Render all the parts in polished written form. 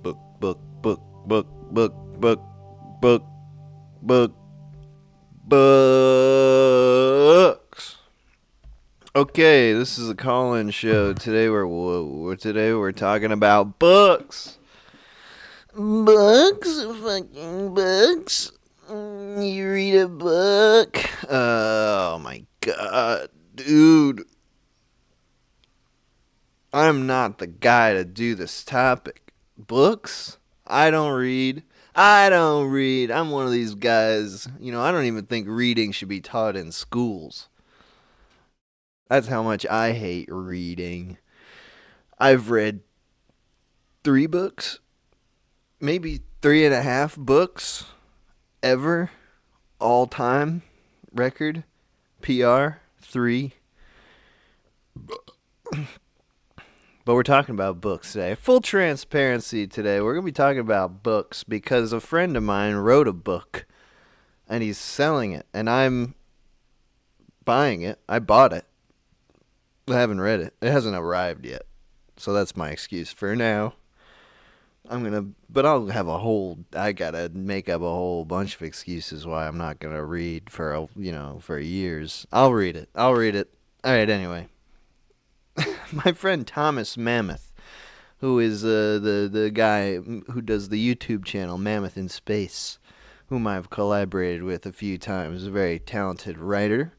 book, book, book, book, book, book, book, book, books. Okay, this is a call-in show. Today we're talking about books. Books, fucking books. You read a book. Oh my god, dude. I'm not the guy to do this topic. Books? I don't read. I'm one of these guys, I don't even think reading should be taught in schools. That's how much I hate reading. I've read 3 books, maybe 3.5 books ever, all time record, PR, 3. But we're talking about books today. Full transparency today. We're going to be talking about books because a friend of mine wrote a book and he's selling it and I'm buying it. I bought it. I haven't read it. It hasn't arrived yet. So that's my excuse for now. But I'll have I got to make up a whole bunch of excuses why I'm not going to read for years. I'll read it. All right, anyway. My friend Thomas Mammoth, who is the guy who does the YouTube channel Mammoth in Space, whom I've collaborated with a few times, a very talented writer.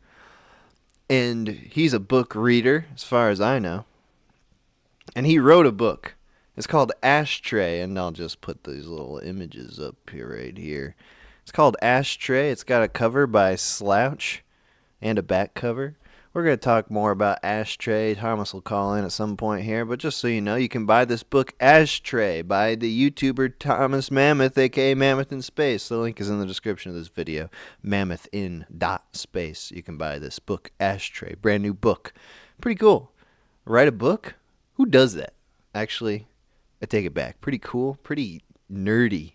And he's a book reader, as far as I know. And he wrote a book. It's called Ashtray, and I'll just put these little images up here right here. It's called Ashtray. It's got a cover by Slouch and a back cover. We're going to talk more about Ashtray. Thomas will call in at some point here, but just so you know, you can buy this book Ashtray by the YouTuber Thomas Mammoth, aka Mammoth in Space. The link is in the description of this video, mammoth.in.space. You can buy this book Ashtray, brand new book. Pretty cool. Write a book? Who does that? Actually, I take it back. Pretty cool, pretty nerdy,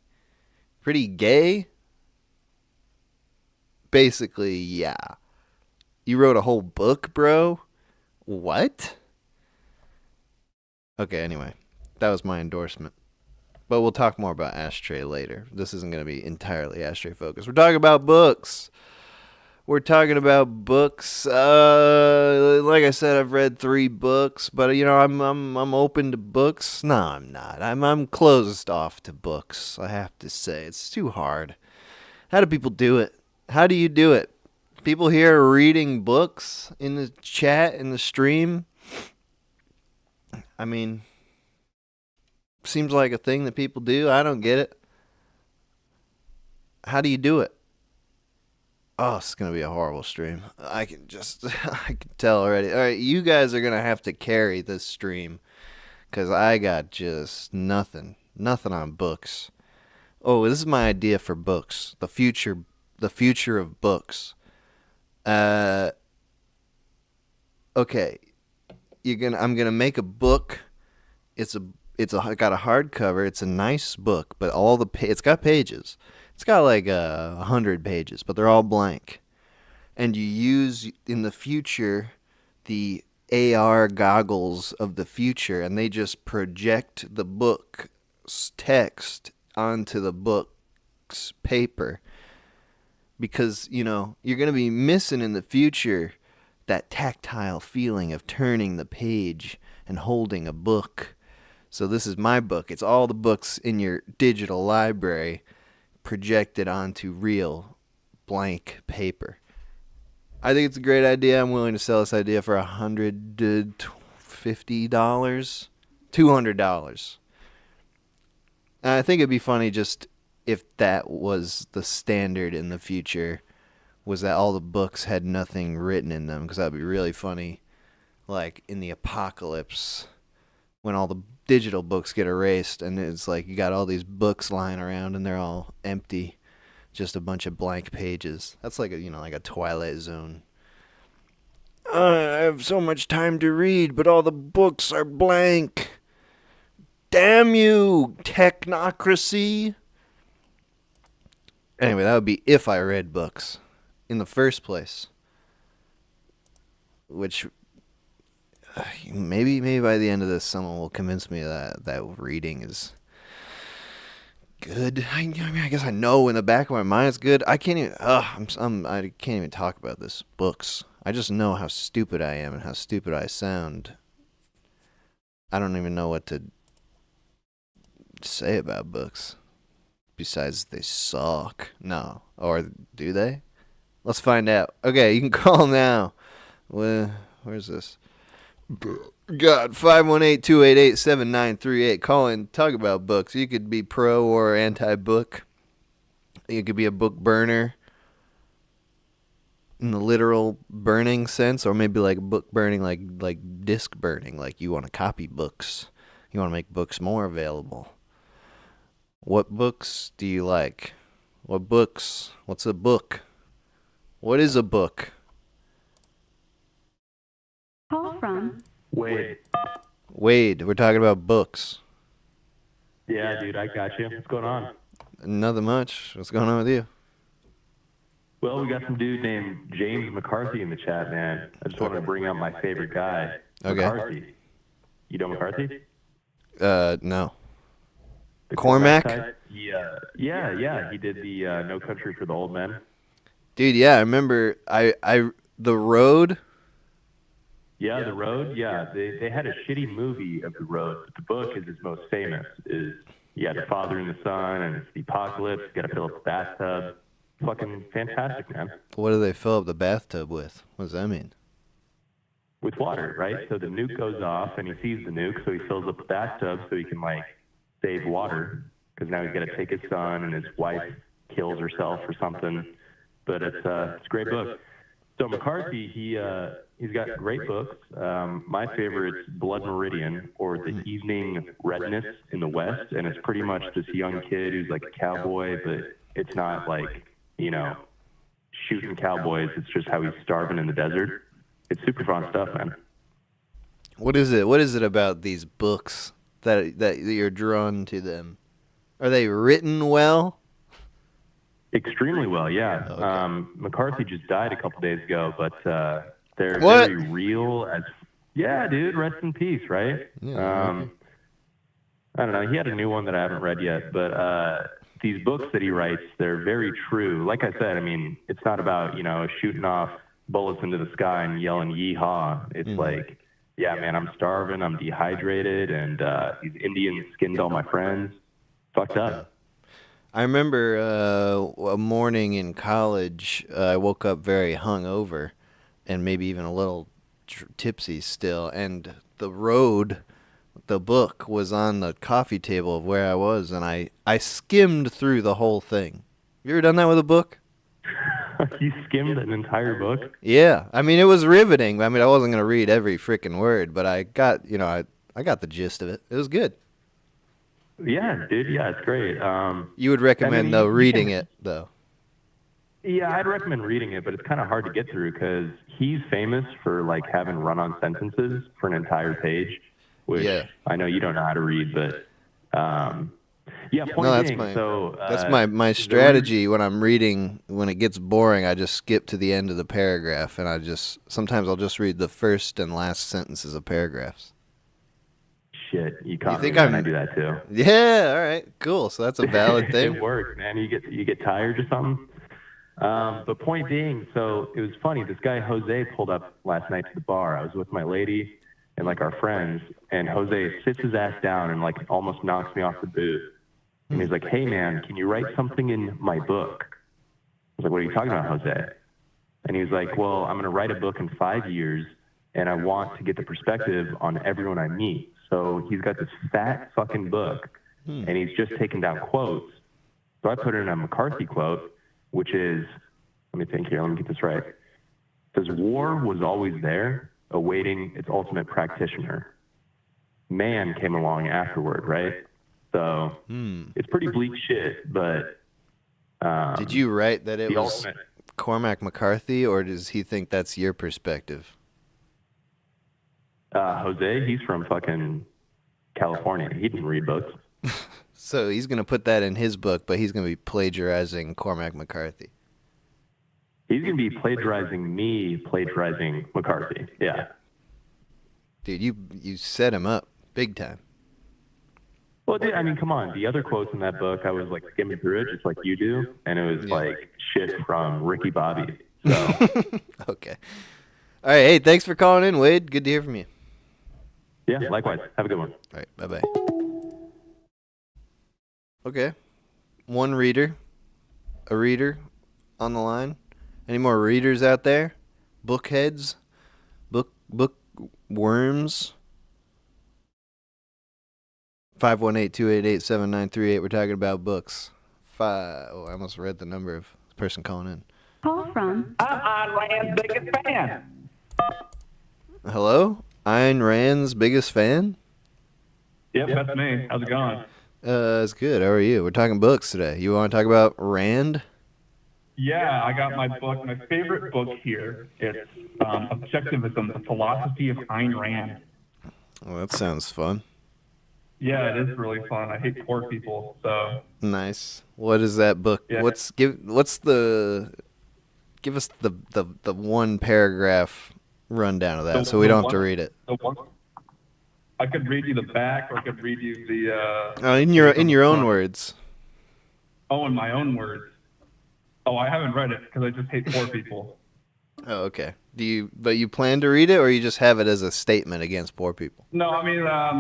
pretty gay. Basically, yeah. You wrote a whole book, bro? What? Okay, anyway. That was my endorsement. But we'll talk more about Ashtray later. This isn't going to be entirely Ashtray focused. We're talking about books. Like I said, I've read 3 books, but I'm open to books. No, I'm not. I'm closed off to books, I have to say. It's too hard. How do people do it? How do you do it? People here are reading books in the chat, in the stream. I mean, seems like a thing that people do. I don't get it. How do you do it? Oh, it's going to be a horrible stream. I can tell already. All right, you guys are going to have to carry this stream because I got just nothing on books. Oh, this is my idea for books. The future of books. Okay. I'm gonna make a book. It's got a hardcover. It's a nice book, but it's got pages. It's got like 100 pages, but they're all blank. And you use in the future the AR goggles of the future, and they just project the book's text onto the book's paper. Because, you're going to be missing in the future that tactile feeling of turning the page and holding a book. So this is my book. It's all the books in your digital library projected onto real blank paper. I think it's a great idea. I'm willing to sell this idea for $150, $200. And I think it'd be funny just if that was the standard in the future, was that all the books had nothing written in them, because that would be really funny, like in the apocalypse, when all the digital books get erased, and it's like you got all these books lying around, and they're all empty, just a bunch of blank pages. That's like a Twilight Zone. I have so much time to read, but all the books are blank. Damn you, technocracy. Anyway, that would be if I read books in the first place. Which, maybe by the end of this, someone will convince me that reading is good. I mean, I guess I know in the back of my mind it's good. I can't even. I can't even talk about this. Books. I just know how stupid I am and how stupid I sound. I don't even know what to say about books. Besides, they suck. No. Or do they? Let's find out. Okay, you can call now. Where's this? God, 518-288-7938. Call in, talk about books. You could be pro or anti-book. You could be a book burner in the literal burning sense, or maybe like book burning, like disc burning, like you want to copy books. You want to make books more available. What books do you like? What books? What's a book? What is a book? Call from Wade. Wade, we're talking about books. Yeah, dude, I got you. What's going on? Nothing much. What's going on with you? Well, we got some dude named James McCarthy in the chat, man. I just wanted to bring up my favorite guy, Okay. McCarthy. You know McCarthy? No. The Cormac? type? Yeah. He did the No Country for the Old Men. Dude, yeah, I remember The Road. Yeah, The Road. Yeah, they had a shitty movie of The Road, but the book is his most famous. Is the father and the son, and it's the apocalypse. You got to fill up the bathtub. Fucking fantastic, man. What do they fill up the bathtub with? What does that mean? With water, right? So the nuke goes off, and he sees the nuke, so he fills up the bathtub so he can, save water, because now he's got to take his son, and his wife kills herself or something. But it's a great book. So McCarthy, he's got great books. My favorite's Blood Meridian, or The Evening Redness in the West, and it's pretty much this young kid who's like a cowboy, but it's not shooting cowboys. It's just how he's starving in the desert. It's super fun stuff, man. What is it? What is it about these books that you're drawn to them? Are they written well? Extremely well, yeah. Okay. McCarthy just died a couple days ago, but they're What? very real. Yeah, dude, rest in peace, right? Yeah, I don't know. He had a new one that I haven't read yet, but these books that he writes, they're very true. Like I said, I mean, it's not about, shooting off bullets into the sky and yelling yeehaw. It's like, yeah, man, I'm starving, I'm dehydrated, and these Indians skinned all my friends. Fucked up. I remember a morning in college, I woke up very hungover and maybe even a little tipsy still, and The Road, the book, was on the coffee table of where I was, and I skimmed through the whole thing. You ever done that with a book? You skimmed an entire book? Yeah. I mean, it was riveting. I mean, I wasn't going to read every freaking word, but I got, I got the gist of it. It was good. Yeah, dude. Yeah, it's great. You would recommend, though, reading it, though. Yeah, I'd recommend reading it, but it's kind of hard to get through because he's famous for, having run-on sentences for an entire page, which I know you don't know how to read, but, point being, that's my strategy when I'm reading. When it gets boring, I just skip to the end of the paragraph, and sometimes I'll just read the first and last sentences of paragraphs. Shit, you caught me when I do that too. Yeah, all right, cool. So that's a valid thing. It works, man. You get tired or something. But point being, so it was funny. This guy Jose pulled up last night to the bar. I was with my lady and our friends, and Jose sits his ass down and almost knocks me off the booth. And he's like, "Hey man, can you write something in my book?" I was like, "What are you talking about, Jose?" And he was like, "Well, I'm going to write a book in 5 years, and I want to get the perspective on everyone I meet." So he's got this fat fucking book, and he's just taking down quotes. So I put in a McCarthy quote, which is, let me think here, let me get this right. It says, "War was always there, awaiting its ultimate practitioner. Man came along afterward," right? So it's pretty bleak shit, but... Did you write that it was ultimate... Cormac McCarthy, or does he think that's your perspective? Jose, he's from fucking California. He didn't read books. So he's going to put that in his book, but he's going to be plagiarizing Cormac McCarthy. He's going to be plagiarizing me, plagiarizing McCarthy. Yeah. Dude, you set him up big time. Well, dude, I mean, come on. The other quotes in that book, I was like skimming through it just like you do, and it was like shit from Ricky Bobby. So Okay. All right. Hey, thanks for calling in, Wade. Good to hear from you. yeah, likewise. Have a good one. All right. Bye-bye. Okay. One reader. A reader on the line. Any more readers out there? Bookheads? Bookworms? 518-288-7938. We're talking about books. I almost read the number of the person calling in. Call from. I'm Ayn Rand's biggest fan. Hello? Ayn Rand's biggest fan? Yep, that's me. How's it going? It's good. How are you? We're talking books today. You want to talk about Rand? Yeah, I got my book. My favorite book here. It's Objectivism, the Philosophy of Ayn Rand. Well, that sounds fun. Yeah, it is really fun. I hate poor people, so. Nice. What is that book? Yeah. Give us the one paragraph rundown of that, so we don't have to read it. I could read you the back, or I could read you the. In your own words. Oh, in my own words. Oh, I haven't read it because I just hate poor people. Oh, okay. But you plan to read it, or you just have it as a statement against poor people? No, I mean, I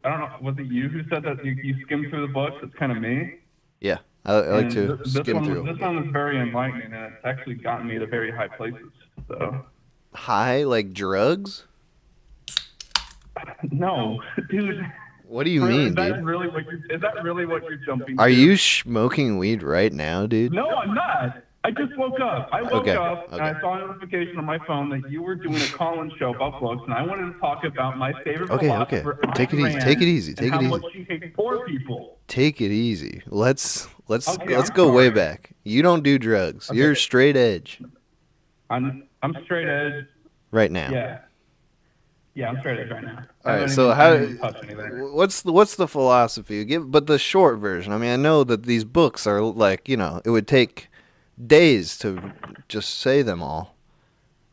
don't know, was it you who said that you skim through the books? It's kind of me. Yeah, I like to this skim one, through. This one was very enlightening, and it's actually gotten me to very high places. So. High, like drugs? No, dude. What do you mean, dude? Is that really what you're jumping to? Are you smoking weed right now, dude? No, I'm not. I just woke up. I woke up and Okay. I saw a notification on my phone that you were doing a call-in show about books, and I wanted to talk about my favorite philosopher, Take it easy. Ayn Take it easy. Rand, Take and it how easy. much she hates poor people. Take it easy. Let's Okay, let's I'm go way sorry. back. You don't do drugs. Okay. You're straight edge I'm straight edge. right now. Yeah, I'm straight edge right now. All I right. don't So even- I don't even touch anything. what's the philosophy? But the short version. I mean, I know that these books are like, it would take days to just say them all.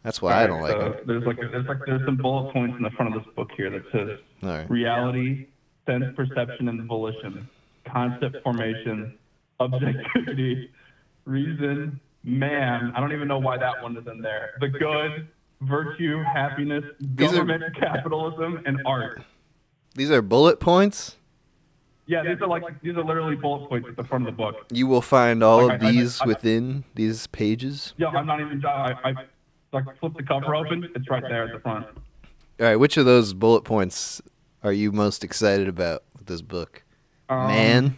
That's why I don't like them. There's some bullet points in the front of this book here that says All right. reality, sense perception and volition, concept formation, objectivity, reason, man. I don't even know why that one is in there. The good, virtue, happiness, government, capitalism, and art. These are bullet points. Yeah, these are literally bullet points at the front of the book. You will find all Like, of I- these I- within these pages. Yeah, I'm not even. I flip the cover open. It's right there at the front. All right. Which of those bullet points are you most excited about with this book? Man.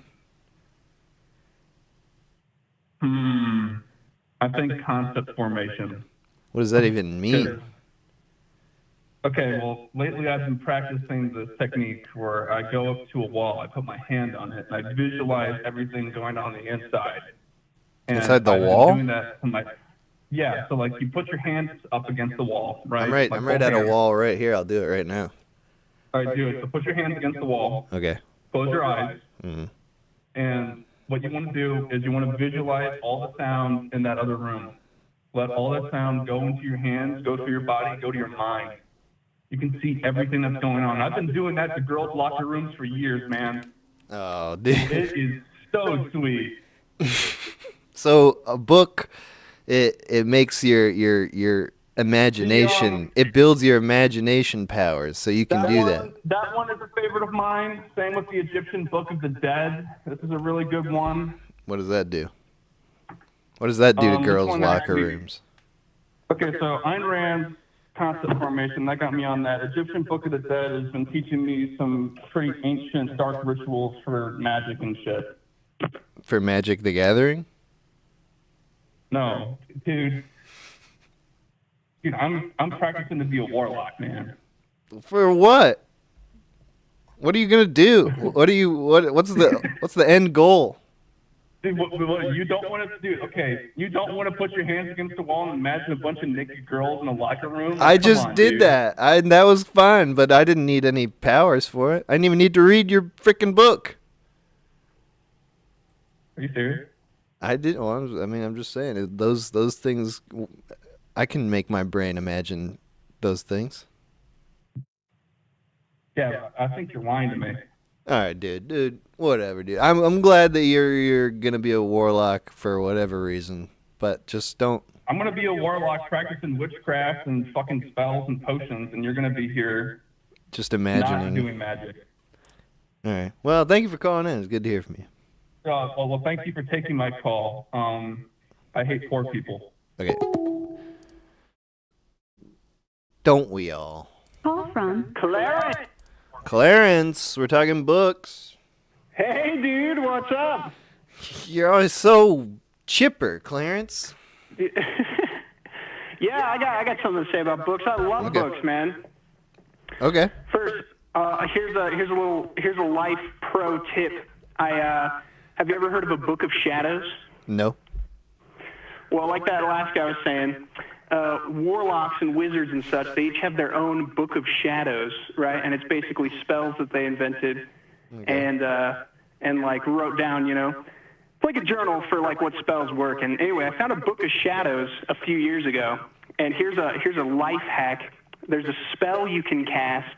I think concept formation. What does that even mean? Okay, well, lately I've been practicing this technique where I go up to a wall, I put my hand on it, and I visualize everything going on the inside. And Inside the I've been wall? doing that to yeah, so like you put your hands up against the wall, right? I'm right at a wall right here. I'll do it right now. All right, do it. So put your hands against the wall, Okay. close your eyes, Mhm. and what you want to do is you want to visualize all the sound in that other room. Let all that sound go into your hands, go through your body, go to your mind. You can see everything that's going on. I've been doing that to girls' locker rooms for years, man. Oh, dude. It is so sweet. So a book, it makes your imagination. It builds your imagination powers, so you can do that. That one is a favorite of mine. Same with the Egyptian Book of the Dead. This is a really good one. What does that do? What does that do to This girls' one locker actually- rooms? Okay, so Ayn Rand's concept formation, that got me on that. Egyptian Book of the Dead has been teaching me some pretty ancient dark rituals for magic and shit. For Magic the Gathering? No, dude. Dude, I'm practicing to be a warlock, man. For what? What are you gonna do? What's the end goal? Dude, what you don't want to do? Okay, you don't want to put your hands against the wall and imagine a bunch of naked girls in a locker room. I Come just on, did dude. that. That was fine, but I didn't need any powers for it. I didn't even need to read your freaking book. Are you serious? I did. Well, I'm just saying those things. I can make my brain imagine those things. Yeah, I think you're lying to me. All right, dude, whatever, dude. I'm glad that you're gonna be a warlock for whatever reason, but just don't. I'm gonna be a warlock practicing witchcraft and fucking spells and potions, and you're gonna be here Just imagining. not doing magic. All right. Well, thank you for calling in. It's good to hear from you. Well, thank you for taking my call. I hate poor people. Okay. Don't we all? Call from Clarence! Clarence, we're talking books. Hey, dude, what's up? You're always so chipper, Clarence. Yeah, I got something to say about books. I love books, man. Okay. First, here's a life pro tip. Have you ever heard of a book of shadows? No. Well, like that last guy was saying, warlocks and wizards and such, they each have their own book of shadows, right? And it's basically spells that they invented and like wrote down, you know. It's like a journal for like what spells work. And anyway, I found a book of shadows a few years ago, and here's a life hack. There's a spell you can cast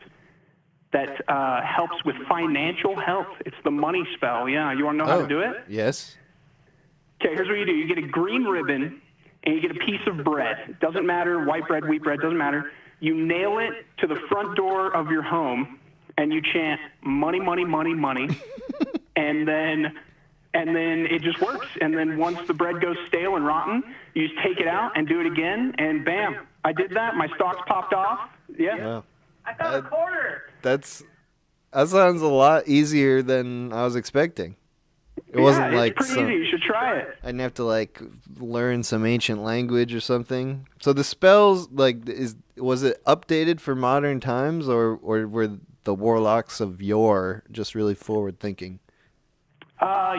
that helps with financial health. It's the money spell. Yeah, you want to know how to do it? Yes. Okay, here's what you do. You get a green ribbon, and you get a piece of bread. Doesn't matter, white bread, wheat bread, doesn't matter. You nail it to the front door of your home, and you chant, money, money, money, money. and then it just works. And then once the bread goes stale and rotten, you just take it out and do it again, and bam. I did that. My stocks popped off. Yeah. Wow. I found a quarter. That sounds a lot easier than I was expecting. It wasn't it's like pretty easy. You should try it. I didn't have to like learn some ancient language or something. So the spells, like, was it updated for modern times, or were the warlocks of yore just really forward thinking?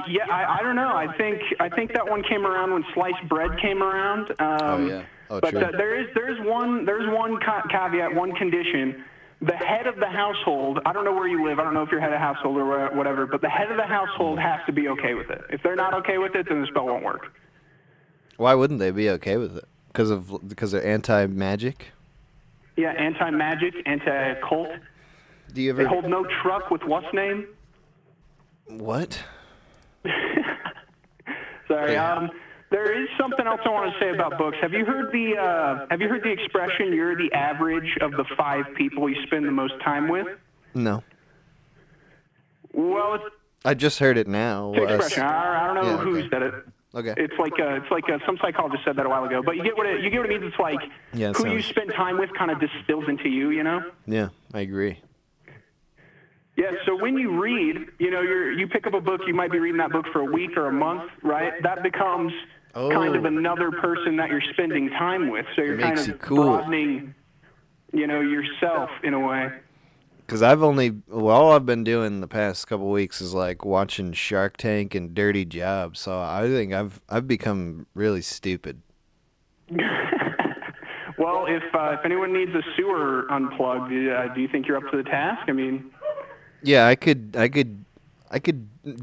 Yeah, I don't know. I think that one came around when sliced bread came around. Oh yeah. Oh, but true. there's one caveat, one condition. The head of the household, I don't know where you live, I don't know if you're head of household or whatever, but the head of the household has to be okay with it. If they're not okay with it, then the spell won't work. Why wouldn't they be okay with it? Because they're anti-magic? Yeah, anti-magic, anti-cult. Do you ever... They hold no truck with what's name? What? Sorry. Yeah. There is something else I want to say about books. Have you heard the expression, you're the average of the 5 people you spend the most time with? No. Well, I just heard it now. it's an expression. I don't know who said it. Okay. It's like some psychologist said that a while ago. But you get what it means. It's like who you spend time with kind of distills into you, you know? Yeah, I agree. Yeah, so when you read, you know, you pick up a book, you might be reading that book for a week or a month, right? That becomes kind of another person that you're spending time with. So you're kind of broadening, you know, yourself in a way. Because all I've been doing the past couple weeks is like watching Shark Tank and Dirty Jobs. So I think I've become really stupid. Well, if anyone needs a sewer unplugged, do you think you're up to the task? I mean, yeah, I could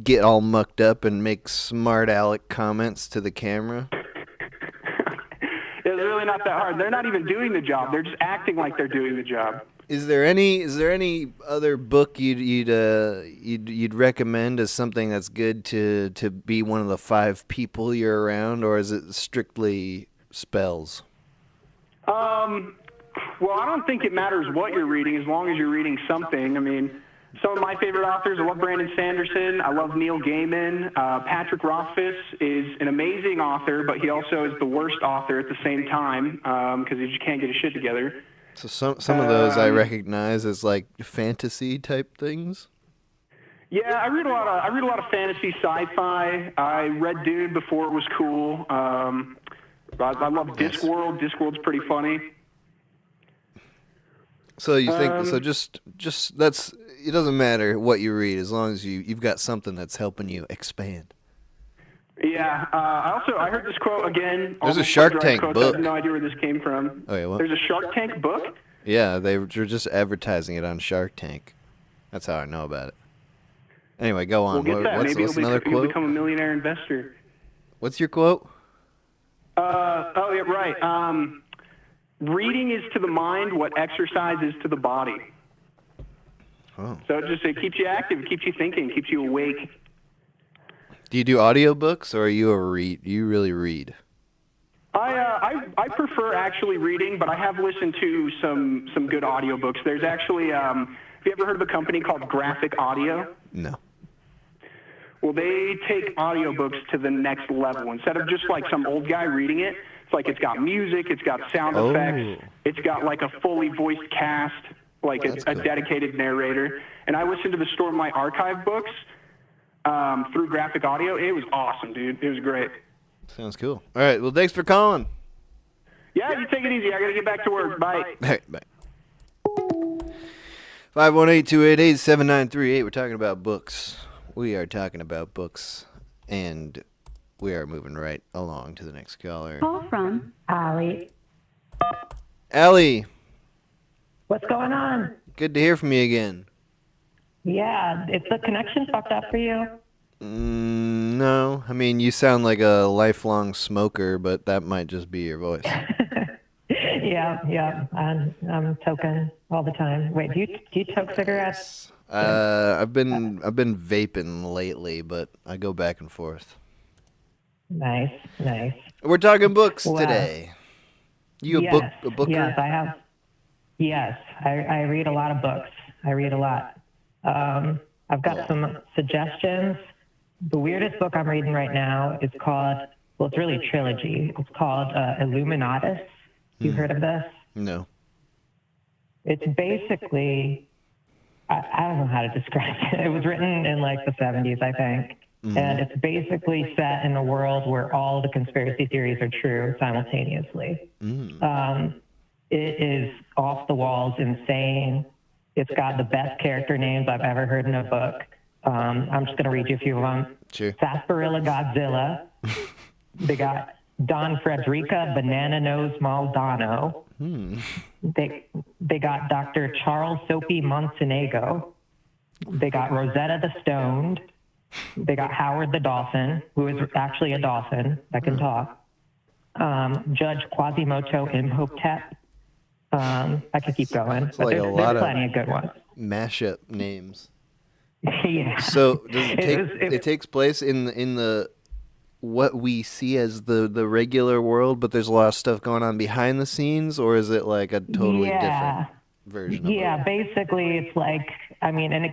get all mucked up and make smart aleck comments to the camera. It's really not that hard. They're not even doing the job. They're just acting like they're doing the job. Is there any other book you'd recommend as something that's good to be one of the 5 people you're around, or is it strictly spells? Well, I don't think it matters what you're reading as long as you're reading something. I mean, some of my favorite authors, I love Brandon Sanderson, I love Neil Gaiman. Patrick Rothfuss is an amazing author, but he also is the worst author at the same time because he just can't get his shit together. So some of those I recognize as like fantasy type things. Yeah, I read a lot of fantasy, sci-fi. I read Dune before it was cool. I love Discworld. Discworld's pretty funny. So you think just that's it doesn't matter what you read as long as you've got something that's helping you expand. Yeah. I heard this quote again. There's a Shark Tank book. I have no idea where this came from. Oh, yeah, what? There's a Shark Tank book? Yeah, they're just advertising it on Shark Tank. That's how I know about it. Anyway, go on. We'll get that. Maybe what's another you'll quote? become a millionaire investor. What's your quote? Oh, yeah, right. Reading is to the mind what exercise is to the body. Oh. So it keeps you active, it keeps you thinking, keeps you awake. Do you do audiobooks, or are you you really read? I prefer actually reading, but I have listened to some good audiobooks. There's actually, have you ever heard of a company called Graphic Audio? No. Well, they take audiobooks to the next level. Instead of just like some old guy reading it, it's like it's got music, it's got sound effects, it's got like a fully voiced cast, like a dedicated narrator. And I listened to the Store My Archive books through Graphic Audio. It was awesome, dude. It was great. Sounds cool. All right. Well, thanks for calling. Yeah, you take it easy. I got to get back to work. Bye. All right, bye. 518-288-7938. We're talking about books. We are talking about books, and we are moving right along to the next caller. Call from Allie. Allie. What's going on? Good to hear from you again. Yeah, is the connection fucked up for you? No. I mean, you sound like a lifelong smoker, but that might just be your voice. Yeah. I'm toking all the time. Wait, do you toke cigarettes? I've been vaping lately, but I go back and forth. Nice. We're talking books today. You yes, a booker? Yes, I have. Yes, I read a lot of books. I read a lot. I've got some suggestions. The weirdest book I'm reading right now is called, well, it's really a trilogy. It's called Illuminatus. You heard of this? No. It's basically, I don't know how to describe it. It was written in like the 70s, I think. Mm-hmm. And it's basically set in a world where all the conspiracy theories are true simultaneously. Mm. It is off the walls, insane. It's got the best character names I've ever heard in a book. I'm just going to read you a few of them. Sure. Sarsaparilla Godzilla. They got Don Frederica Banana Nose Maldonado. They got Dr. Charles Soapy Montenegro. They got Rosetta the Stoned. They got Howard the Dolphin, who is actually a dolphin that can talk. Judge Quasimodo Imhotep. I could keep going, but like there's plenty of good ones. Mashup names. Yeah. So does it takes place in the what we see as the regular world, but there's a lot of stuff going on behind the scenes, or is it like a totally different version of it? Basically it's like, I mean, and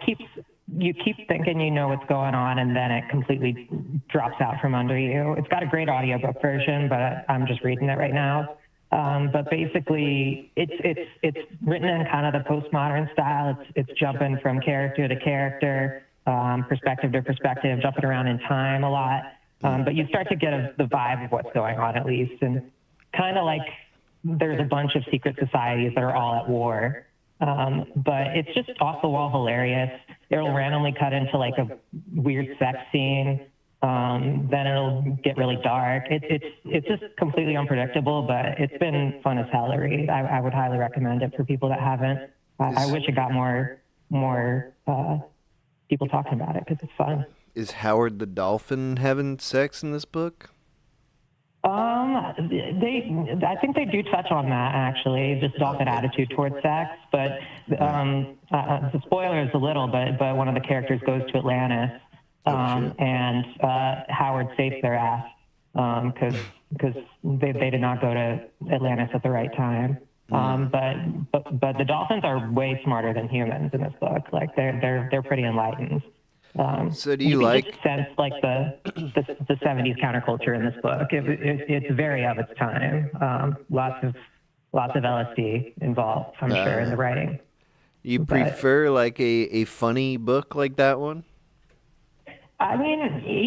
you keep thinking you know what's going on, and then it completely drops out from under you. It's got a great audiobook version, but I'm just reading it right now. But basically, it's written in kind of the postmodern style. It's jumping from character to character, perspective to perspective, jumping around in time a lot. But you start to get the vibe of what's going on, at least, and kind of like there's a bunch of secret societies that are all at war. But it's just off the wall hilarious. It'll randomly cut into like a weird sex scene. Then it'll get really dark. It's just completely unpredictable, but it's been fun as hell to read. I would highly recommend it for people that haven't. I wish it got more people talking about it because it's fun. Is Howard the Dolphin having sex in this book? I think they do touch on that actually, just dolphin attitude towards sex. But the spoiler is a little, but one of the characters goes to Atlantis. And Howard saves their ass because they did not go to Atlantis at the right time. But the dolphins are way smarter than humans in this book. Like they're pretty enlightened. So do you like just sense like the 70s counterculture in this book? It's very of its time. Lots of LSD involved, I'm sure, in the writing. You prefer like a funny book like that one? I mean,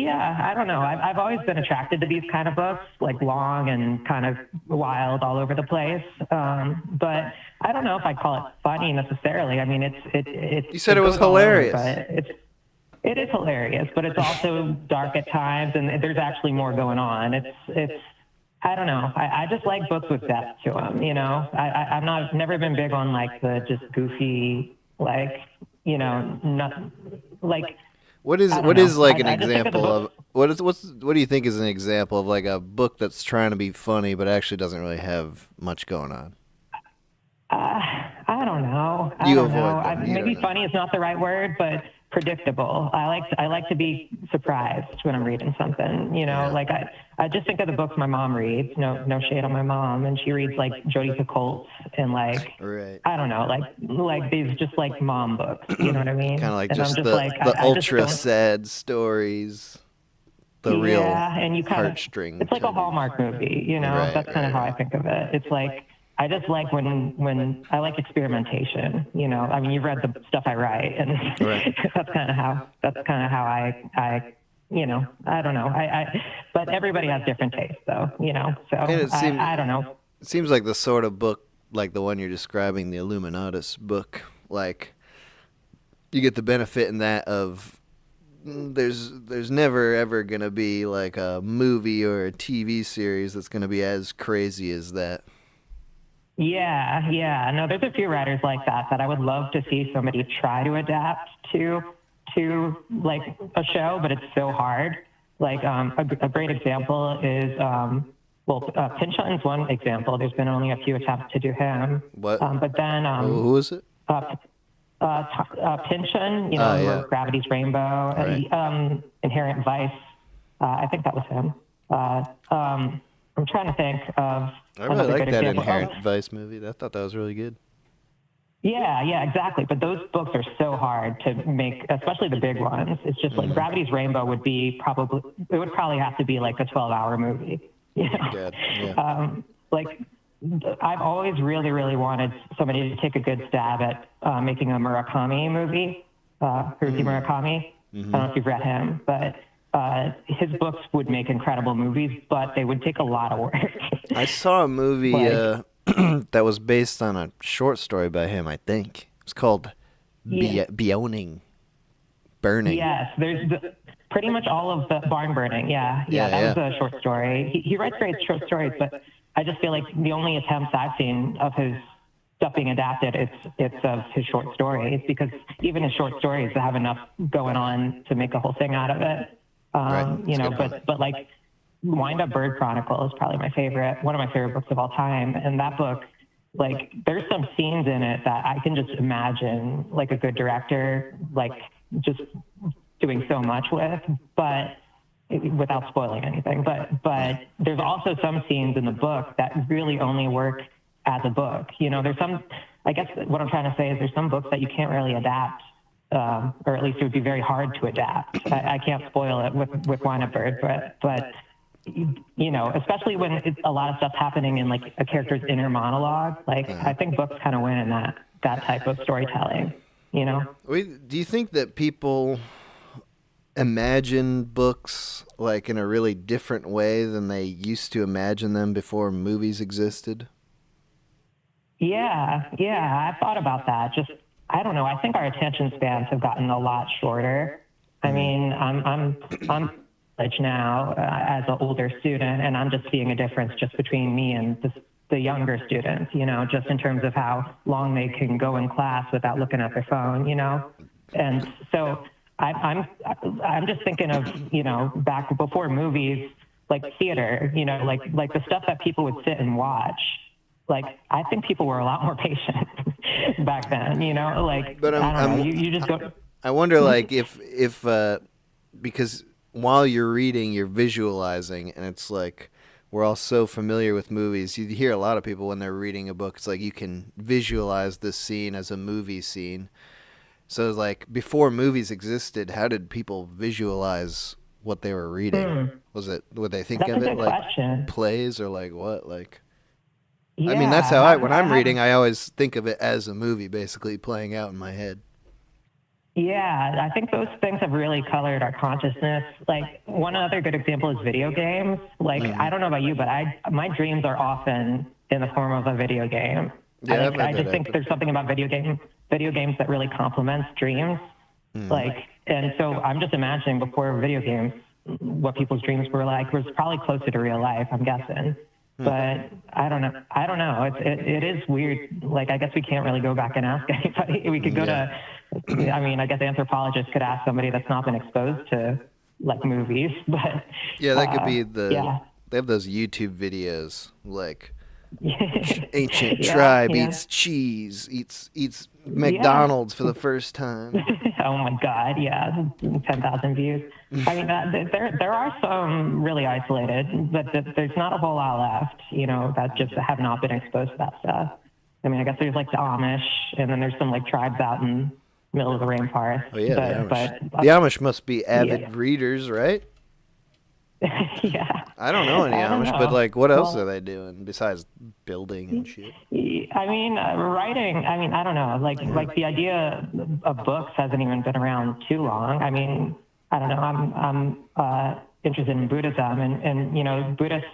yeah, I don't know. I've always been attracted to these kind of books, like long and kind of wild all over the place. But I don't know if I'd call it funny necessarily. I mean, it's. You said it was hilarious. But it is hilarious, but it's also dark at times, and there's actually more going on. It's. I don't know. I just like books with depth to them. You know, I've never been big on like the just goofy, like not like. What do you think is an example of like a book that's trying to be funny but actually doesn't really have much going on? I don't know. You don't avoid know. them. You Maybe don't know. funny is not the right word, but predictable. I like to be surprised when I'm reading something. You know, like I just think of the books my mom reads. No shade on my mom, and she reads like Jodi Picoult and like Right. I don't know, like these just like mom books. You know what I mean? Kind of like and just I'm the like, I just ultra don't- sad stories. The real and you kind of, heartstring. it's like a Hallmark movie, you know. Right, That's kind of right, how I think of it. It's like I just like when I like experimentation, you know. I mean, you've read the stuff I write, and Right. that's kind of how I you know, I don't know. But everybody has different tastes, though, you know. So And it seems- I don't know. It seems like the sort of book, like the one you're describing, the Illuminatus book, like you get the benefit in that of there's never ever gonna be like a movie or a TV series that's gonna be as crazy as that. Yeah. No, there's a few writers like that I would love to see somebody try to adapt to like a show, but it's so hard. Like a great example is Pinch Hunting's one example. There's been only a few attempts to do him. What? But then Who is it? Pynchon, you know, who yeah. wrote Gravity's Rainbow, Right. Inherent Vice. I think that was him. I'm trying to think of I really another like good that example. Inherent Vice movie. I thought that was really good. Yeah, exactly. But those books are so hard to make, especially the big ones. It's just like Gravity's Rainbow would probably have to be like a 12-hour movie. You know? God, yeah. Like I've always really, really wanted somebody to take a good stab at making a Murakami movie, Haruki Murakami. I don't know if you've read him, but his books would make incredible movies, but they would take a lot of work. I saw a movie Like- that was based on a short story by him, I think. It's called Burning. Yes, there's pretty much all of the barn burning. Yeah, that was a short story. He writes great short stories, but I just feel like the only attempts I've seen of his stuff being adapted, it's of his short stories, because even his short stories have enough going on to make a whole thing out of it. Right. You know, That's a good but like Wind Up Bird Chronicle is probably one of my favorite books of all time. And that book, like, there's some scenes in it that I can just imagine, like, a good director, like, just doing so much with, but without spoiling anything. But there's also some scenes in the book that really only work as a book. You know, there's some, I guess what I'm trying to say is there's some books that you can't really adapt, or at least it would be very hard to adapt. I can't spoil it with Wind Up Bird, but you know, especially when a lot of stuff's happening in like a character's inner monologue. Like, I think books kind of win in that type of storytelling, you know? Do you think that people imagine books like in a really different way than they used to imagine them before movies existed? Yeah, I thought about that. Just, I don't know. I think our attention spans have gotten a lot shorter. I mean, I'm college now as an older student, and I'm just seeing a difference just between me and the younger students, you know, just in terms of how long they can go in class without looking at their phone, you know. And so I'm just thinking of, you know, back before movies, like theater, you know, like the stuff that people would sit and watch. Like, I think people were a lot more patient back then, you know, like, But I don't know, you just go. I wonder, like, if because while you're reading, you're visualizing, and it's like we're all so familiar with movies. You hear a lot of people when they're reading a book, it's like you can visualize this scene as a movie scene. So, like, before movies existed, how did people visualize what they were reading? Would they think That's of a it good like question. plays or like what? Like, Yeah, I mean, that's how when I'm reading, I always think of it as a movie basically playing out in my head. Yeah, I think those things have really colored our consciousness. Like, one other good example is video games. Like, I don't know about you, but my dreams are often in the form of a video game. Yeah, I just think there's something about video games that really complements dreams. Like, and so I'm just imagining before video games, what people's dreams were like was probably closer to real life, I'm guessing. But I don't know. It is weird. Like, I guess we can't really go back and ask anybody. We could go to, I mean, I guess anthropologists could ask somebody that's not been exposed to like movies, but Yeah, that could be yeah. they have those YouTube videos like Ancient Yeah, tribe yeah. eats cheese, eats McDonald's for the first time. Oh my God, yeah, 10,000 views. I mean, there are some really isolated, but there's not a whole lot left, that just have not been exposed to that stuff. I mean, I guess there's like the Amish, and then there's some like tribes out in the middle of the rainforest. Oh yeah, but the Amish must be avid readers, right? yeah. I don't know any I don't Amish, know. but like, what else Well, are they doing besides building and shit? I mean, writing. I mean, I don't know. Like the idea of books hasn't even been around too long. I mean, I don't know. I'm interested in Buddhism, and Buddhist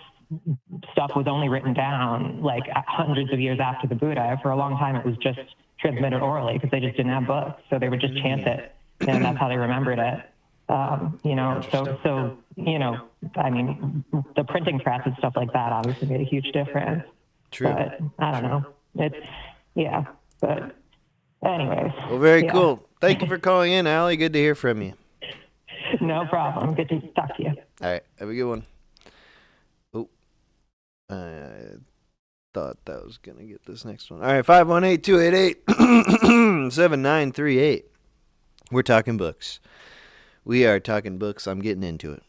stuff was only written down like hundreds of years after the Buddha. For a long time, it was just transmitted orally because they just didn't have books, so they would just chant it, and that's how they remembered it. So I mean, the printing press and stuff like that obviously made a huge difference. True. But I don't know. But anyways. Well, very cool. Thank you for calling in, Allie. Good to hear from you. No problem. Good to talk to you. All right. Have a good one. Oh, I thought that was going to get this next one. All right. 518-288-7938. We're talking books. We are talking books. I'm getting into it.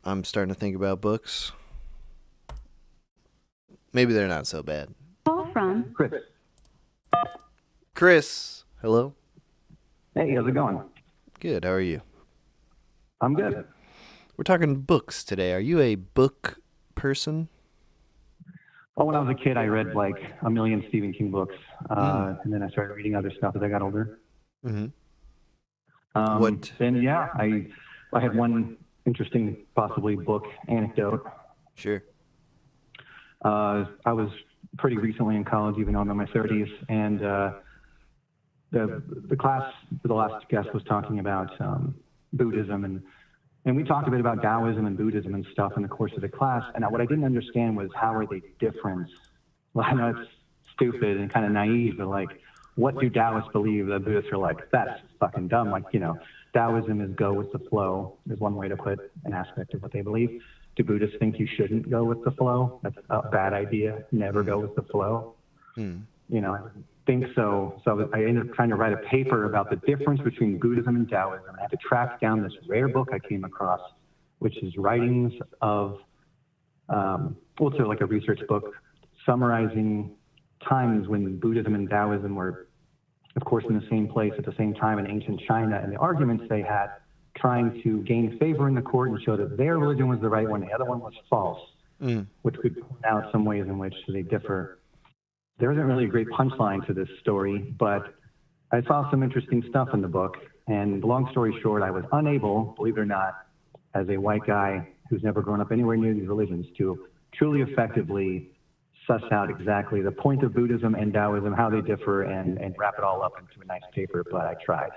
I'm starting to think about books. Maybe they're not so bad. Call from Chris. Hello. Hey, how's it going? Good. How are you? I'm good. We're talking books today. Are you a book person? Well, when I was a kid, I read like a million Stephen King books, and then I started reading other stuff as I got older. Mm-hmm. What? And yeah, I had one interesting, possibly book anecdote. Sure. I was pretty recently in college, even though I'm in my 30s, and the class, the last guest was talking about Buddhism, and we talked a bit about Taoism and Buddhism and stuff in the course of the class. And what I didn't understand was how are they different? Well, I know it's stupid and kind of naive, but like, what do Taoists believe that Buddhists are like? That's fucking dumb. Like, Taoism is go with the flow, is one way to put an aspect of what they believe. Do Buddhists think you shouldn't go with the flow? That's a bad idea. Never go with the flow. I think so. So I ended up trying to write a paper about the difference between Buddhism and Taoism. I had to track down this rare book I came across, which is writings of, it's like a research book summarizing times when Buddhism and Taoism were, of course, in the same place at the same time in ancient China, and the arguments they had trying to gain favor in the court and show that their religion was the right one, the other one was false, which could point out some ways in which they differ. There isn't really a great punchline to this story, but I saw some interesting stuff in the book, and long story short, I was unable, believe it or not, as a white guy who's never grown up anywhere near these religions, to truly effectively suss out exactly the point of Buddhism and Taoism, how they differ, and wrap it all up into a nice paper, but I tried.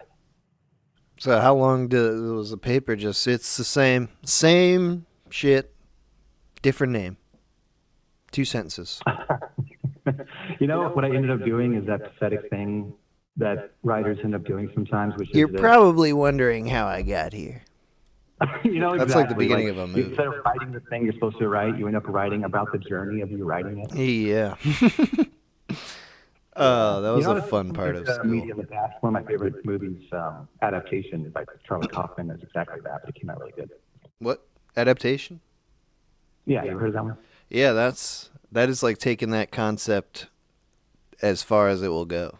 So how long was the paper just, it's the same shit, different name. 2 sentences. What I ended up doing is that pathetic thing that writers end up doing sometimes, which You're is probably wondering how I got here. Exactly. That's like the beginning of a movie. Instead of writing the thing you're supposed to write, you end up writing about the journey of you writing it. Yeah. That was a fun part of school. Media in the past. One of my favorite movies, Adaptation by Charlie Kaufman, is exactly that, but it came out really good. What? Adaptation? Yeah, you ever heard of that one? Yeah, that is like taking that concept as far as it will go.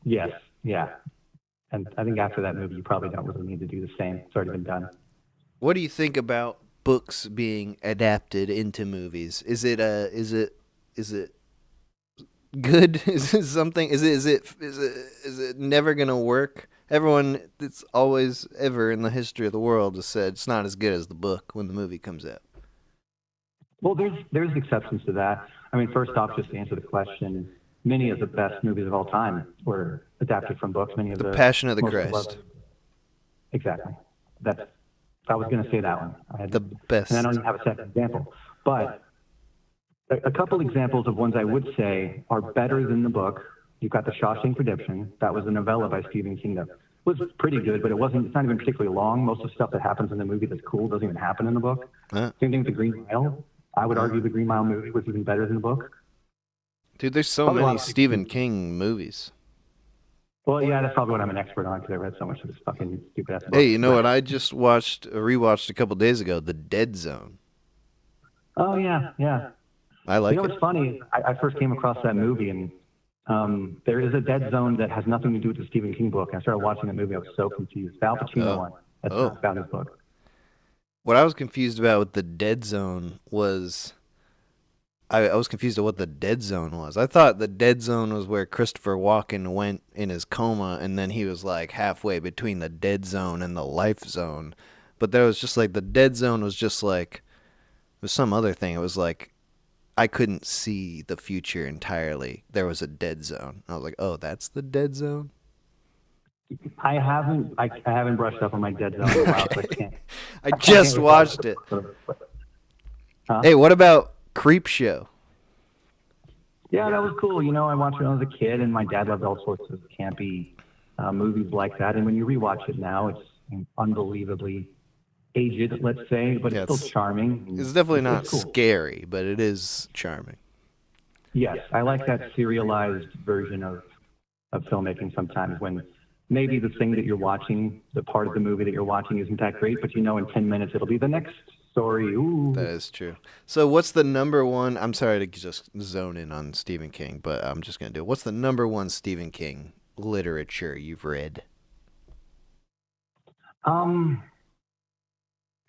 Yes, yeah. And I think after that movie, you probably don't really need to do the same. It's already been done. What do you think about books being adapted into movies? Is it good? Is it something? Is it never gonna work? Everyone that's always ever in the history of the world has said it's not as good as the book when the movie comes out. Well, there's exceptions to that. I mean, first off, just to answer the question, many of the best movies of all time were adapted from books. Many of the Passion of the most Christ. beloved. Exactly. I was going to say that one. I had The best. And I don't even have a second example. But a couple examples of ones I would say are better than the book. You've got The Shawshank Redemption. That was a novella by Stephen King that was pretty good, but it's not even particularly long. Most of the stuff that happens in the movie that's cool doesn't even happen in the book. Same thing with The Green Mile. I would argue The Green Mile movie was even better than the book. Dude, there's so Probably a lot many of people- Stephen King movies. Well, yeah, that's probably what I'm an expert on because I read so much of this fucking stupid ass book. Hey, you know what I just rewatched a couple days ago? The Dead Zone. Oh, yeah, yeah. I like You know it. what's funny? I first came across that movie, and there is a Dead Zone that has nothing to do with the Stephen King book. I started watching that movie. I was so confused. Al Pacino one. That's not about his book. What I was confused about with the Dead Zone was I was confused at what the Dead Zone was. I thought the Dead Zone was where Christopher Walken went in his coma, and then he was like halfway between the Dead Zone and the Life Zone. But there was just like the Dead Zone was just like it was some other thing. It was like I couldn't see the future entirely. There was a dead zone. I was like, oh, that's the Dead Zone? I haven't brushed up on my Dead Zone in a while, so I can't. I just watched it. Huh? Hey, what about Creepshow? Yeah, that was cool. You know, I watched it when I was a kid, and my dad loved all sorts of campy movies like that. And when you rewatch it now, it's unbelievably aged, let's say, but it's still charming. It's definitely not cool. scary, but it is charming. Yes, I like that serialized version of filmmaking sometimes when maybe the thing that you're watching, the part of the movie that you're watching isn't that great, but you know in 10 minutes it'll be the next story. Ooh. That is true. So what's the number one, I'm sorry to just zone in on Stephen King, but I'm just going to do it. What's the number one Stephen King literature you've read?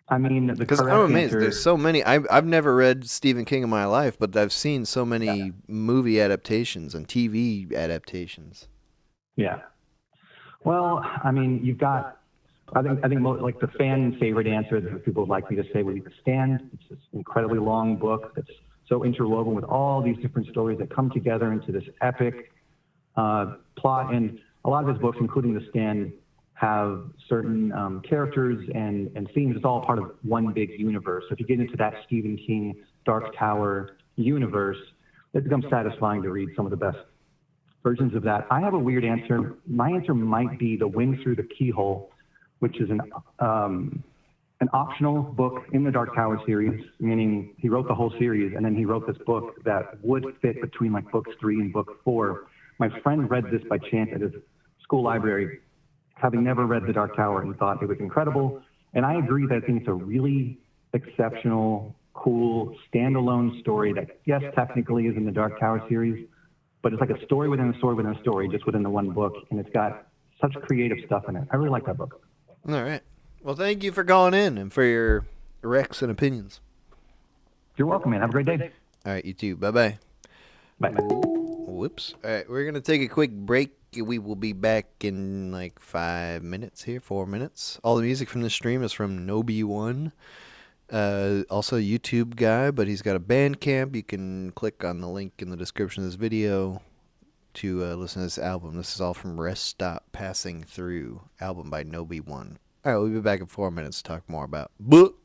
I mean, because I'm amazed. There's so many. I've never read Stephen King in my life, but I've seen so many movie adaptations and TV adaptations. Yeah. Well, I mean, you've got. I think like the fan favorite answer that people would like me to say would be The Stand. It's this incredibly long book that's so interwoven with all these different stories that come together into this epic plot. And a lot of his books, including The Stand, have certain characters and themes. It's all part of one big universe. So if you get into that Stephen King Dark Tower universe, it becomes satisfying to read some of the best versions of that. I have a weird answer. My answer might be The Wind Through the Keyhole, which is an optional book in the Dark Tower series, meaning he wrote the whole series, and then he wrote this book that would fit between like books 3 and book 4. My friend read this by chance at his school library, having never read The Dark Tower, and thought it was incredible. And I agree that I think it's a really exceptional, cool, standalone story that, yes, technically is in the Dark Tower series, but it's like a story within a story within a story, just within the one book, and it's got such creative stuff in it. I really like that book. All right. Well, thank you for calling in and for your recs and opinions. You're welcome, man. Have a great day. All right, you too. Bye-bye. Bye. Whoops. All right, we're going to take a quick break. We will be back in like 5 minutes here, 4 minutes. All the music from this stream is from Nobey One. Also a YouTube guy, but he's got a Bandcamp. You can click on the link in the description of this video to listen to this album. This is all from Rest Stop Passing Through, album by Nobey One. All right, we'll be back in 4 minutes to talk more about book.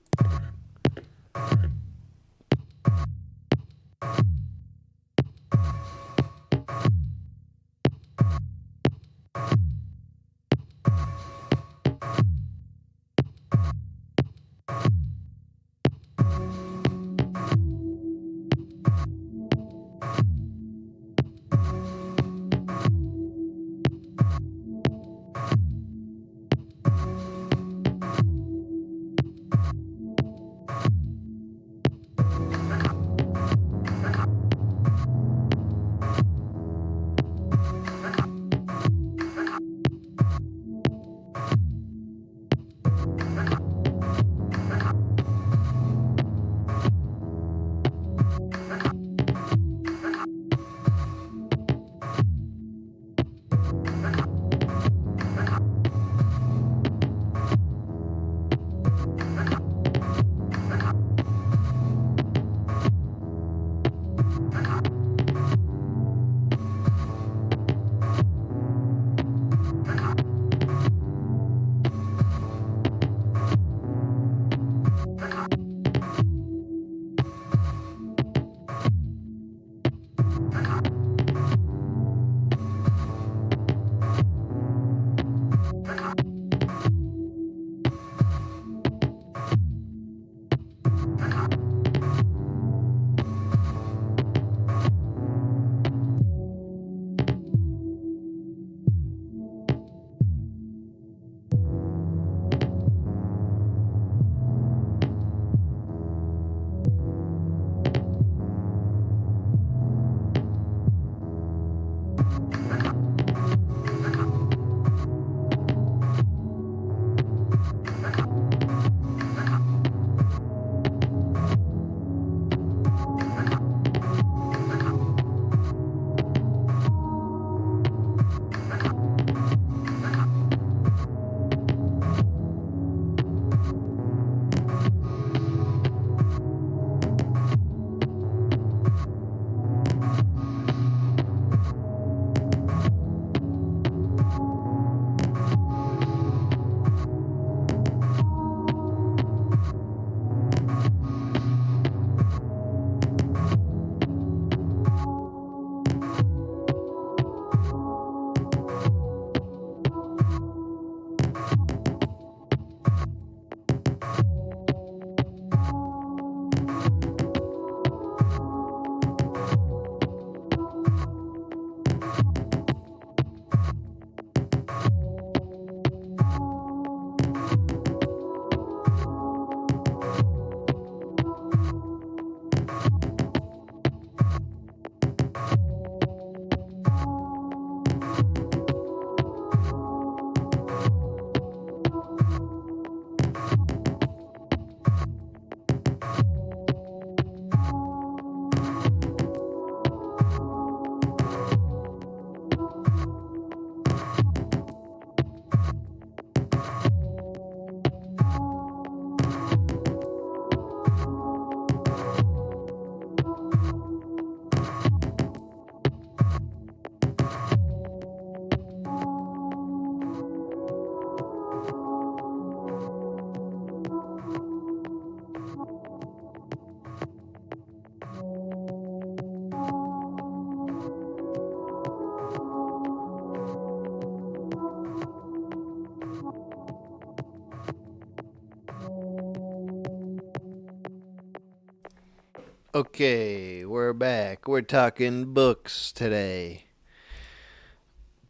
Okay, we're back. We're talking books today.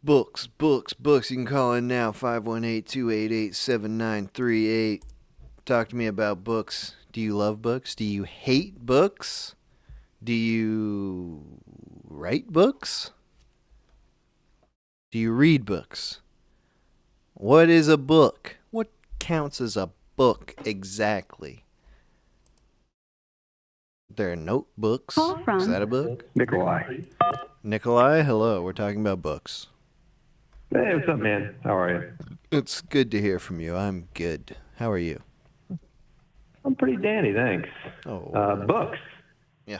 Books. You can call in now, 518-288-7938. Talk to me about books. Do you love books? Do you hate books? Do you write books? Do you read books? What is a book? What counts as a book exactly? There are notebooks. Call from Is that a book? Nikolai. Nikolai, hello. We're talking about books. Hey, what's up, man? How are you? It's good to hear from you. I'm good. How are you? I'm pretty dandy, thanks. Books. Yeah.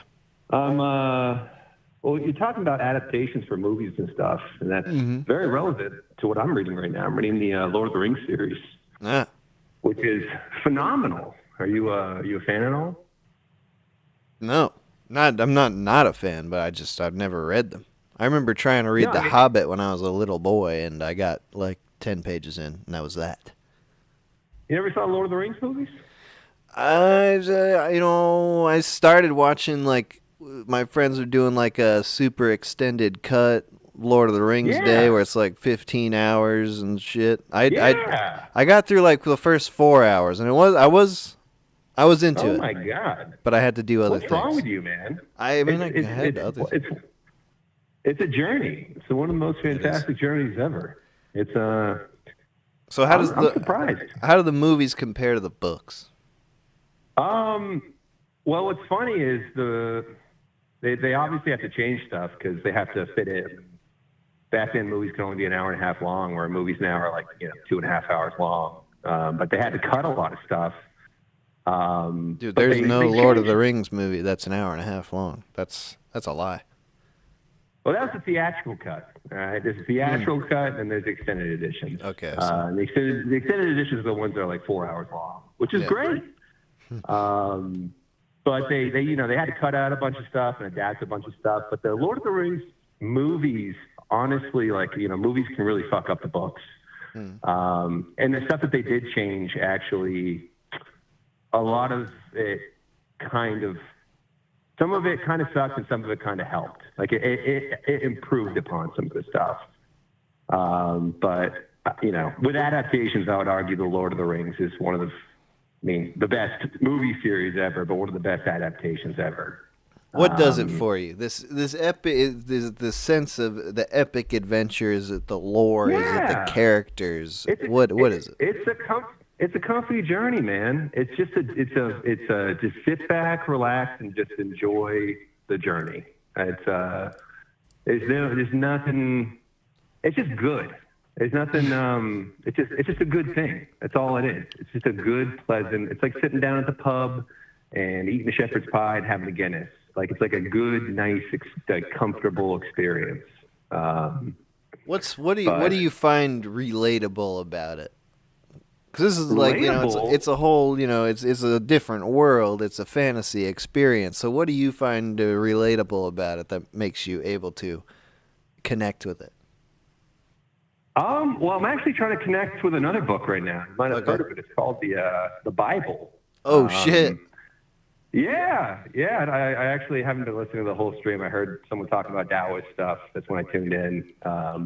Well, you're talking about adaptations for movies and stuff, and that's very relevant to what I'm reading right now. I'm reading the Lord of the Rings series, which is phenomenal. Are you a fan at all? No. I'm not a fan, but I've never read them. I remember trying to read The Hobbit when I was a little boy, and I got like 10 pages in, and that was that. You ever saw Lord of the Rings movies? I started watching, like, my friends were doing like a super extended cut Lord of the Rings day where it's like 15 hours and shit. I got through like the first 4 hours, and I was into it. Oh my god! But I had to do other things. What's wrong with you, man? I had other things. It's a journey. It's one of the most fantastic journeys ever. It's So how I'm surprised. How do the movies compare to the books? Well, what's funny is they obviously have to change stuff because they have to fit in. Back then, movies could only be an hour and a half long, where movies now are like 2.5 hours long. But they had to cut a lot of stuff. Dude, there's no Lord of the Rings movie that's an hour and a half long. That's a lie. Well, that's the theatrical cut. All right, there's a theatrical cut, and there's extended editions. Okay. The extended editions are the ones that are like 4 hours long, which is great. But they had to cut out a bunch of stuff and adapt a bunch of stuff. But the Lord of the Rings movies, honestly, movies can really fuck up the books. And the stuff that they did change, actually, a lot of it some of it kind of sucked and some of it kind of helped. Like it improved upon some of the stuff. But with adaptations, I would argue the Lord of the Rings is one of the best movie series ever, but one of the best adaptations ever. What does it for you? This epic is the sense of the epic adventure. Is it the lore? Is it the characters? What is it? It's a comfy journey, man. It's just just sit back, relax, and just enjoy the journey. There's nothing. It's just good. There's nothing. It's just a good thing. That's all it is. It's just a good, pleasant. It's like sitting down at the pub and eating a shepherd's pie and having a Guinness. Like it's like a good, nice, comfortable experience. What do you find relatable about it? Because this is like it's a whole it's a different world. It's a fantasy experience. So what do you find relatable about it that makes you able to connect with it? Well, I'm actually trying to connect with another book right now. You might have heard of it. It's called the Bible. Oh shit! Yeah. And I actually haven't been listening to the whole stream. I heard someone talking about Taoist stuff. That's when I tuned in.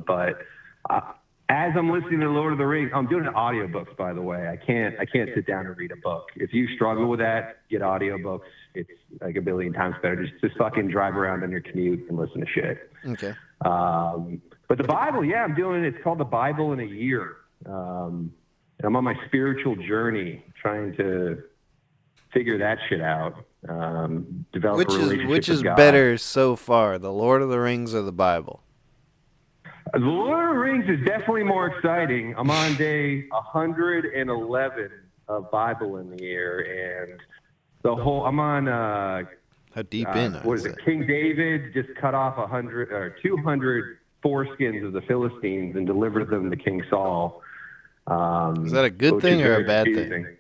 But as I'm listening to Lord of the Rings, I'm doing audiobooks, by the way. I can't sit down and read a book. If you struggle with that, get audiobooks. It's like a billion times better. Just fucking drive around on your commute and listen to shit. Okay. But the Bible, I'm doing. It's called the Bible in a Year. And I'm on my spiritual journey, trying to figure that shit out. Develop a relationship which is with God. better so far, the Lord of the Rings or the Bible? The Lord of the Rings is definitely more exciting. I'm on day 111 of Bible in the Year, and I'm on. How deep in? What is it? King David just cut off 100 or 200 foreskins of the Philistines and delivered them to King Saul. Is that a good thing or a bad thing?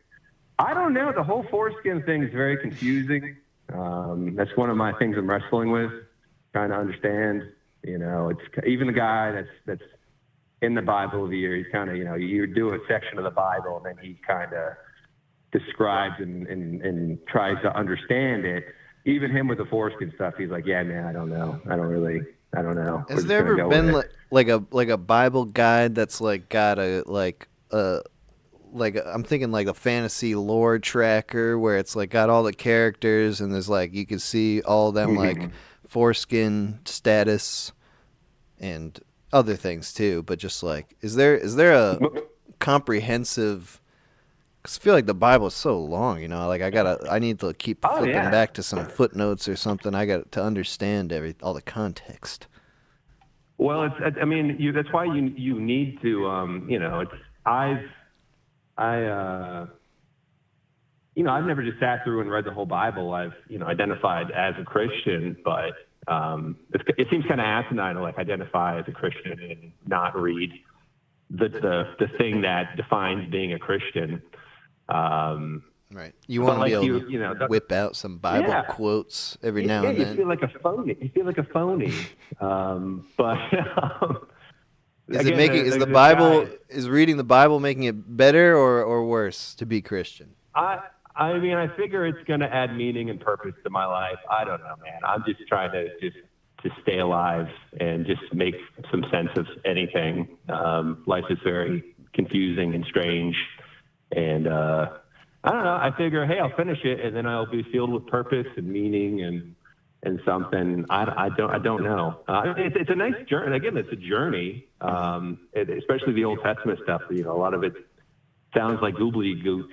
I don't know. The whole foreskin thing is very confusing. That's one of my things I'm wrestling with, trying to understand. It's even the guy that's in the Bible of the Year. He's kind of, you do a section of the Bible and then he kind of describes and tries to understand it. even him with the foreskin stuff, he's like, yeah, man, I don't know. I don't know. Has there ever been like a Bible guide that's like got a I'm thinking like a fantasy lore tracker where it's like got all the characters and there's like you can see all of them like foreskin status and other things too, but just like is there a comprehensive? Cause I feel like the Bible is so long, you know. Like I need to keep flipping back to some footnotes or something. I got to understand all the context. Well, I mean, that's why you need to, you know, I've never just sat through and read the whole Bible. I've, you know, identified as a Christian, but it seems kind of asinine to like identify as a Christian and not read the thing that defines being a Christian. Right. You want to be able to whip out some Bible quotes every now and then. You feel like a phony. But is reading the Bible making it better or worse to be Christian? I mean, I figure it's going to add meaning and purpose to my life. I don't know, man. I'm just trying to stay alive and just make some sense of anything. Life is very confusing and strange. And I don't know. I figure, hey, I'll finish it, and then I'll be filled with purpose and meaning and something. I don't know. It's a nice journey. Again, it's a journey. Especially the Old Testament stuff. You know, a lot of it sounds like gobbledygook.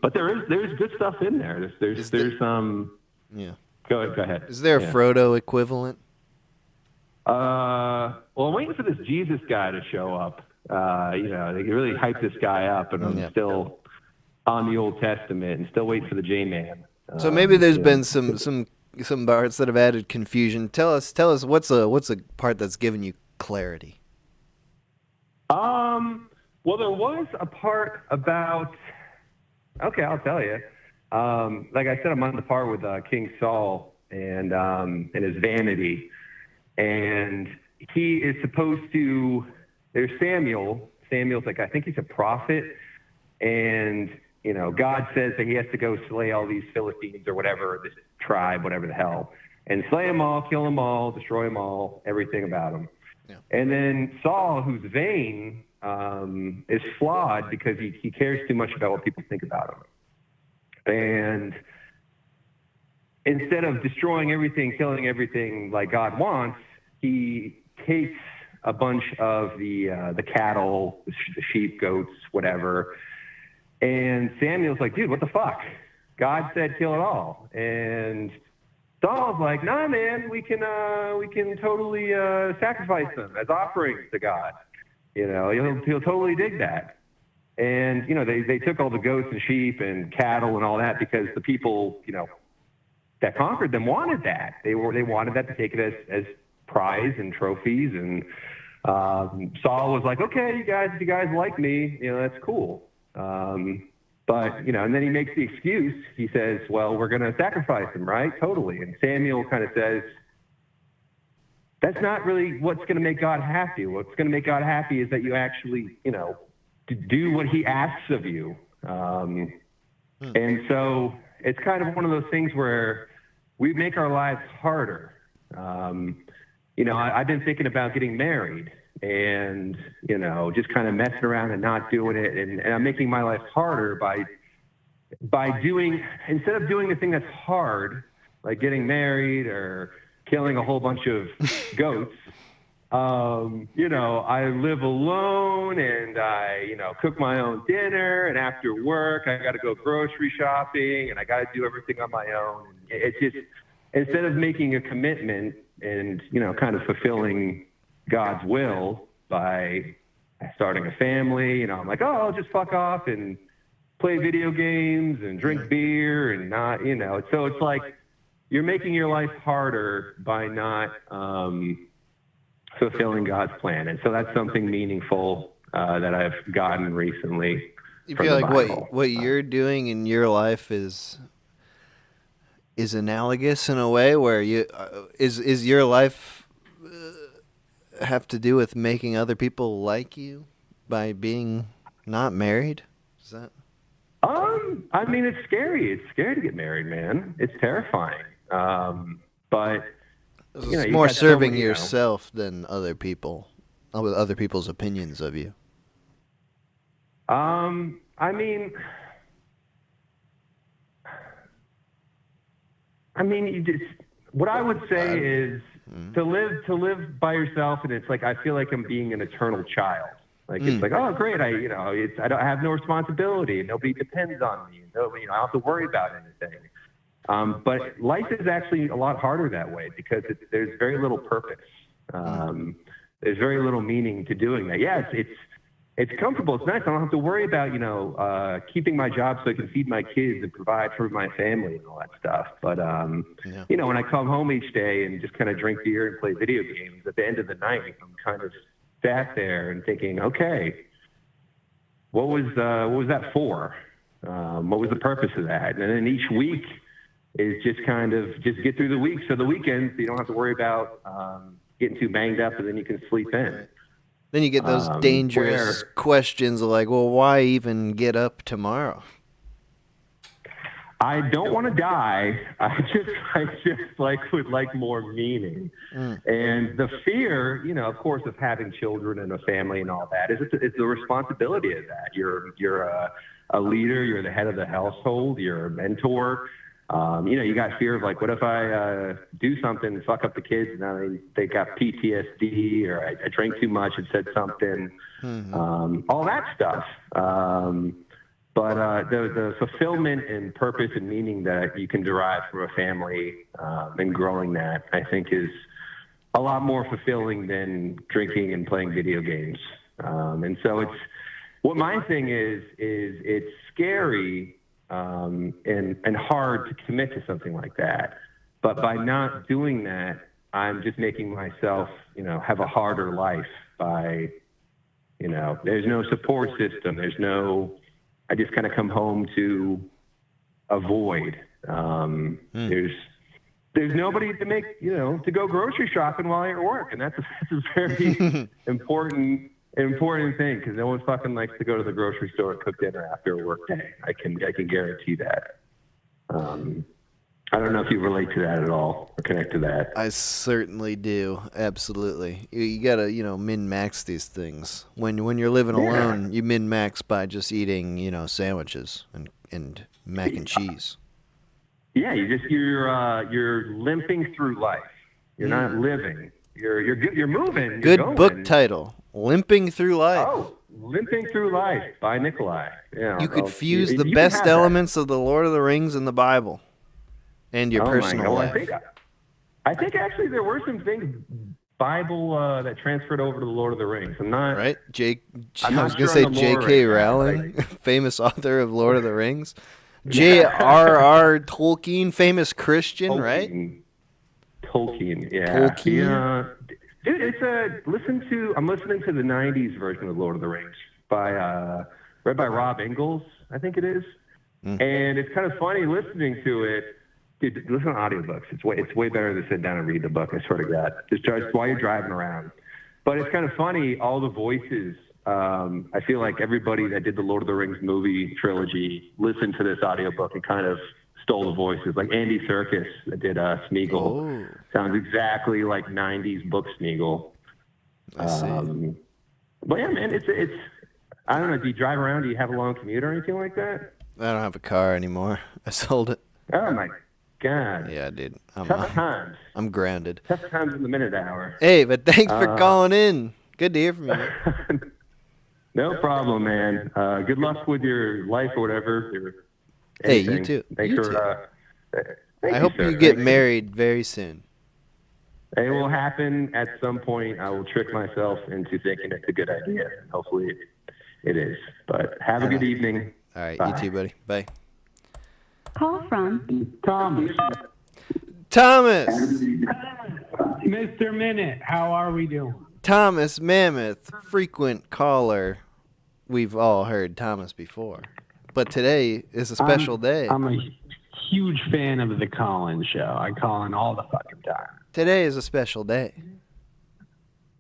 But there's good stuff in there. There's some. Yeah. Go ahead. Is there a Frodo equivalent? Well, I'm waiting for this Jesus guy to show up. You know, they really hyped this guy up, and I'm still on the Old Testament and still waiting for the J-Man. So maybe there's been some parts that have added confusion. Tell us what's a part that's given you clarity? Well, there was a part about. Okay, I'll tell you. Like I said, I'm on the part with King Saul and his vanity, and he is supposed to. There's Samuel. Samuel's like, I think he's a prophet, and you know, God says that he has to go slay all these Philistines or whatever, this tribe, whatever the hell, and slay them all, kill them all, destroy them all, everything about them. Yeah. And then Saul, who's vain, is flawed because he cares too much about what people think about him. And instead of destroying everything, killing everything like God wants, he takes a bunch of the cattle, the sheep, goats, whatever. And Samuel's like, dude, what the fuck? God said kill it all. And Saul's like, nah, man, we can totally sacrifice them as offerings to God. You know, he'll totally dig that. And, you know, they took all the goats and sheep and cattle and all that because the people, you know, that conquered them wanted that. They wanted that to take it as prize and trophies. And Saul was like, okay, if you guys like me, you know, that's cool. But, you know, and then he makes the excuse. He says, well, we're going to sacrifice him, right? Totally. And Samuel kind of says, that's not really what's going to make God happy. What's going to make God happy is that you actually, you know, do what he asks of you. And so it's kind of one of those things where we make our lives harder. You know, I've been thinking about getting married and, you know, just kind of messing around and not doing it. And I'm making my life harder by doing, instead of doing the thing that's hard, like getting married or killing a whole bunch of goats, you know, I live alone and I, you know, cook my own dinner, and after work, I got to go grocery shopping and I got to do everything on my own. It's just, instead of making a commitment and, you know, kind of fulfilling God's will by starting a family, you know, I'm like, oh, I'll just fuck off and play video games and drink beer and not, you know, so it's like you're making your life harder by not fulfilling God's plan. And so that's something meaningful that I've gotten recently. You feel like what you're doing in your life is analogous in a way where you is your life have to do with making other people like you by being not married? Is that? I mean, it's scary. It's scary to get married, man. It's terrifying. But It's you more got so serving many, yourself than other people, with other people's opinions of you. I mean, you just, what I would say is to live by yourself, and it's like I feel like I'm being an eternal child. Like it's like, oh great, I don't have no responsibility, nobody depends on me, no, I don't have to worry about anything. But life is actually a lot harder that way because there's very little purpose. There's very little meaning to doing that. Yes, it's comfortable. It's nice. I don't have to worry about, keeping my job so I can feed my kids and provide for my family and all that stuff. But, when I come home each day and just kind of drink beer and play video games, at the end of the night, I'm kind of sat there and thinking, okay, what was that for? What was the purpose of that? And then each week is just kind of just get through the week. So the weekends, you don't have to worry about getting too banged up, and then you can sleep in. Then you get those dangerous questions like, well, why even get up tomorrow? I don't want to die. I just would like more meaning. And the fear, of course, of having children and a family and all that is the responsibility of that. You're a leader. You're the head of the household. You're a mentor. You got fear of like, what if I do something and fuck up the kids and now they got PTSD, or I drank too much and said something, all that stuff. But the fulfillment and purpose and meaning that you can derive from a family and growing that, I think, is a lot more fulfilling than drinking and playing video games. And so what my thing is it's scary and hard to commit to something like that. But by not doing that, I'm just making myself, have a harder life by, there's no support system. I just kind of come home to avoid. There's nobody to make, to go grocery shopping while you're at work. And that's a very important thing, because no one fucking likes to go to the grocery store and cook dinner after a work day. I can guarantee that. I don't know if you relate to that at all or connect to that. I certainly do. Absolutely. You gotta, min-max these things. When you're living alone, you min-max by just eating, sandwiches and mac and cheese. Yeah, you're limping through life. You're not living. You're moving. Good you're going. Book title. Limping Through Life. Oh, Limping Through Life by Nikolai. Yeah, you could fuse the best elements of the Lord of the Rings and the Bible and your personal life. I think actually there were some things Bible that transferred over to the Lord of the Rings. I'm not right. I was gonna say J.K. Rowling, famous author of Lord of the Rings. J.R.R. Tolkien, famous Christian, right? Tolkien, yeah. Tolkien. Yeah. Dude, I'm listening to the 90s version of Lord of the Rings read by Rob Ingalls, I think it is. And it's kind of funny listening to it. Dude, listen to audiobooks. It's way better to sit down and read the book, I swear to God. Just while you're driving around. But it's kind of funny, all the voices. I feel like everybody that did the Lord of the Rings movie trilogy listened to this audiobook and kind of stole the voices. Like Andy Serkis that did Smeagol. Sounds exactly like 90s book Smeagol. I see. But yeah, man, it's I don't know, do you drive around? Do you have a long commute or anything like that? I don't have a car anymore. I sold it. Oh my God. Yeah, dude. Tough times. I'm grounded. Tough times in the minute hour. Hey, but thanks for calling in. Good to hear from you. No problem, man. Good luck with your life or whatever. Hey, you too. Thanks you for. I hope you get married very soon. It will happen at some point. I will trick myself into thinking it's a good idea. Hopefully it is. But have a good evening. All right, Bye. you too, buddy. Bye. Call from Thomas. Mr. Minute, how are we doing? Thomas Mammoth, frequent caller. We've all heard Thomas before. But today is a special day. I'm a huge fan of the call-in show. I call in all the fucking time. Today is a special day.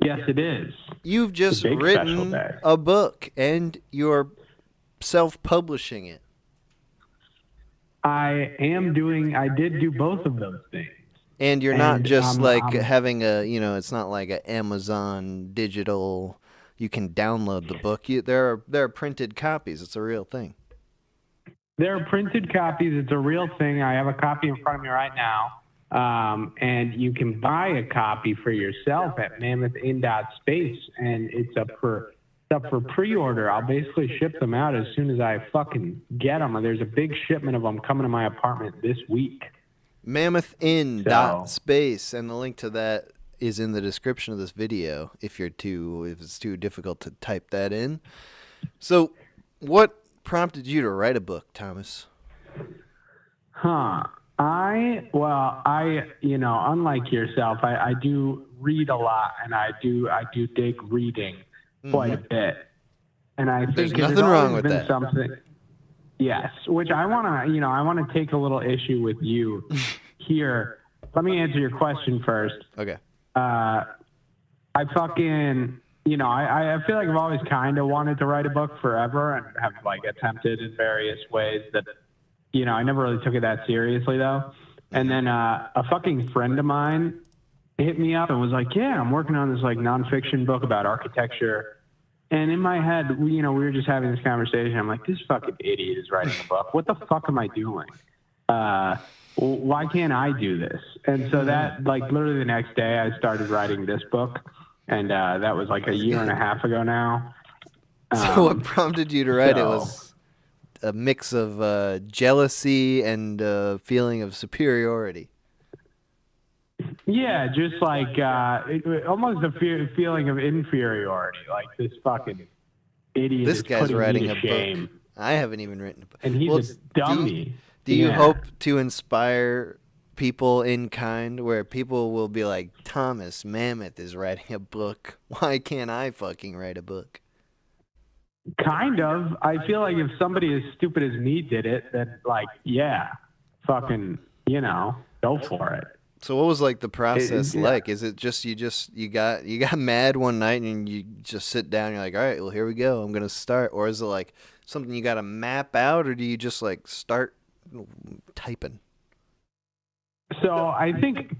Yes, it is. You've just written a book, and you're self-publishing it. I did do both of those things. And you're not just having it's not like an Amazon digital, you can download the book. There are printed copies. It's a real thing. There are printed copies. It's a real thing. I have a copy in front of me right now. And you can buy a copy for yourself at mammoth.space, and it's up for pre-order. I'll basically ship them out as soon as I fucking get them. There's a big shipment of them coming to my apartment this week. Mammoth.space, and the link to that is in the description of this video if it's too difficult to type that in. So, what prompted you to write a book, Thomas? Unlike yourself, I do read a lot, and I do dig reading quite a bit. And I think there's nothing wrong with that. Something. Yes, which I want to take a little issue with you here. Let me answer your question first. Okay. I fucking, I feel like I've always kind of wanted to write a book forever and have like attempted in various ways that, I never really took it that seriously though. And then a fucking friend of mine hit me up and was like, yeah, I'm working on this like nonfiction book about architecture. And in my head, we were just having this conversation. I'm like, this fucking idiot is writing a book. What the fuck am I doing? Why can't I do this? And so that, like, literally the next day, I started writing this book. And that was like a year and a half ago now. So what prompted you to write it was a mix of jealousy and feeling of superiority. Yeah, just like almost a feeling of inferiority. Like this fucking idiot. This guy's writing a shame. book. I haven't even written a book. And he's a dummy. Do you hope to inspire people in kind, where people will be like, Thomas Mammoth is writing a book. Why can't I fucking write a book? Kind of. I feel like if somebody as stupid as me did it, then like, yeah, fucking, go for it. So what was like the process like? Is it just you got mad one night and you just sit down and you're like, all right, well here we go, I'm gonna start? Or is it like something you gotta map out, or do you just like start typing? So I think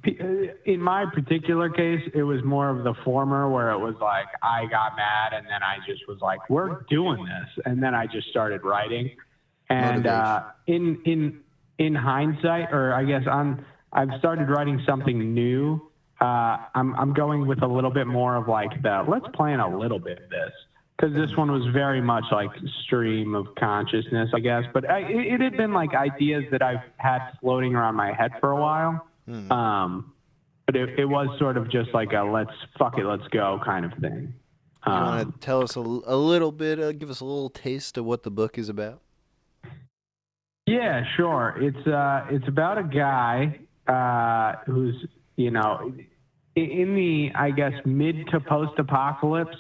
in my particular case, it was more of the former, where it was like I got mad and then I just was like, we're doing this, and then I just started writing. And in hindsight, or I guess I've started writing something new. I'm going with a little bit more of like let's plan a little bit of this, because this one was very much like stream of consciousness, I guess. But it had been like ideas that I've had floating around my head for a while. But it was sort of just like a let's go kind of thing. You want to tell us a little bit, give us a little taste of what the book is about? Yeah, sure. It's about a guy who's, in the, I guess, mid to post-apocalypse,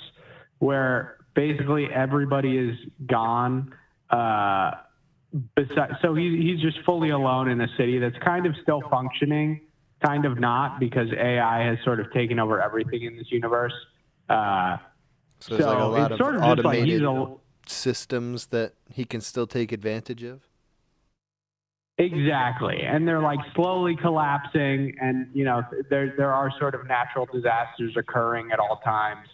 where basically everybody is gone. So he's just fully alone in a city that's kind of still functioning, kind of not, because AI has sort of taken over everything in this universe. So there's like a lot of automated systems that he can still take advantage of? Exactly. And they're like slowly collapsing, and there are sort of natural disasters occurring at all times.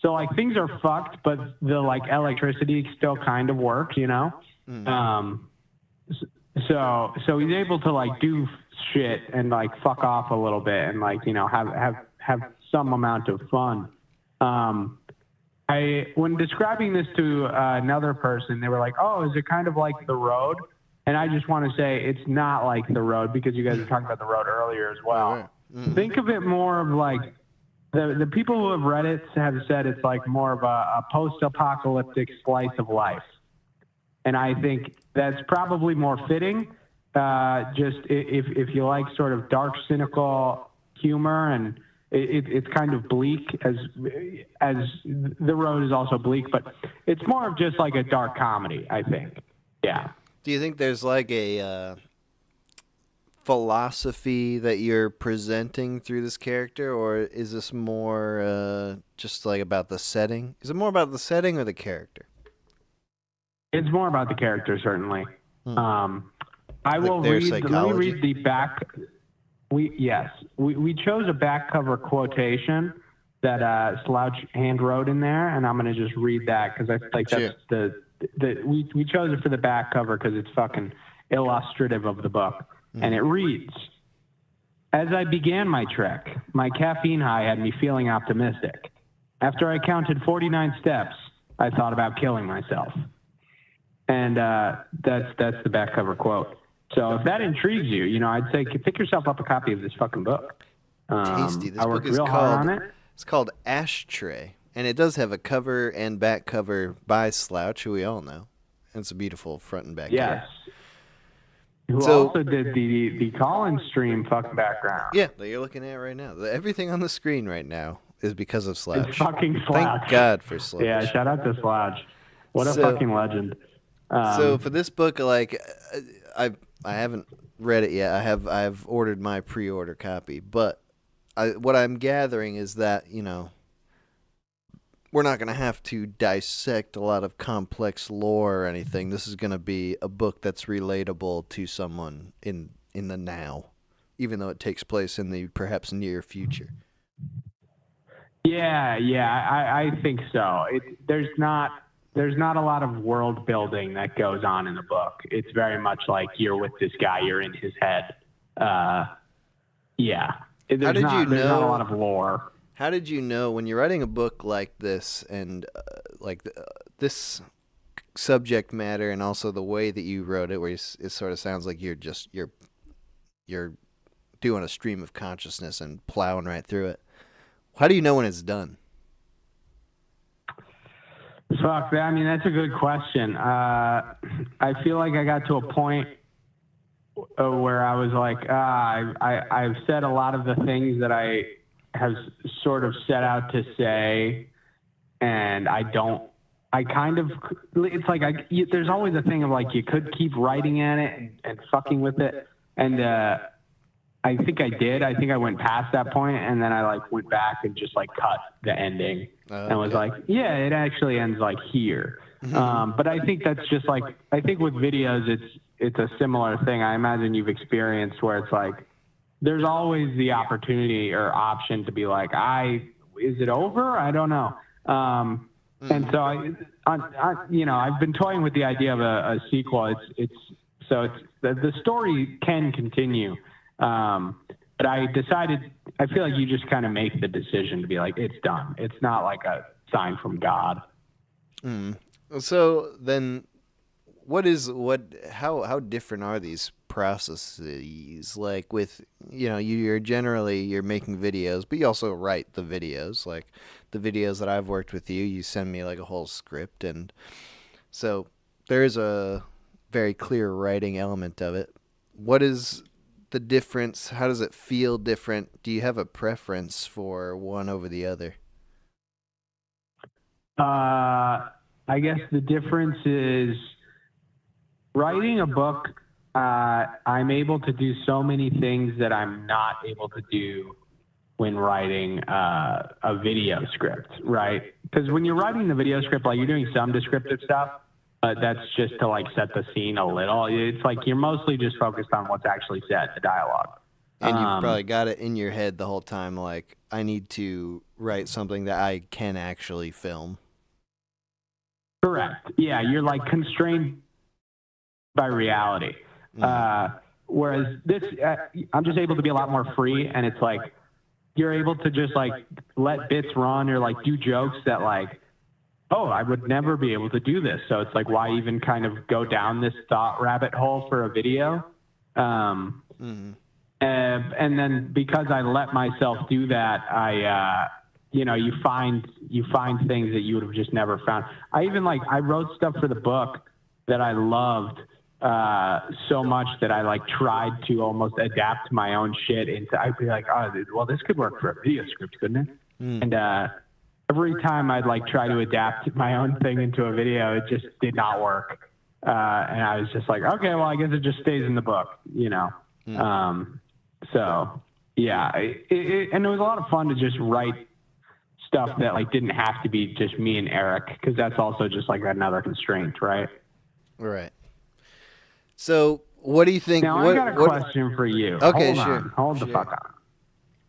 So like things are fucked, but the like electricity still kind of works, So he's able to like do shit and like fuck off a little bit and like, have some amount of fun. When describing this to another person, they were like, "Oh, is it kind of like The Road?" And I just want to say it's not like The Road, because you guys were talking about The Road earlier as well. Think of it more of like the people who have read it have said it's like more of a post-apocalyptic slice of life. And I think that's probably more fitting, just if you like sort of dark, cynical humor, and it's kind of bleak, as The Road is also bleak, but it's more of just like a dark comedy, I think. Yeah. Do you think there's like a philosophy that you're presenting through this character, or is this more just like about the setting? Is it more about the setting or the character? It's more about the character, certainly. I will their read. Let me psychology? read the back. We chose a back cover quotation that Slouch hand wrote in there, and I'm gonna just read that because I like that's we chose it for the back cover because it's fucking illustrative of the book, and it reads. As I began my trek, my caffeine high had me feeling optimistic. After I counted 49 steps, I thought about killing myself. And that's the back cover quote. So if that intrigues you, you know, I'd say pick yourself up a copy of this fucking book. Tasty. This I book worked is real hard on it. It's called Ashtray, and it does have a cover and back cover by Slouch, who we all know. And it's a beautiful front and back Yes. cover. Who also did the Collins stream fucking background. Yeah, that you're looking at right now. Everything on the screen right now is because of Slouch. It's fucking Slouch. Thank God for Slouch. Yeah, shout out to Slouch. What a fucking legend. So for this book, like, I haven't read it yet. I've ordered my pre-order copy, but what I'm gathering is that, you know, we're not going to have to dissect a lot of complex lore or anything. This is going to be a book that's relatable to someone in the now, even though it takes place in the perhaps near future. Yeah, I think so. There's not a lot of world building that goes on in the book. It's very much like you're with this guy, you're in his head. Yeah. There's not a lot of lore. How did you know when you're writing a book like this and this subject matter and also the way that you wrote it, where it sort of sounds like you're doing a stream of consciousness and plowing right through it. How do you know when it's done? Fuck, I mean, that's a good question. I feel like I got to a point where I was like, I've said a lot of the things that I have sort of set out to say, and it's like there's always a thing of like you could keep writing at it and fucking with it, and I think I did. I think I went past that point, and then I like went back and just like cut the ending and was like, yeah, it actually ends like here. But I think that's just like, I think with videos, it's a similar thing. I imagine you've experienced where it's like, there's always the opportunity or option to be like, is it over? I don't know. And so I've been toying with the idea of a sequel. The story can continue. But I decided, I feel like you just kind of make the decision to be like, it's done. It's not like a sign from God. So then how different are these processes? Like with, you know, you're making videos, but you also write the videos. Like the videos that I've worked with you send me like a whole script. And so there is a very clear writing element of it. What is the difference? How does it feel different? Do you have a preference for one over the other? I guess the difference is writing a book. I'm able to do so many things that I'm not able to do when writing a video script, right? Because when you're writing the video script, like you're doing some descriptive stuff, that's just to like set the scene a little. It's like you're mostly just focused on what's actually said, the dialogue. And you've probably got it in your head the whole time, like, I need to write something that I can actually film. Correct. Yeah, you're like constrained by reality. Whereas this, I'm just able to be a lot more free, and it's like you're able to just like let bits run or like do jokes that like, oh, I would never be able to do this. So it's like, why even kind of go down this thought rabbit hole for a video? And then because I let myself do that, you find things that you would have just never found. I wrote stuff for the book that I loved so much that I like tried to almost adapt my own shit into. I'd be like, oh, well, this could work for a video script, couldn't it? And every time I'd like try to adapt my own thing into a video, it just did not work. And I was just like, okay, well, I guess it just stays in the book, you know? So yeah, and it was a lot of fun to just write stuff that like didn't have to be just me and Eric, because that's also just like another constraint, right? Right. So, what do you think? Now, I got a question for you. Okay, Hold sure. on. Hold the fuck on.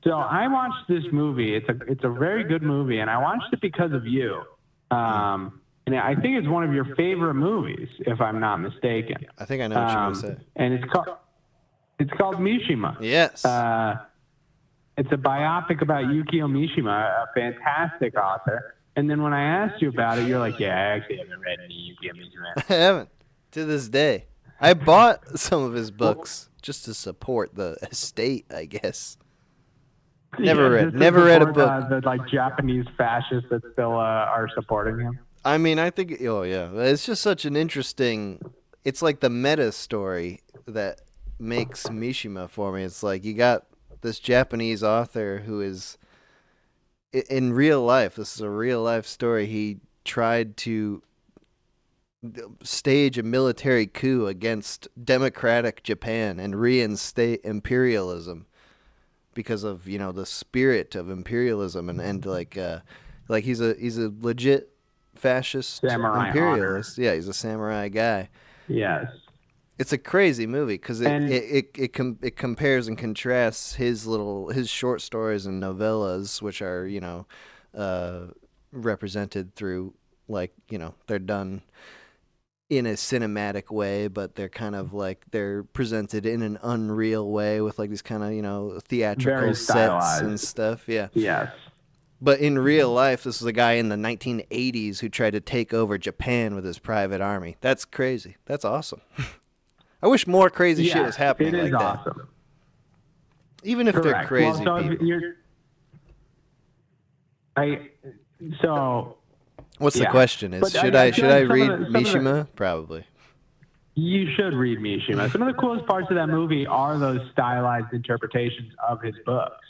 So I watched this movie. It's a very good movie, and I watched it because of you. And I think it's one of your favorite movies, if I'm not mistaken. I think I know what you're going to say. And it's called Mishima. Yes. It's a biopic about Yukio Mishima, a fantastic author. And then when I asked you about it, you're like, yeah, I actually haven't read any Yukio Mishima. I haven't, to this day. I bought some of his books just to support the estate, I guess. Never read a book. The like Japanese fascists that still are supporting him. I mean, I think, oh yeah, it's just such an interesting, it's like the meta story that makes Mishima for me. It's like you got this Japanese author who is, in real life, this is a real life story, he tried to stage a military coup against democratic Japan and reinstate imperialism because of, you know, the spirit of imperialism and like he's a legit fascist samurai imperialist. honor. Yeah, he's a samurai guy. Yes. It's a crazy movie because it compares and contrasts his short stories and novellas, which are, you know, represented through, like, you know, they're done in a cinematic way, but they're kind of like they're presented in an unreal way with like these kind of, you know, theatrical sets and stuff. Yeah. Yes. But in real life, this was a guy in the 1980s who tried to take over Japan with his private army. That's crazy. That's awesome. I wish more crazy shit was happening like that. It is awesome. Even if they're crazy people. What's the question? Is should I read Mishima? Probably. You should read Mishima. Some of the coolest parts of that movie are those stylized interpretations of his books.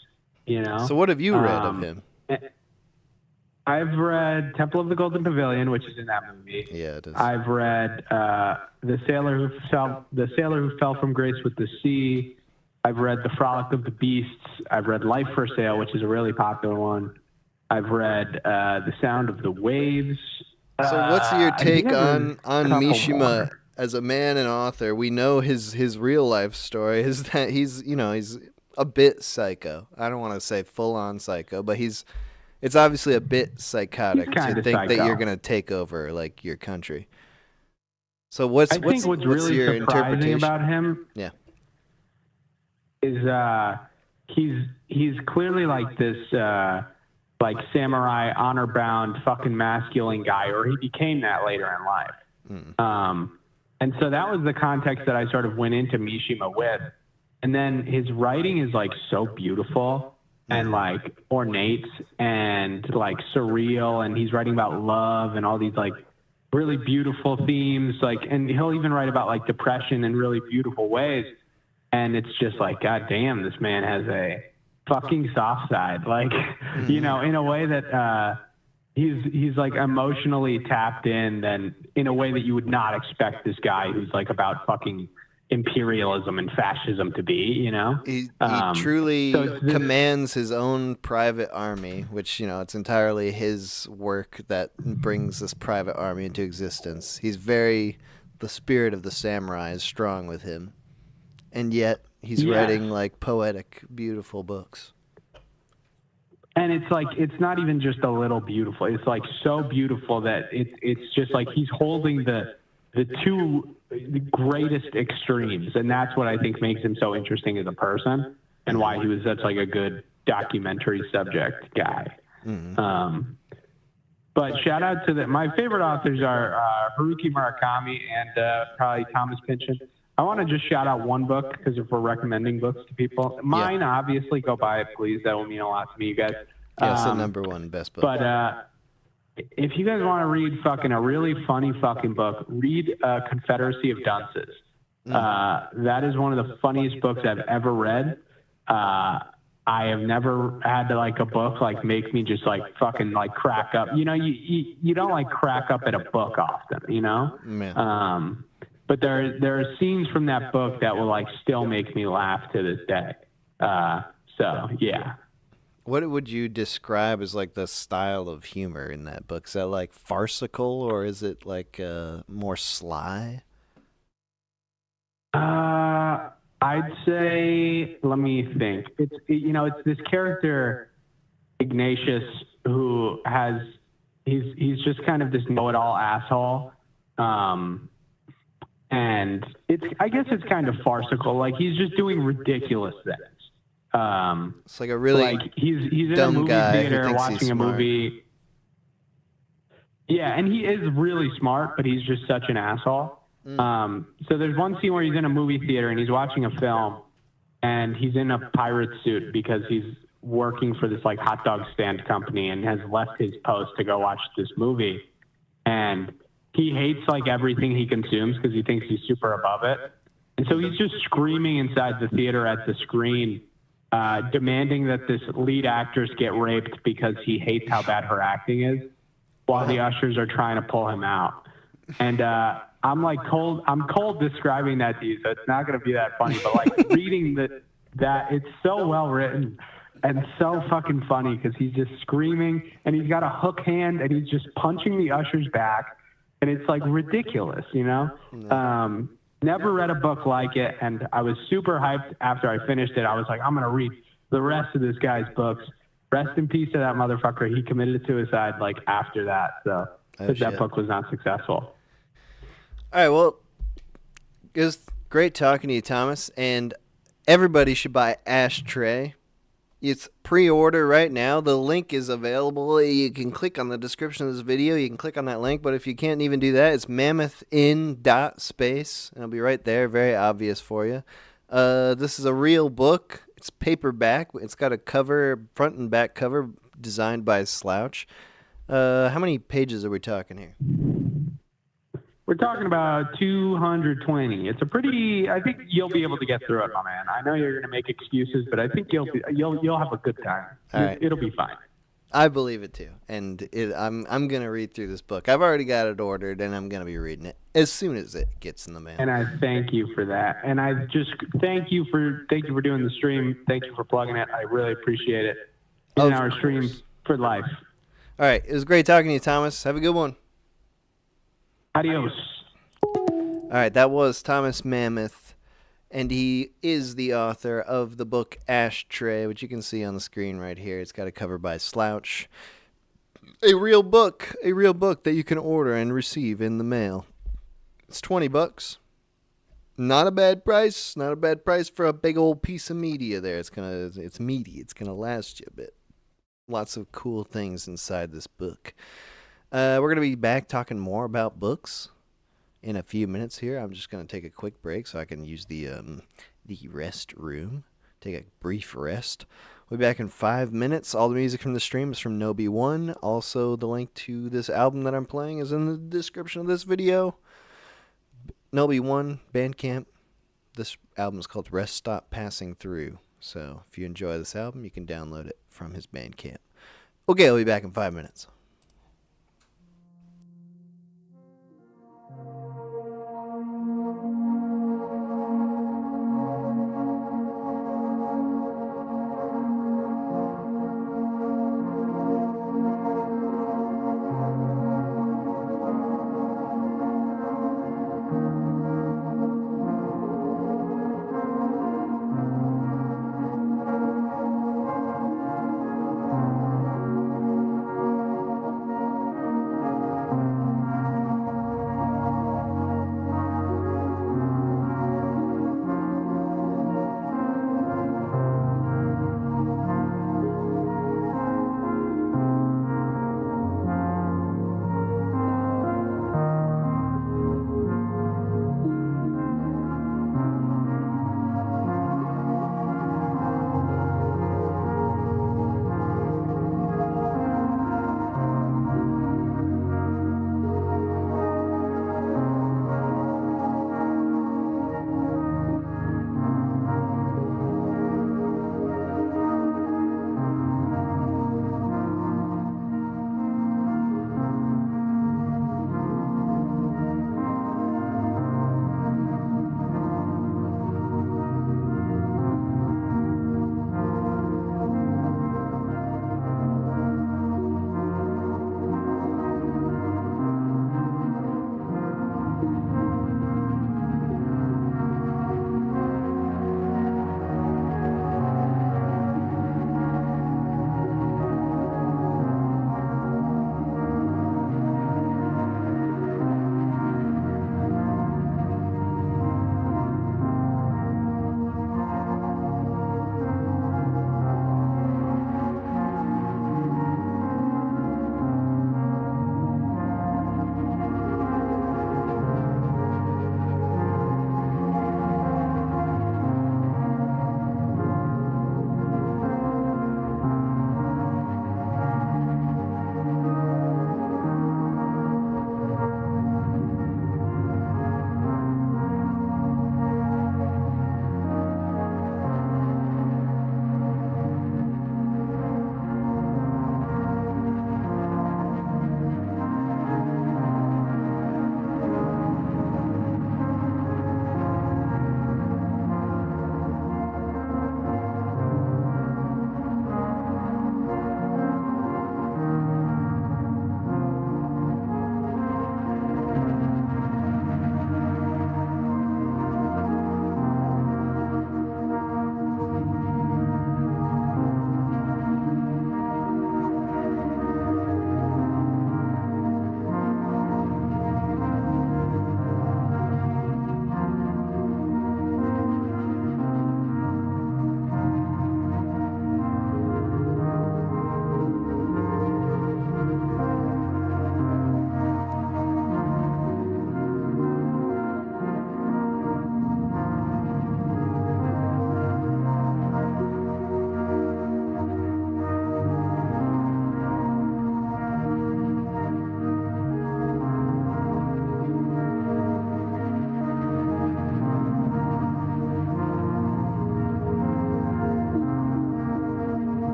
You know. So what have you read of him? I've read Temple of the Golden Pavilion, which is in that movie. Yeah, it is. I've read The Sailor Who Fell from Grace with the Sea. I've read The Frolic of the Beasts. I've read Life for Sale, which is a really popular one. I've read The Sound of the Waves. So what's your take on Mishima as a man and author? We know his real life story is that he's a bit psycho. I don't want to say full on psycho, but it's obviously a bit psychotic to think that you're going to take over like your country. So what's really your surprising interpretation about him? Yeah. Is he's clearly like this like samurai honor bound fucking masculine guy, or he became that later in life. And so that was the context that I sort of went into Mishima with. And then his writing is like so beautiful and like ornate and like surreal, and he's writing about love and all these like really beautiful themes, like, and he'll even write about like depression in really beautiful ways. And it's just like, God damn, this man has a fucking soft side, like, you know, in a way that he's like emotionally tapped in a way that you would not expect this guy who's like about fucking imperialism and fascism to be, you know. He truly commands his own private army, which, you know, it's entirely his work that brings this private army into existence. The spirit of the samurai is strong with him, and yet he's writing like poetic, beautiful books. And it's like, it's not even just a little beautiful. It's like so beautiful that it's just like he's holding the greatest extremes, and that's what I think makes him so interesting as a person, and why he was such like a good documentary subject guy. But shout out to my favorite authors are Haruki Murakami and probably Thomas Pynchon. I want to just shout out one book, because if we're recommending books to people, mine obviously, go buy it, please. That will mean a lot to me, you guys. Yeah, it's the number one best book. But if you guys want to read fucking a really funny fucking book, read Confederacy of Dunces. That is one of the funniest books I've ever read. I have never had like a book like make me just like fucking like crack up. You know, you don't like crack up at a book often, you know? But there are scenes from that book that will like still make me laugh to this day. So yeah. What would you describe as like the style of humor in that book? Is that like farcical, or is it like more sly? I'd say, let me think. It's this character Ignatius who he's just kind of this know-it-all asshole, and I guess it's kind of farcical. Like he's just doing ridiculous things. It's like a really he's in a dumb movie guy who theater thinks watching he's a smart. movie. Yeah, and he is really smart, but he's just such an asshole. So there's one scene where he's in a movie theater and he's watching a film, and he's in a pirate suit because he's working for this like hot dog stand company and has left his post to go watch this movie. And he hates like everything he consumes because he thinks he's super above it. And so he's just screaming inside the theater at the screen, demanding that this lead actress get raped because he hates how bad her acting is, while the ushers are trying to pull him out. And I'm cold describing that to you, so it's not going to be that funny. But like reading that, it's so well written and so fucking funny because he's just screaming and he's got a hook hand and he's just punching the ushers back, and it's like ridiculous, you know. Never read a book like it, and I was super hyped after I finished it. I was like, I'm going to read the rest of this guy's books. Rest in peace to that motherfucker. He committed suicide like after that, so because that book was not successful. All right, well, it was great talking to you, Thomas, and everybody should buy Ashtray. It's pre-order right now. The link is available. You can click on the description of this video. You can click on that link, but if you can't even do that, it's mammothin.space. It'll be right there, very obvious for you. This is a real book. It's paperback. It's got a cover, front and back cover, designed by Slouch. How many pages are we talking here? We're talking about 220. It's a pretty. I think you'll be able to get through it, my man. I know you're going to make excuses, but I think you'll have a good time. All right. It'll be fine. I believe it too, and I'm going to read through this book. I've already got it ordered, and I'm going to be reading it as soon as it gets in the mail. And I thank you for that. And I just thank you for doing the stream. Thank you for plugging it. I really appreciate it. In our stream for life. All right, it was great talking to you, Thomas. Have a good one. Adios. All right, that was Thomas Mammoth, and he is the author of the book Ashtray, which you can see on the screen right here. It's got a cover by Slouch. A real book that you can order and receive in the mail. It's $20. Not a bad price. Not a bad price for a big old piece of media there. It's meaty. It's gonna last you a bit. Lots of cool things inside this book. We're going to be back talking more about books in a few minutes here. I'm just going to take a quick break so I can use the rest room. Take a brief rest. We'll be back in 5 minutes. All the music from the stream is from Nobey One. Also, the link to this album that I'm playing is in the description of this video. Nobey One, Bandcamp. This album is called Rest Stop Passing Through. So if you enjoy this album, you can download it from his Bandcamp. Okay, I'll be back in 5 minutes.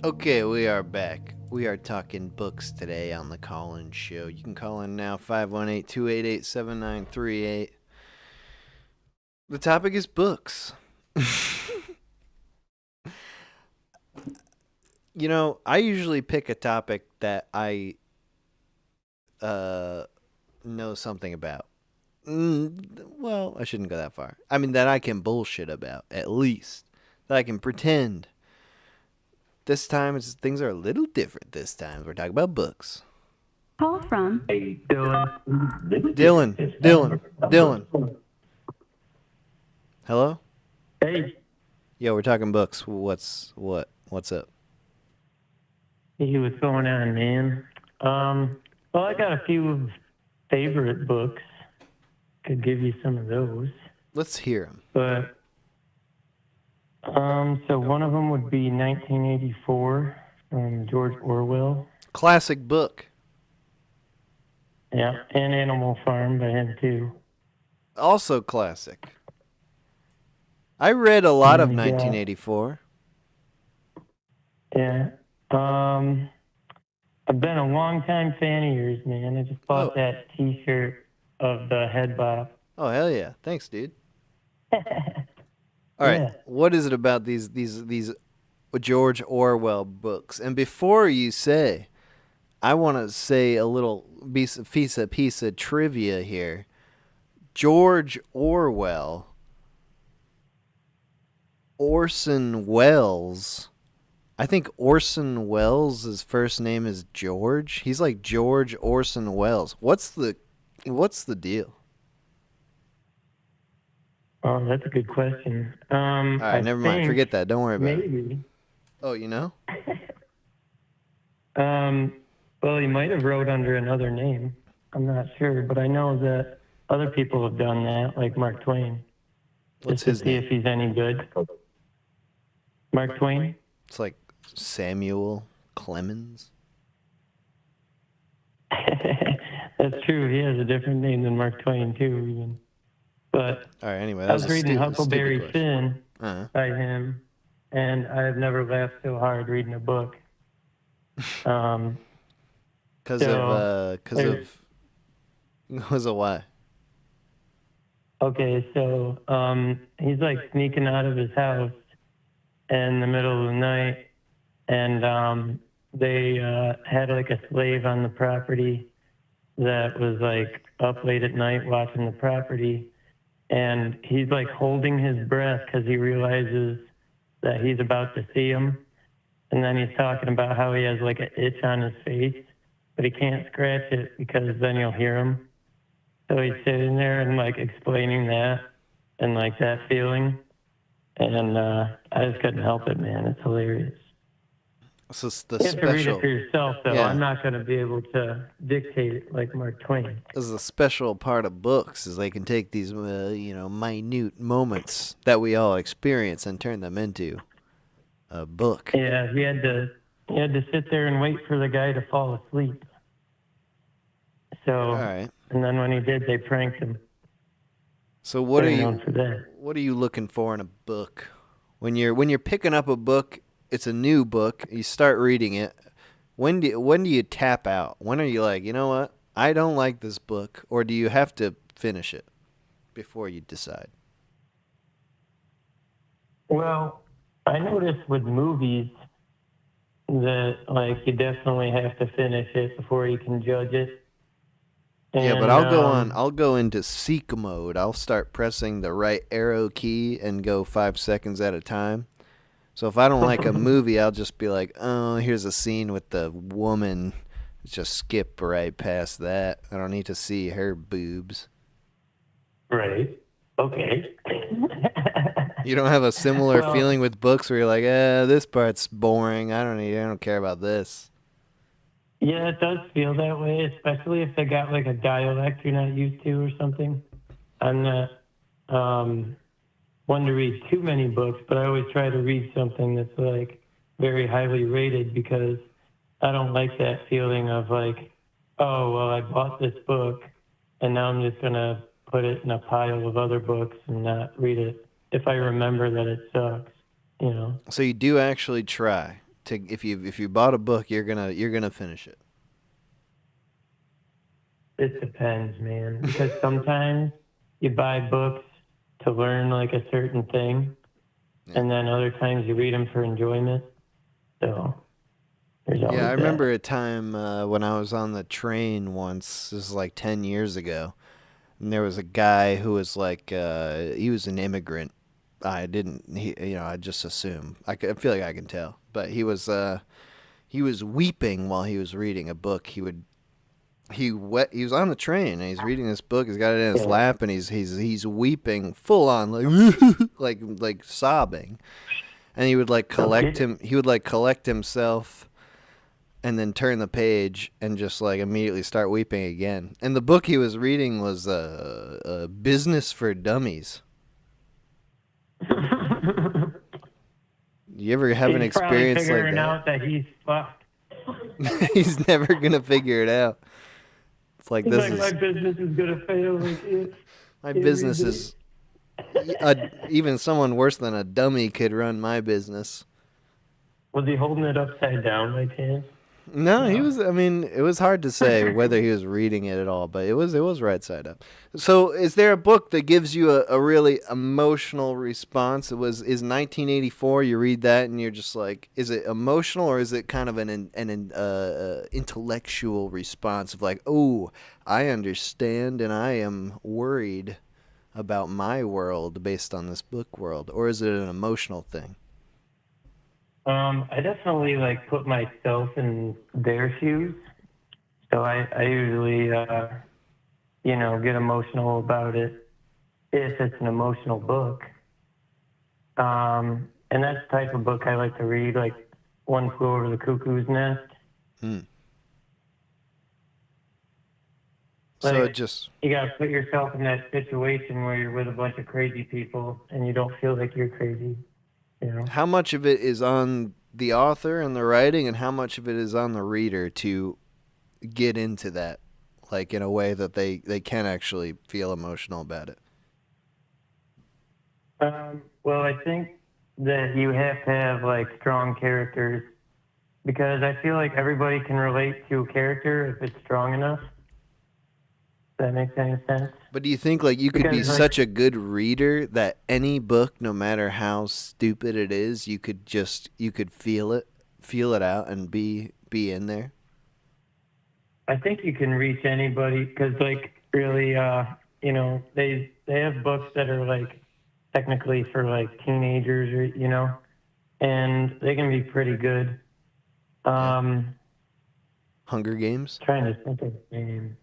Okay, we are back. We are talking books today on the call-in show. You can call in now, 518-288-7938. The topic is books. You know, I usually pick a topic that I know something about. Well, I shouldn't go that far. I mean, that I can bullshit about, at least. That I can pretend. This time, things are a little different this time. We're talking about books. Call from Dylan. Hello? Hey. Yo, we're talking books. What's up? Hey, what's going on, man? Well, I got a few favorite books. Could give you some of those. Let's hear them. But, so one of them would be 1984 from George Orwell. Classic book. Yeah, and Animal Farm by him, too. Also classic. I read a lot of 1984. Yeah. I've been a long-time fan of yours, man. I just bought that T-shirt of the head bob. Oh, hell yeah. Thanks, dude. All right. What is it about these George Orwell books? And before you say, I want to say a little piece of trivia here. George Orwell, Orson Welles. I think Orson Welles' first name is George. He's like George Orson Welles. What's the deal? Oh, that's a good question. All right, never mind. Forget that. Don't worry about it. Maybe. Oh, you know? Well, he might have wrote under another name. I'm not sure, but I know that other people have done that, like Mark Twain. What's just his to see name? if he's any good. Mark Twain? It's like Samuel Clemens. That's true. He has a different name than Mark Twain, too, even. But all right, anyway, I was reading Huckleberry Finn by him, and I have never laughed so hard reading a book. Because of what? Okay, so he's like sneaking out of his house in the middle of the night, and they had like a slave on the property that was like up late at night watching the property, and he's like holding his breath because he realizes that he's about to see him, and then he's talking about how he has like an itch on his face, but he can't scratch it because then you'll hear him. So he's sitting there and like explaining that and like that feeling. And I just couldn't help it, man. It's hilarious. So the you have to read it for yourself, though. Yeah. I'm not going to be able to dictate it like Mark Twain. This is a special part of books, is they can take these, minute moments that we all experience and turn them into a book. Yeah, he had to sit there and wait for the guy to fall asleep. So, all right. And then when he did, they pranked him. So what are you looking for in a book? When you're picking up a book, it's a new book. You start reading it. When do you tap out? When are you like, you know what? I don't like this book, or do you have to finish it before you decide? Well, I noticed with movies that like you definitely have to finish it before you can judge it. And, yeah, but I'll go into seek mode. I'll start pressing the right arrow key and go 5 seconds at a time. So if I don't like a movie, I'll just be like, oh, here's a scene with the woman. Just skip right past that. I don't need to see her boobs. Right. Okay. You don't have a similar feeling with books where you're like, this part's boring. I don't care about this. Yeah, it does feel that way, especially if they got like a dialect you're not used to or something. I'm not one to read too many books, but I always try to read something that's like very highly rated because I don't like that feeling of like, oh, well, I bought this book and now I'm just going to put it in a pile of other books and not read it if I remember that it sucks, you know. So you do actually try if you bought a book, you're gonna finish it? It depends, man. Because sometimes you buy books to learn like a certain thing, and then other times you read them for enjoyment. So there's always Yeah, I that. remember a time when I was on the train once. This is like 10 years ago, and there was a guy who was like he was an immigrant. I just assume. I feel like I can tell, but he was weeping while he was reading a book. He was on the train and he's reading this book. He's got it in his lap and he's weeping full on, like like sobbing. And he would like collect himself and then turn the page and just like immediately start weeping again. And the book he was reading was Business for Dummies. You ever have an experience like figuring that? out that he's fucked. He's never gonna figure it out. It's like He's my business is gonna fail. My business is even someone worse than a dummy could run my business. Was he holding it upside down by chance? No, he was. I mean, it was hard to say whether he was reading it at all, but it was right side up. So, is there a book that gives you a really emotional response? Is 1984? You read that and you're just like, is it emotional or is it kind of an intellectual response of like, oh, I understand and I am worried about my world based on this book world, or is it an emotional thing? I definitely like put myself in their shoes. So I usually, get emotional about it if it's an emotional book. And that's the type of book I like to read, like One Flew Over the Cuckoo's Nest. So like, you gotta put yourself in that situation where you're with a bunch of crazy people and you don't feel like you're crazy. You know? How much of it is on the author and the writing, and how much of it is on the reader to get into that, like in a way that they can actually feel emotional about it? Well, I think that you have to have like strong characters, because I feel like everybody can relate to a character if it's strong enough. Does that make any sense? But do you think like you could be such a good reader that any book, no matter how stupid it is, you could feel it out and be in there? I think you can reach anybody, because like really, they have books that are like technically for like teenagers, or and they can be pretty good. Hunger Games? Trying to think of the name.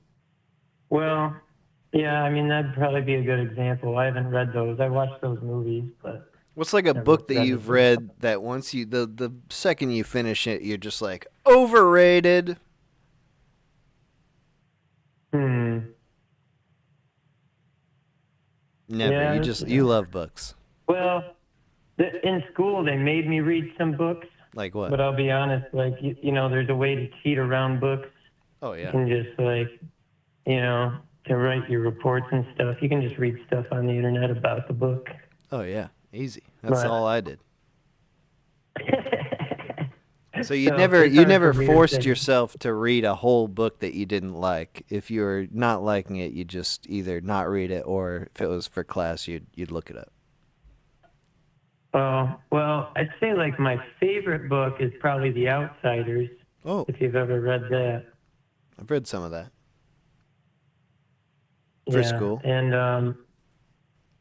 Well, yeah, I mean, that'd probably be a good example. I haven't read those. I watched those movies, but... What's like a book that you've read that once the second you finish it, you're just like, overrated? Never. Yeah, You love books. Well, in school, they made me read some books. Like what? But I'll be honest, like, there's a way to cheat around books. Oh, yeah. You can just, like... to write your reports and stuff. You can just read stuff on the internet about the book. Oh, yeah. Easy. That's all I did. So you never forced yourself to read a whole book that you didn't like. If you were not liking it, you just either not read it, or if it was for class, you'd look it up. Oh, well, I'd say like my favorite book is probably The Outsiders. Oh. If you've ever read that. I've read some of that. For school. And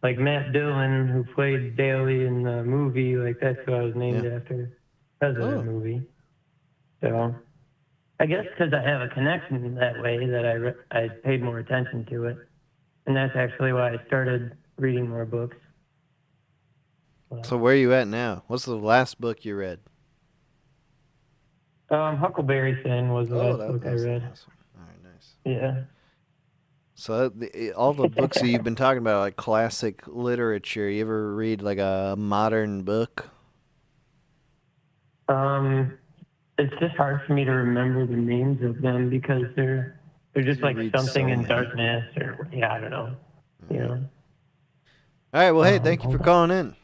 like Matt Dillon, who played Daly in the movie, like that's who I was named after because of the movie. So I guess because I have a connection that way that I paid more attention to it. And that's actually why I started reading more books. So where are you at now? What's the last book you read? Huckleberry Finn was the last book I read. Awesome. All right, nice. Yeah. So all the books that you've been talking about, like classic literature, you ever read like a modern book? It's just hard for me to remember the names of them because they're just like Something in Darkness, or I don't know. All right, well, hey, thank you for calling in.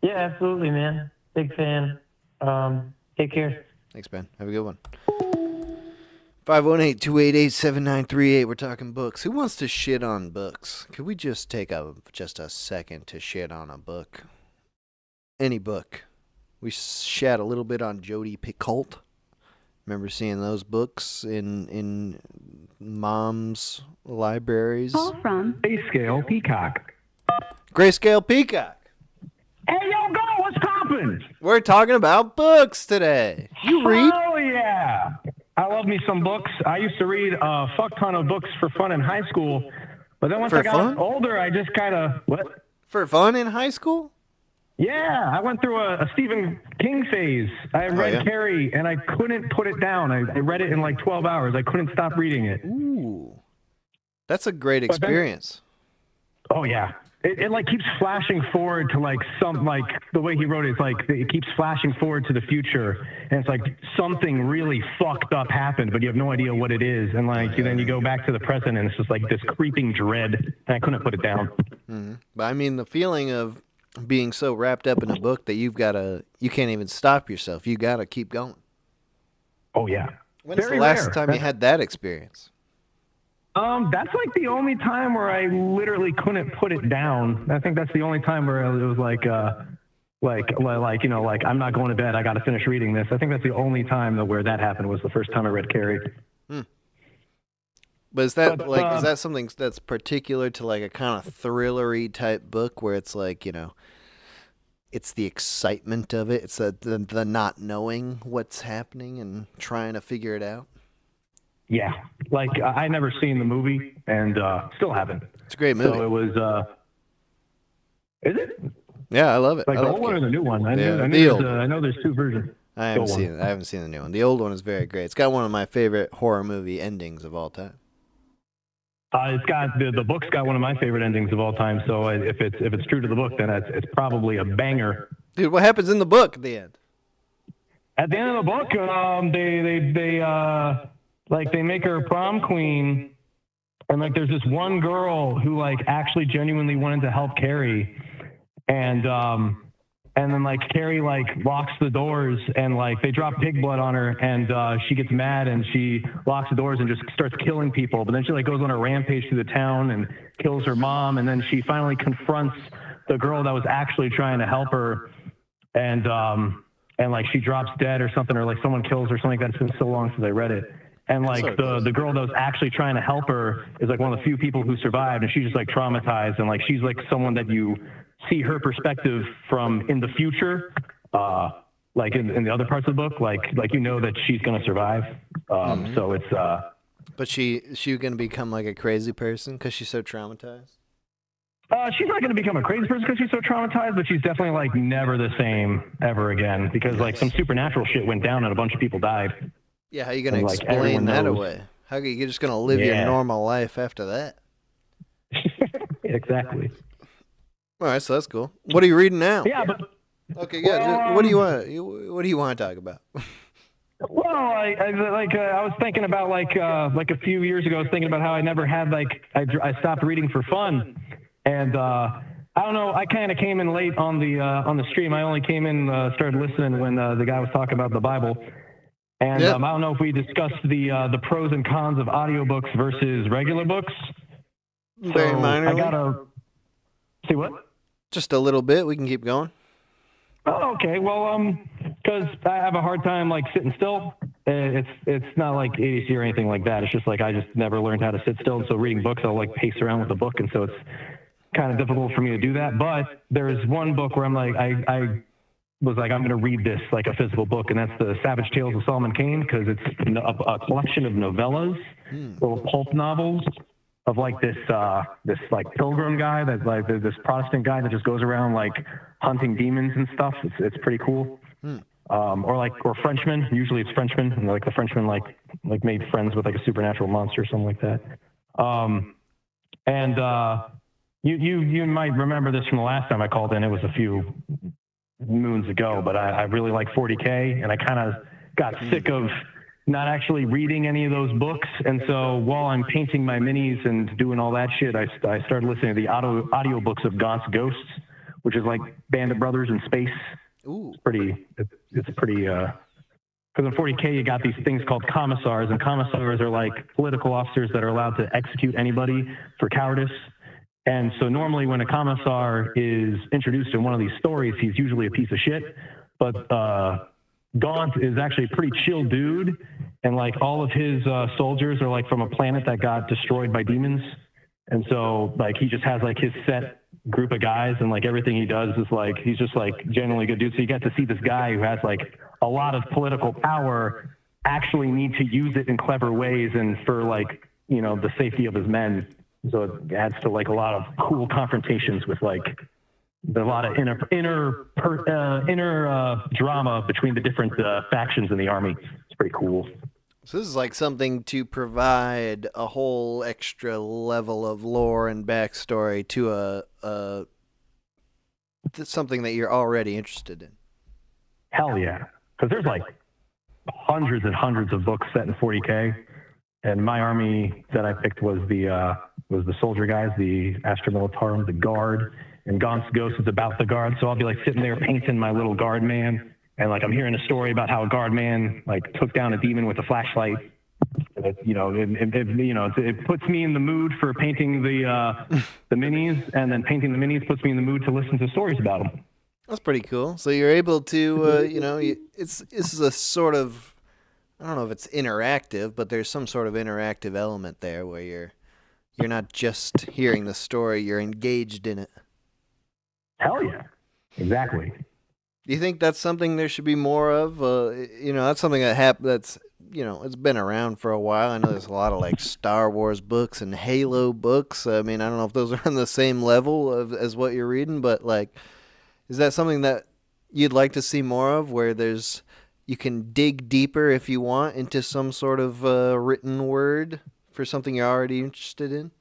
Yeah, absolutely, man. Big fan. Yeah, Take care. Thanks, Ben. Have a good one. 518-288-7938. We're talking books. Who wants to shit on books? Could we just take just a second to shit on a book? Any book. We shat a little bit on Jodi Picoult. Remember seeing those books in mom's libraries? Call from Greyscale Peacock. Greyscale Peacock. Hey, yo, go! What's poppin'? We're talking about books today. You read? Oh, yeah. I love me some books. I used to read a fuck ton of books for fun in high school. But then once I got older, I just kind of... What? For fun in high school? Yeah, I went through a Stephen King phase. I read Carrie, and I couldn't put it down. I read it in like 12 hours. I couldn't stop reading it. Ooh. That's a great experience. Oh, yeah. It like keeps flashing forward to like the way he wrote it, it's like it keeps flashing forward to the future, and it's like something really fucked up happened, but you have no idea what it is, and like then you go back to the present, and it's just like this creeping dread, and I couldn't put it down. Mm-hmm. But I mean, the feeling of being so wrapped up in a book that you can't even stop yourself. You gotta keep going. Oh yeah. When's the last time you had that experience? That's like the only time where I literally couldn't put it down. I think that's the only time where it was like I'm not going to bed. I got to finish reading this. I think that's the only time where that happened was the first time I read Carrie. But is that something that's particular to like a kind of thrillery type book where it's like, it's the excitement of it. It's the not knowing what's happening and trying to figure it out. Yeah, like I never seen the movie and still haven't. It's a great movie. So it was. Is it? Yeah, I love it. Like the old one or the new one? I know there's two versions. I haven't seen it. I haven't seen the new one. The old one is very great. It's got one of my favorite horror movie endings of all time. It's got the book's got one of my favorite endings of all time. So if it's true to the book, then it's probably a banger. Dude, what happens in the book at the end? At the end of the book, they make her prom queen, and like there's this one girl who like actually genuinely wanted to help Carrie, and then like Carrie like locks the doors and like they drop pig blood on her, and she gets mad and she locks the doors and just starts killing people. But then she like goes on a rampage through the town and kills her mom, and then she finally confronts the girl that was actually trying to help her, and like she drops dead or something, or like someone kills her or something like that. It's been so long since I read it. And like the girl that was actually trying to help her is like one of the few people who survived, and she's just like traumatized, and like she's like someone that you see her perspective from in the future, like in the other parts of the book, like that she's gonna survive. So it's. But she gonna become like a crazy person because she's so traumatized? She's not gonna become a crazy person because she's so traumatized, but she's definitely like never the same ever again because like some supernatural shit went down and a bunch of people died. Yeah, how are you going to explain that away? How are you just going to live your normal life after that? Exactly. All right, so that's cool. What are you reading now? Yeah, but okay, yeah. What do you want to talk about? Well, I was thinking about like a few years ago. I was thinking about how I never had I stopped reading for fun, and I don't know. I kind of came in late on the stream. I only came in started listening when the guy was talking about the Bible. And I don't know if we discussed the pros and cons of audiobooks versus regular books. Very minor. I gotta see what? Just a little bit. We can keep going. Oh, okay. Well, because I have a hard time like sitting still. It's not like ADC or anything like that. It's just like I just never learned how to sit still. And so reading books, I'll like pace around with the book, and so it's kind of difficult for me to do that. But there's one book where I'm like I was like, I'm going to read this like a physical book, and that's the Savage Tales of Solomon Kane, because it's a collection of novellas, little pulp novels of like this like pilgrim guy that's like this Protestant guy that just goes around like hunting demons and stuff. It's pretty cool. Or Frenchmen. Usually it's Frenchmen, and like the Frenchman like made friends with like a supernatural monster or something like that. You might remember this from the last time I called in. It was a few moons ago, but I really like 40K, and I kind of got sick of not actually reading any of those books. And so while I'm painting my minis and doing all that shit, I started listening to the audiobooks of Gaunt's Ghosts, which is like Band of Brothers in space. Ooh. It's a pretty because in 40K you got these things called commissars, and commissars are like political officers that are allowed to execute anybody for cowardice. And so normally when a commissar is introduced in one of these stories, he's usually a piece of shit. But Gaunt is actually a pretty chill dude, and like all of his soldiers are like from a planet that got destroyed by demons. And so like he just has like his set group of guys, and like everything he does is like he's just like genuinely good dude. So you get to see this guy who has like a lot of political power actually need to use it in clever ways and for like, you know, the safety of his men. So it adds to like a lot of cool confrontations with like a lot of inner drama between the different factions in the army. It's pretty cool. So this is like something to provide a whole extra level of lore and backstory to something that you're already interested in. Hell yeah. Because there's like hundreds and hundreds of books set in 40K. And my army that I picked was the soldier guys, the Astra Militarum, the guard. And Gaunt's Ghost is about the guard. So I'll be like sitting there painting my little guard man. And like I'm hearing a story about how a guard man like took down a demon with a flashlight. And it puts me in the mood for painting the minis, and then painting the minis puts me in the mood to listen to stories about them. That's pretty cool. So you're able to, this is a sort of, I don't know if it's interactive, but there's some sort of interactive element there where you're not just hearing the story, you're engaged in it. Hell yeah, exactly. Do you think that's something there should be more of? That's something that's it's been around for a while. I know there's a lot of like Star Wars books and Halo books. I mean, I don't know if those are on the same level as what you're reading, but like, is that something that you'd like to see more of, where you can dig deeper if you want into some sort of written word for something you're already interested in?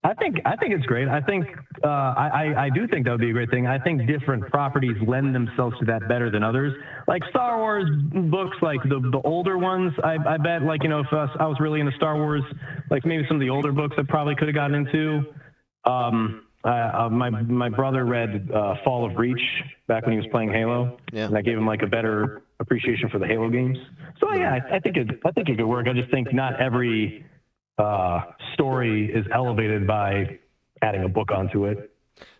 I think it's great. I think I do think that would be a great thing. I think different properties lend themselves to that better than others. Like Star Wars books, like the older ones, I bet, like, if I was really into Star Wars, like maybe some of the older books I probably could have gotten into. My brother read Fall of Reach back when he was playing Halo, and that gave him like a better appreciation for the Halo games. So yeah, I think it could work. I just think not every story is elevated by adding a book onto it.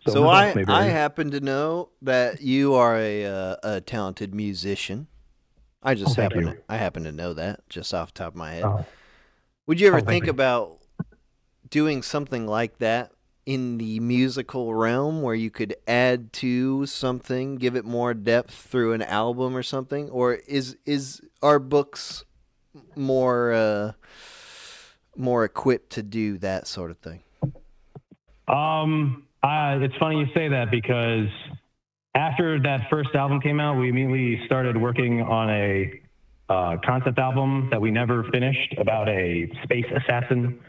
So I happen to know that you are a talented musician. I happen to know that just off the top of my head. Oh. Would you ever think about doing something like that in the musical realm, where you could add to something, give it more depth through an album or something? Or are books more equipped to do that sort of thing? It's funny you say that, because after that first album came out, we immediately started working on a concept album that we never finished about a space assassin.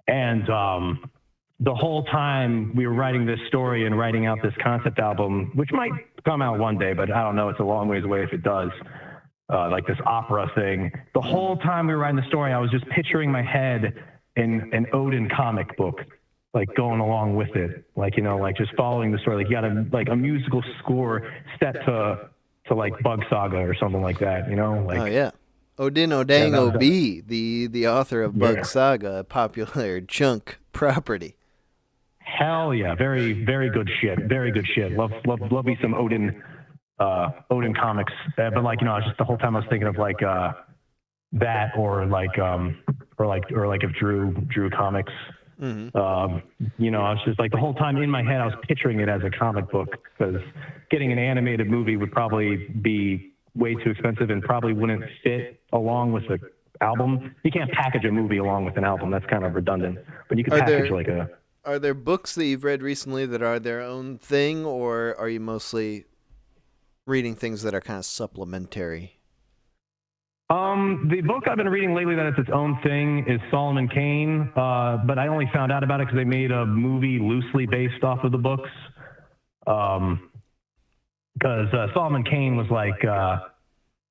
And the whole time we were writing this story and writing out this concept album, which might come out one day, but I don't know, it's a long ways away if it does. Like this opera thing. The whole time we were writing the story, I was just picturing my head in an Odin comic book, like going along with it, like, like just following the story. Like you got like a musical score set to like Bug Saga or something like that, Like, oh yeah, Odin Odang Ob, the author of Bug Saga, a popular chunk property. Hell yeah, very very good shit. Very good shit. Love me some Odin comics, but like, I was just the whole time I was thinking of like that, or like if Drew comics. Mm-hmm. I was just like the whole time in my head I was picturing it as a comic book, because getting an animated movie would probably be way too expensive and probably wouldn't fit along with the album. You can't package a movie along with an album. That's kind of redundant. But you can package like a... Are there books that you've read recently that are their own thing, or are you mostly reading things that are kind of supplementary? The book I've been reading lately that it's its own thing is Solomon Kane, but I only found out about it because they made a movie loosely based off of the books. Because Solomon Kane was like,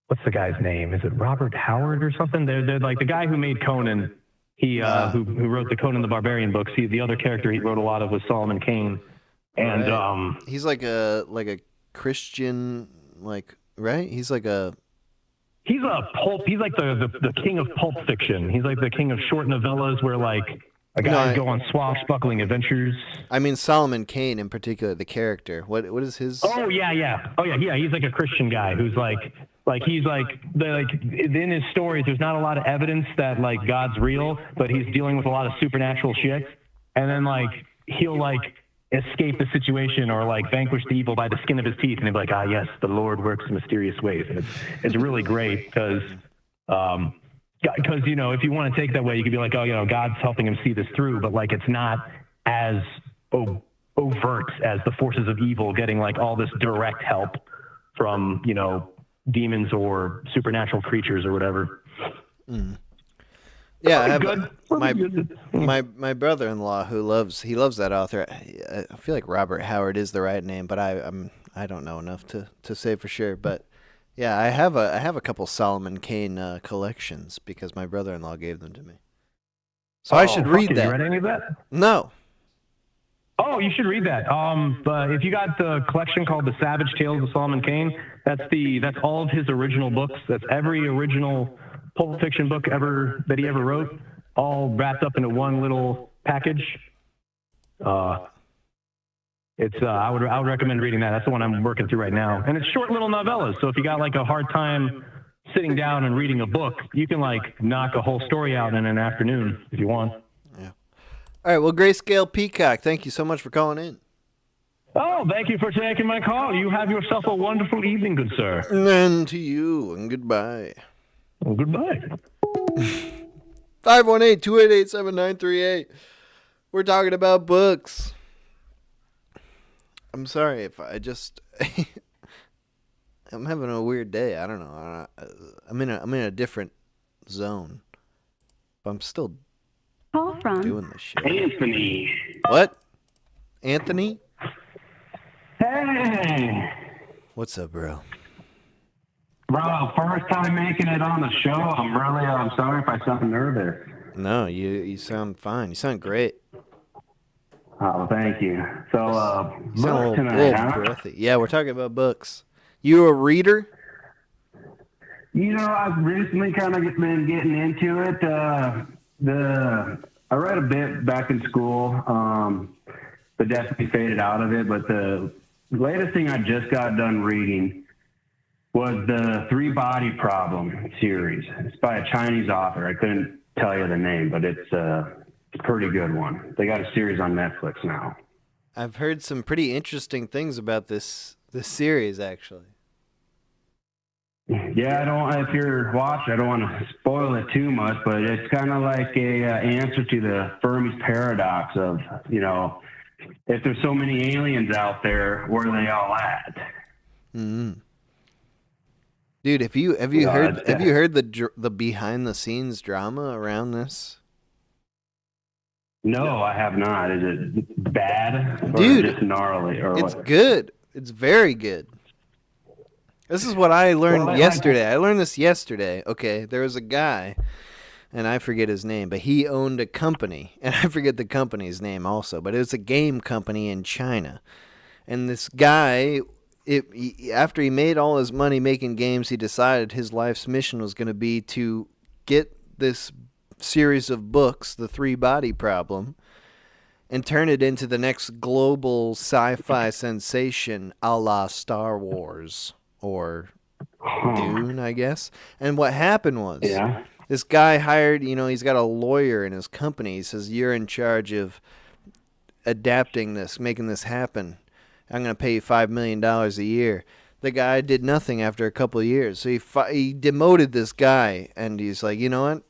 what's the guy's name? Is it Robert Howard or something? They're like the guy who made Conan. He who wrote the Conan the Barbarian books. The other character he wrote a lot of was Solomon Kane, and right. He's like a Christian, right? He's like a... He's like the king of pulp fiction. He's like the king of short novellas where like a guy go on swashbuckling adventures. I mean Solomon Kane in particular, the character. What is his? Oh yeah. He's like a Christian guy who's like in his stories. There's not a lot of evidence that like God's real, but he's dealing with a lot of supernatural shit. And then like he'll like escape the situation or like vanquish the evil by the skin of his teeth, and he'll be like, yes, the Lord works in mysterious ways. And it's really great because you know, if you want to take that way, you could be like, oh, you know, God's helping him see this through, but like it's not as overt as the forces of evil getting like all this direct help from, you know, demons or supernatural creatures or whatever. Yeah, I have my brother-in-law who loves that author. I feel like Robert Howard is the right name, but I don't know enough to say for sure. But yeah, I have a couple Solomon Kane collections because my brother-in-law gave them to me. So I should read that. You read any of that? No. Oh, you should read that. But if you got the collection called The Savage Tales of Solomon Kane, that's all of his original books. That's every original pulp fiction book that he ever wrote, all wrapped up into one little package. I would recommend reading that. That's the one I'm working through right now, and it's short little novellas. So if you got like a hard time sitting down and reading a book, you can like knock a whole story out in an afternoon if you want. Yeah. All right. Well, Greyscale Peacock, thank you so much for calling in. Oh, thank you for taking my call. You have yourself a wonderful evening, good sir. And to you, and goodbye. Well, goodbye. 518-288-7938. We're talking about books. I'm sorry if I just I'm having a weird day. I don't know. I'm in a different zone. But I'm still doing this shit. Anthony. What? Anthony? Hey. What's up, bro? Bro, first time making it on the show. I'm sorry if I sound nervous. No, you sound fine. You sound great. Oh, thank you. So, you sound book a tonight, little huh? breathy. Yeah, we're talking about books. You a reader? You know, I've recently kind of been getting into it. I read a bit back in school, but definitely faded out of it. But the latest thing I just got done reading was the Three Body Problem series. It's by a Chinese author. I couldn't tell you the name, but it's a pretty good one. They got a series on Netflix now. I've heard some pretty interesting things about this series, actually. Yeah, if you're watching, I don't want to spoil it too much, but it's kind of like a answer to the Fermi's paradox of, you know, if there's so many aliens out there, where are they all at? Mm-hmm. Dude, have you heard the behind the scenes drama around this? No, I have not. Is it bad? Or Dude, just gnarly? Or it's what? good. It's very good. This is what I learned yesterday. I learned this yesterday. Okay, there was a guy, and I forget his name, but he owned a company, and I forget the company's name also, but it was a game company in China. And this guy, after he made all his money making games, he decided his life's mission was going to be to get this series of books, The Three Body Problem, and turn it into the next global sci-fi sensation a la Star Wars or Dune, I guess. And what happened was, this guy hired, he's got a lawyer in his company. He says, you're in charge of adapting this, making this happen. I'm going to pay you $5 million a year. The guy did nothing after a couple of years. So he demoted this guy, and he's like, you know what?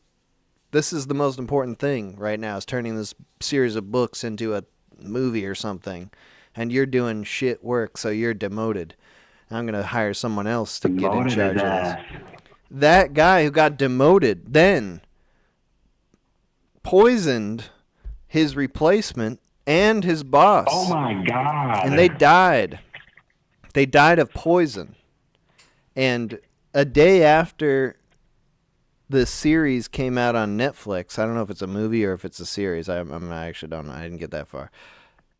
This is the most important thing right now, is turning this series of books into a movie or something. And you're doing shit work, so you're demoted. I'm going to hire someone else to get in charge of this. That guy who got demoted then poisoned his replacement and his boss. Oh, my God. And they died. They died of poison. And a day after the series came out on Netflix, I don't know if it's a movie or if it's a series. I actually don't know. I didn't get that far.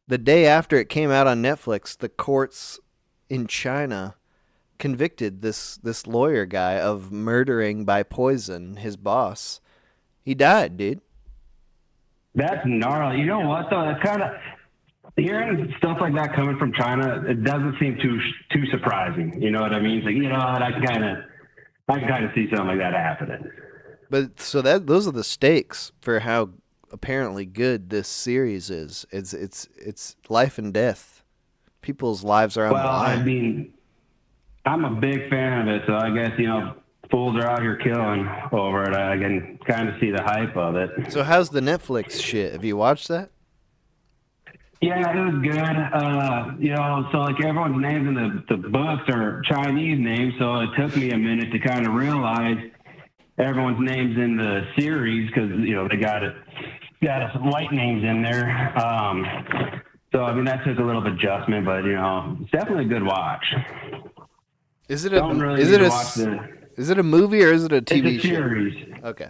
The day after it came out on Netflix, the courts in China convicted this lawyer guy of murdering by poison his boss. He died, dude. That's gnarly. You know what, though? That's kind of... Hearing stuff like that coming from China, it doesn't seem too surprising. You know what I mean? It's like, you know what, I can kind of see something like that happening. But so those are the stakes for how apparently good this series is. It's life and death. People's lives are on the line. I mean, I'm a big fan of it, so I guess, you know, fools are out here killing over it. I can kind of see the hype of it. So how's the Netflix shit? Have you watched that? Yeah, it was good. You know, so like everyone's names in the books are Chinese names, so it took me a minute to kind of realize everyone's names in the series because, you know, they got some white names in there. So, I mean, that took a little bit of adjustment, but, you know, it's definitely a good watch. Is it a movie or is it a TV It's a series. show? Okay.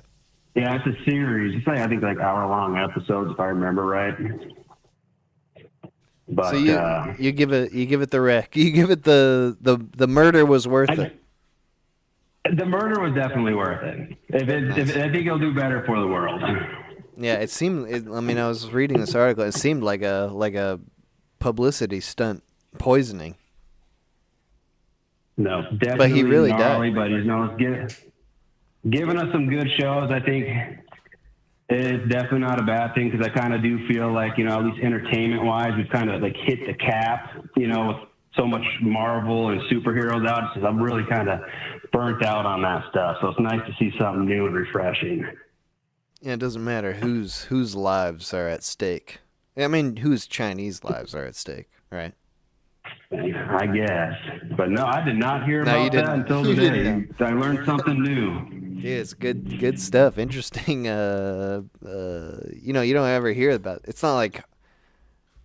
Yeah, it's a series. It's like, I think, like hour-long episodes, if I remember right. But, so you give it the wreck. You give it the murder was worth it. The murder was definitely worth it. I think it'll do better for the world. Yeah, it seemed. I mean, I was reading this article. It seemed like a publicity stunt, poisoning. No, definitely. But he really gnarly, died. But you know, giving us some good shows. I think it's definitely not a bad thing because I kind of do feel like, you know, at least entertainment-wise, we've kind of like hit the cap. You know, with so much Marvel and superheroes out, so I'm really kind of burnt out on that stuff. So it's nice to see something new and refreshing. Yeah, it doesn't matter whose lives are at stake. I mean, whose Chinese lives are at stake, right? I guess. But no, I did not hear about that until today. I learned something new. Yeah, it's good stuff. Interesting. You know, you don't ever hear about. It's not like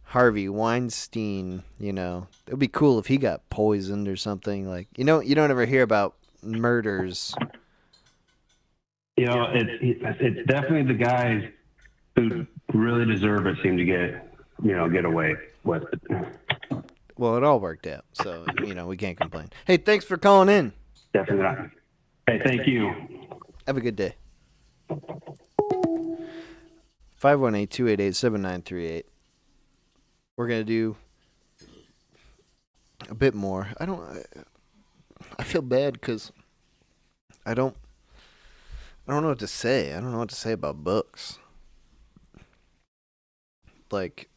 Harvey Weinstein. You know, it'd be cool if he got poisoned or something. Like, you know, you don't ever hear about murders. You know, it's definitely the guys who really deserve it seem to get away with it. Well, it all worked out, so, you know, we can't complain. Hey, thanks for calling in. Definitely not. Hey, thank you. Have a good day. 518-288-7938. We're going to do a bit more. I feel bad because I don't know what to say. I don't know what to say about books. Like,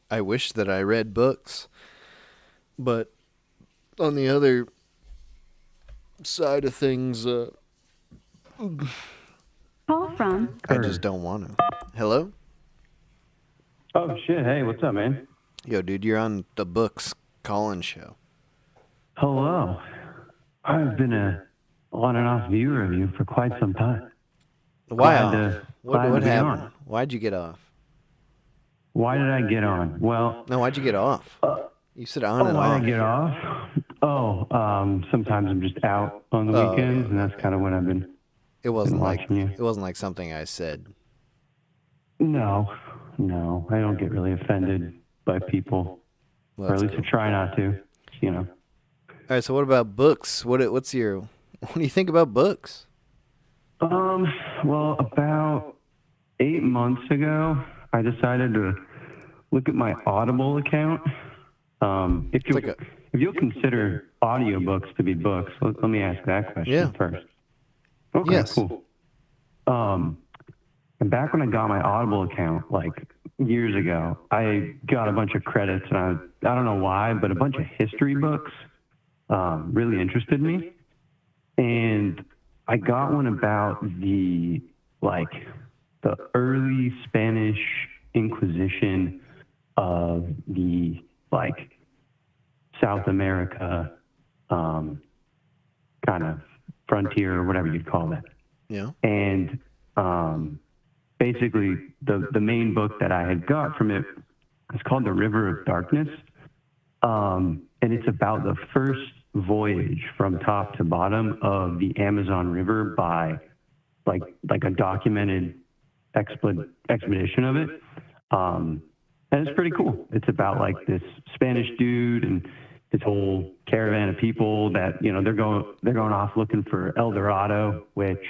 I wish that I read books, but on the other side of things, Call from. I just don't want to. Hello? Oh, shit. Hey, what's up, man? Yo, dude, you're on the Books call-in show. Hello. I've been a on and off viewer of you for quite some time. Wow. What happened? Why'd you get off? Why did I get on? Well... No, why'd you get off? You said on and off. Why did I get off? Sometimes I'm just out on the weekends, and that's kind of when I've been watching you. It wasn't like something I said. No, I don't get really offended by people, or at least I try not to, you know. All right, so what about books? What do you think about books? Well, about 8 months ago, I decided to look at my Audible account. If you'll consider audiobooks to be books, let me ask that question first. Okay, yes. Cool. And back when I got my Audible account, like years ago, I got a bunch of credits, and I don't know why, but a bunch of history books really interested me. And I got one about the early Spanish Inquisition of the South America kind of frontier or whatever you'd call that. Yeah. And basically the main book that I had got from it is called The River of Darkness. And it's about the first voyage from top to bottom of the Amazon River by like a documented expedition of it. And it's pretty cool. It's about like this Spanish dude, and this whole caravan of people that, you know, they're going off looking for El Dorado, which,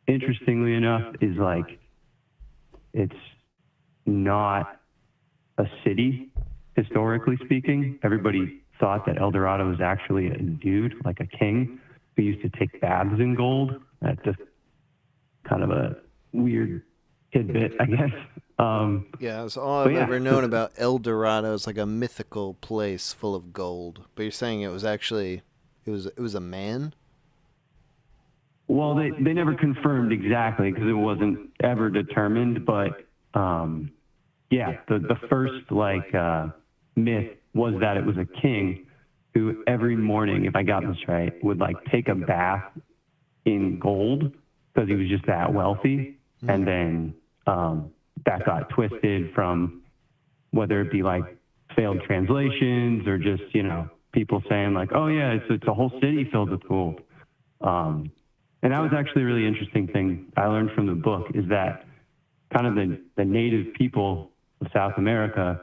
interestingly enough, is like, it's not a city, historically speaking. Everybody thought that El Dorado was actually a dude, like a king, who used to take baths in gold. That's just kind of a weird tidbit, I guess. Yeah, that's all I've ever known about El Dorado is like a mythical place full of gold. But you're saying it was actually, it was a man? Well, they never confirmed exactly because it wasn't ever determined, but yeah, the first like myth was that it was a king who every morning, if I got this right, would like take a bath in gold because he was just that wealthy, and then that got twisted from whether it be like failed translations or just, you know, people saying like, oh yeah, it's a whole city filled with gold. And that was actually a really interesting thing I learned from the book, is that kind of the native people of South America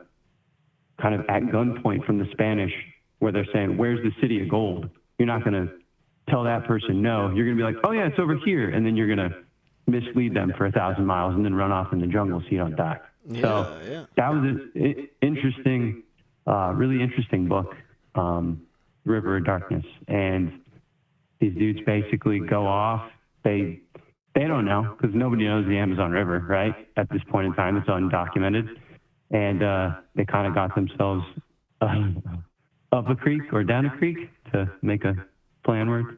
kind of at gunpoint from the Spanish, where they're saying, where's the city of gold? You're not going to tell that person no. You're going to be like, oh yeah, it's over here. And then you're going to mislead them for 1,000 miles and then run off in the jungle so you don't die. So that was an interesting, really interesting book, River of Darkness. And these dudes basically go off. They don't know, because nobody knows the Amazon River, right? At this point in time, it's undocumented. And they kind of got themselves up a creek or down a creek, to make a play on words.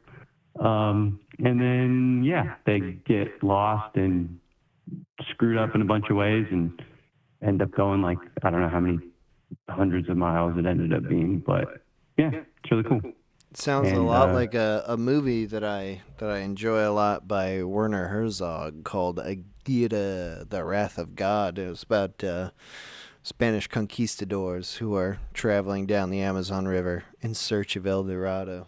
And then, yeah, they get lost and screwed up in a bunch of ways and end up going like, I don't know how many hundreds of miles it ended up being, but yeah, it's really cool. It sounds a lot like a movie that I enjoy a lot by Werner Herzog called Aguirre, the Wrath of God. It was about Spanish conquistadors who are traveling down the Amazon River in search of El Dorado.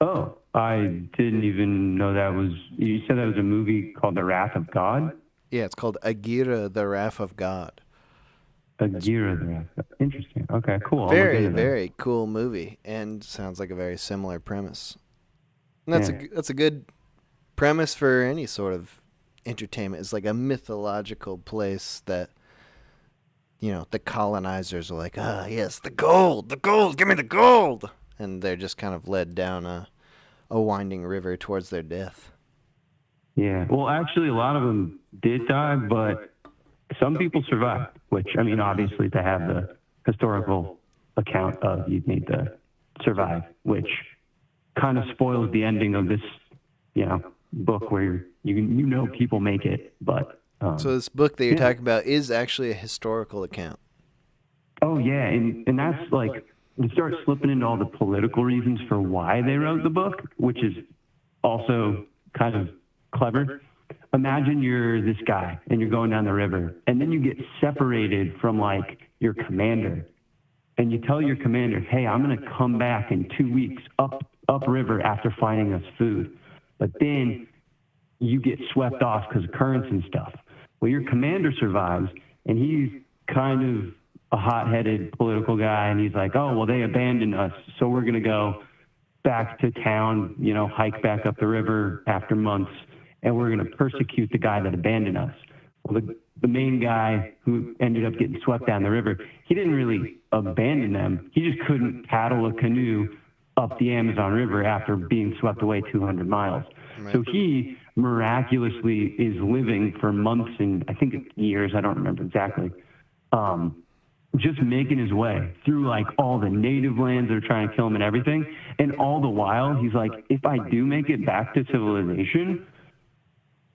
Oh, I didn't even know that was... You said that was a movie called The Wrath of God? Yeah, it's called Aguirre, the Wrath of God. Aguirre, the Wrath of God. Interesting. Okay, cool. Very, very cool movie, and sounds like a very similar premise. And that's a good premise for any sort of entertainment. It's like a mythological place that, you know, the colonizers are like, ah, yes, the gold, give me the gold. And they're just kind of led down a winding river towards their death. Yeah, well, actually, a lot of them did die, but some people survived, which, I mean, obviously, to have the historical account of you'd need to survive, which kind of spoils the ending of this, you know, book where you know people make it, but... so this book that you're talking about is actually a historical account. Oh, yeah, and that's like... You start slipping into all the political reasons for why they wrote the book, which is also kind of clever. Imagine you're this guy and you're going down the river, and then you get separated from like your commander, and you tell your commander, hey, I'm going to come back in 2 weeks upriver after finding us food. But then you get swept off because of currents and stuff. Well, your commander survives, and he's kind of a hot-headed political guy, and he's like, oh, well, they abandoned us, so we're going to go back to town, you know, hike back up the river after months, and we're going to persecute the guy that abandoned us. Well, the main guy who ended up getting swept down the river, he didn't really abandon them. He just couldn't paddle a canoe up the Amazon River after being swept away 200 miles. Right. So he miraculously is living for months and I think years, I don't remember exactly, just making his way through like all the native lands that are trying to kill him and everything. And all the while, he's like, if I do make it back to civilization,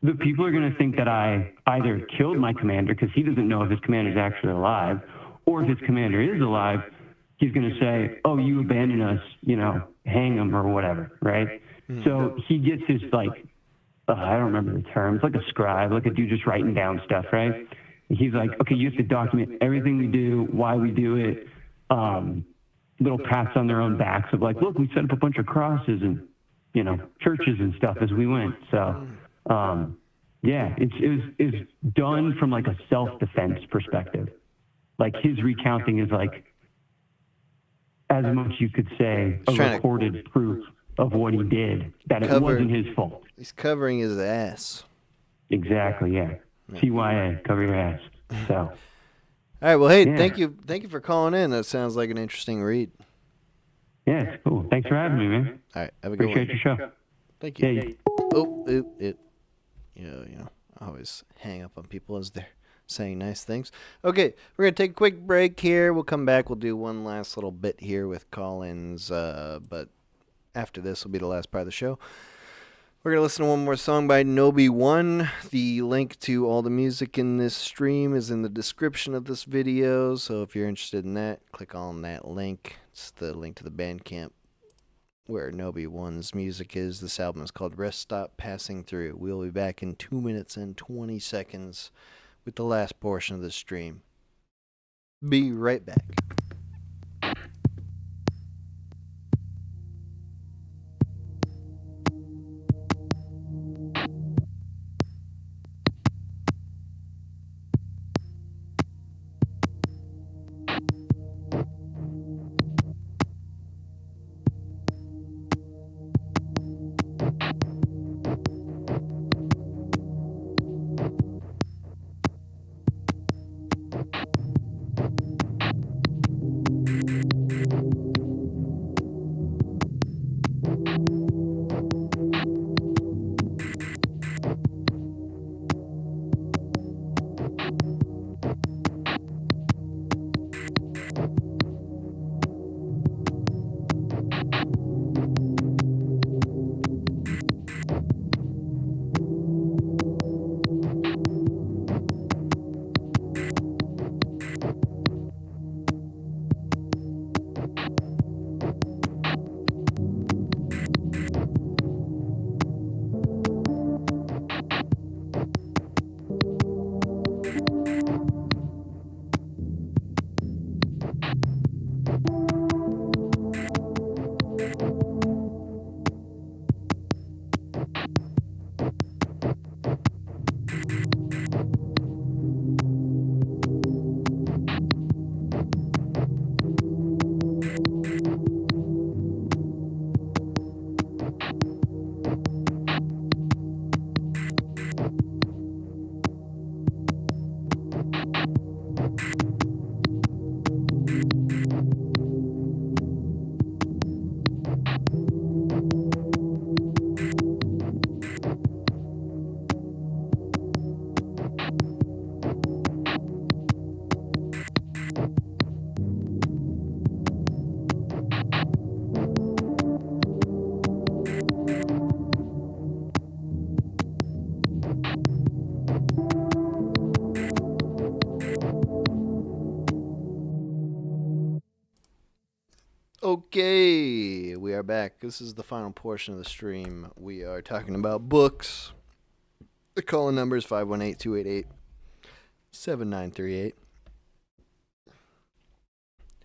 the people are going to think that I either killed my commander, because he doesn't know if his commander is actually alive, or if his commander is alive, he's going to say, oh, you abandoned us, you know, hang him or whatever, right? Mm-hmm. So he gets this like, I don't remember the term, it's like a scribe, like a dude just writing down stuff, right? He's like, okay, you have to document everything we do, why we do it, little pats on their own backs of like, look, we set up a bunch of crosses and, you know, churches and stuff as we went. So, yeah, it's done from like a self-defense perspective. Like his recounting is like as much, you could say, a recorded proof of what he did, that it wasn't his fault. He's covering his ass. Exactly, yeah. CYA, cover your ass. So. All right, well, hey, thank you for calling in. That sounds like an interesting read. Yeah, it's cool. Thanks for having me, man. All right, have a good one. Appreciate your show. Thank you. Yeah. I always hang up on people as they're saying nice things. Okay, we're going to take a quick break here. We'll come back. We'll do one last little bit here with call-ins, but after this will be the last part of the show. We're going to listen to one more song by Nobey One. The link to all the music in this stream is in the description of this video, so if you're interested in that, click on that link. It's the link to the Bandcamp where Nobey One's music is. This album is called Rest Stop Passing Through. We'll be back in 2 minutes and 20 seconds with the last portion of the stream. Be right back. Okay, we are back. This is the final portion of the stream. We are talking about books. The call-in number is 518-288-7938.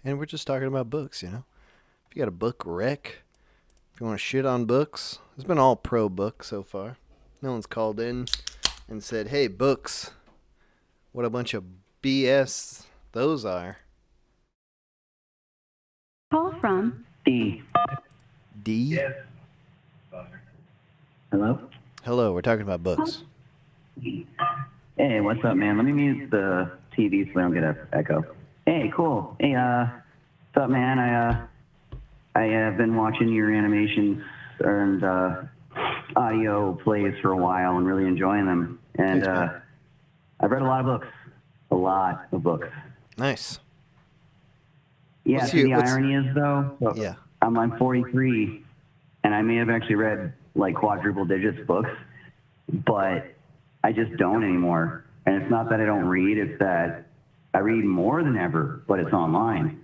And we're just talking about books, you know. If you got a book wreck, if you want to shit on books, it's been all pro book so far. No one's called in and said, hey, books, what a bunch of BS those are. Call from D. D? Yes. Hello? Hello, we're talking about books. Hey, what's up, man? Let me mute the TV so we don't get an echo. Hey, cool. Hey, what's up, man? I have been watching your animations and audio plays for a while and really enjoying them. And I've read a lot of books. A lot of books. Nice. Yeah, the irony is, though, so I'm 43, and I may have actually read, like, quadruple digits books, but I just don't anymore. And it's not that I don't read, it's that I read more than ever, but it's online.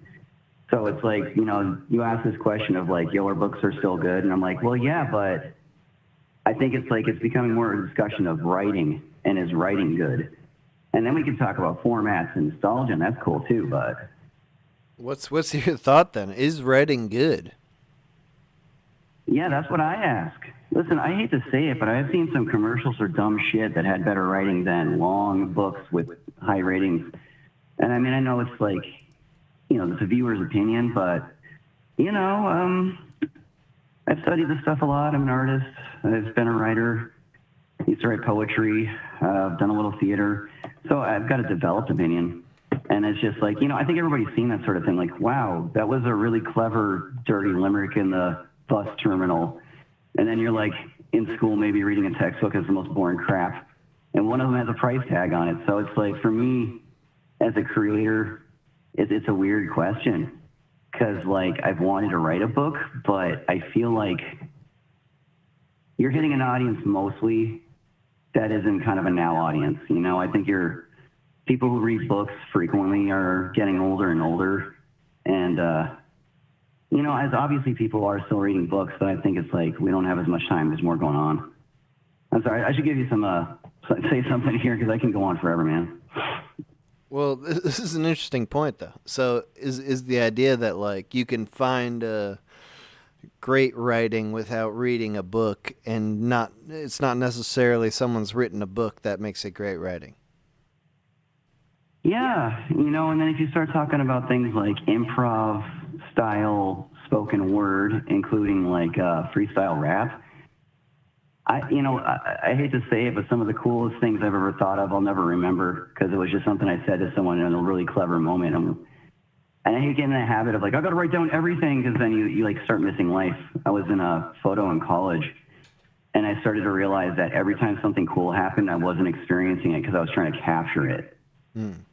So it's like, you know, you ask this question of, like, yo, our books are still good, and I'm like, well, yeah, but I think it's like it's becoming more a discussion of writing, and is writing good? And then we can talk about formats and nostalgia, and that's cool, too, but... What's your thought then? Is writing good? Yeah, that's what I ask. Listen, I hate to say it, but I've seen some commercials for dumb shit that had better writing than long books with high ratings. And I mean, I know it's like, you know, it's a viewer's opinion, but you know, I've studied this stuff a lot. I'm an artist. I've been a writer. I used to write poetry. I've done a little theater. So I've got a developed opinion. And it's just like, you know, I think everybody's seen that sort of thing. Like, wow, that was a really clever, dirty limerick in the bus terminal. And then you're like in school, maybe reading a textbook is the most boring crap. And one of them has a price tag on it. So it's like, for me, as a creator, it's a weird question. Because, like, I've wanted to write a book, but I feel like you're hitting an audience mostly that isn't kind of a now audience. You know, I think people who read books frequently are getting older and older. And, you know, as obviously people are still reading books, but I think it's like we don't have as much time. There's more going on. I'm sorry. I should give you say something here because I can go on forever, man. Well, this is an interesting point, though. So is the idea that, like, you can find great writing without reading a book, and it's not necessarily someone's written a book that makes it great writing? Yeah, you know, and then if you start talking about things like improv style spoken word, including like freestyle rap, I hate to say it, but some of the coolest things I've ever thought of, I'll never remember because it was just something I said to someone in a really clever moment. And I hate getting in the habit of like, I got to write down everything because then you like start missing life. I was in a photo in college and I started to realize that every time something cool happened, I wasn't experiencing it because I was trying to capture it. And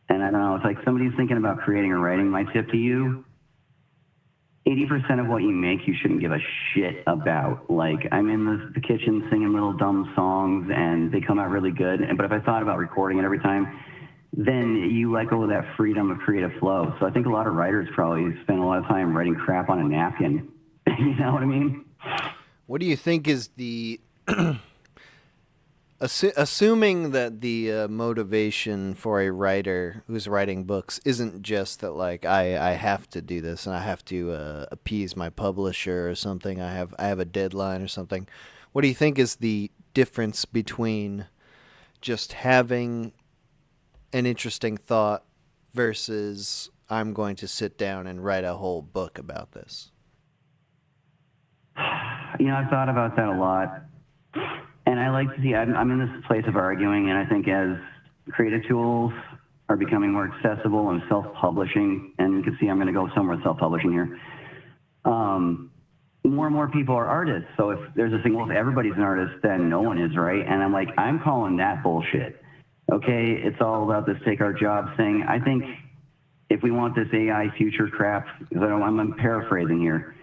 I don't know, it's like somebody's thinking about creating or writing. My tip to you, 80% of what you make, you shouldn't give a shit about. Like, I'm in the kitchen singing little dumb songs, and they come out really good. But if I thought about recording it every time, then you let go of that freedom of creative flow. So I think a lot of writers probably spend a lot of time writing crap on a napkin. You know what I mean? What do you think is the... Assuming that the motivation for a writer who's writing books isn't just that, like, I have to do this and I have to appease my publisher or something, I have a deadline or something, what do you think is the difference between just having an interesting thought versus I'm going to sit down and write a whole book about this? You know, I've thought about that a lot. And I like to see, I'm in this place of arguing, and I think as creative tools are becoming more accessible and self-publishing, and you can see I'm going to go somewhere with self-publishing here, more and more people are artists. So if there's a thing, well, if everybody's an artist, then no one is, right? And I'm like, I'm calling that bullshit. Okay, it's all about this take our jobs thing. I think if we want this AI future crap, I'm paraphrasing here,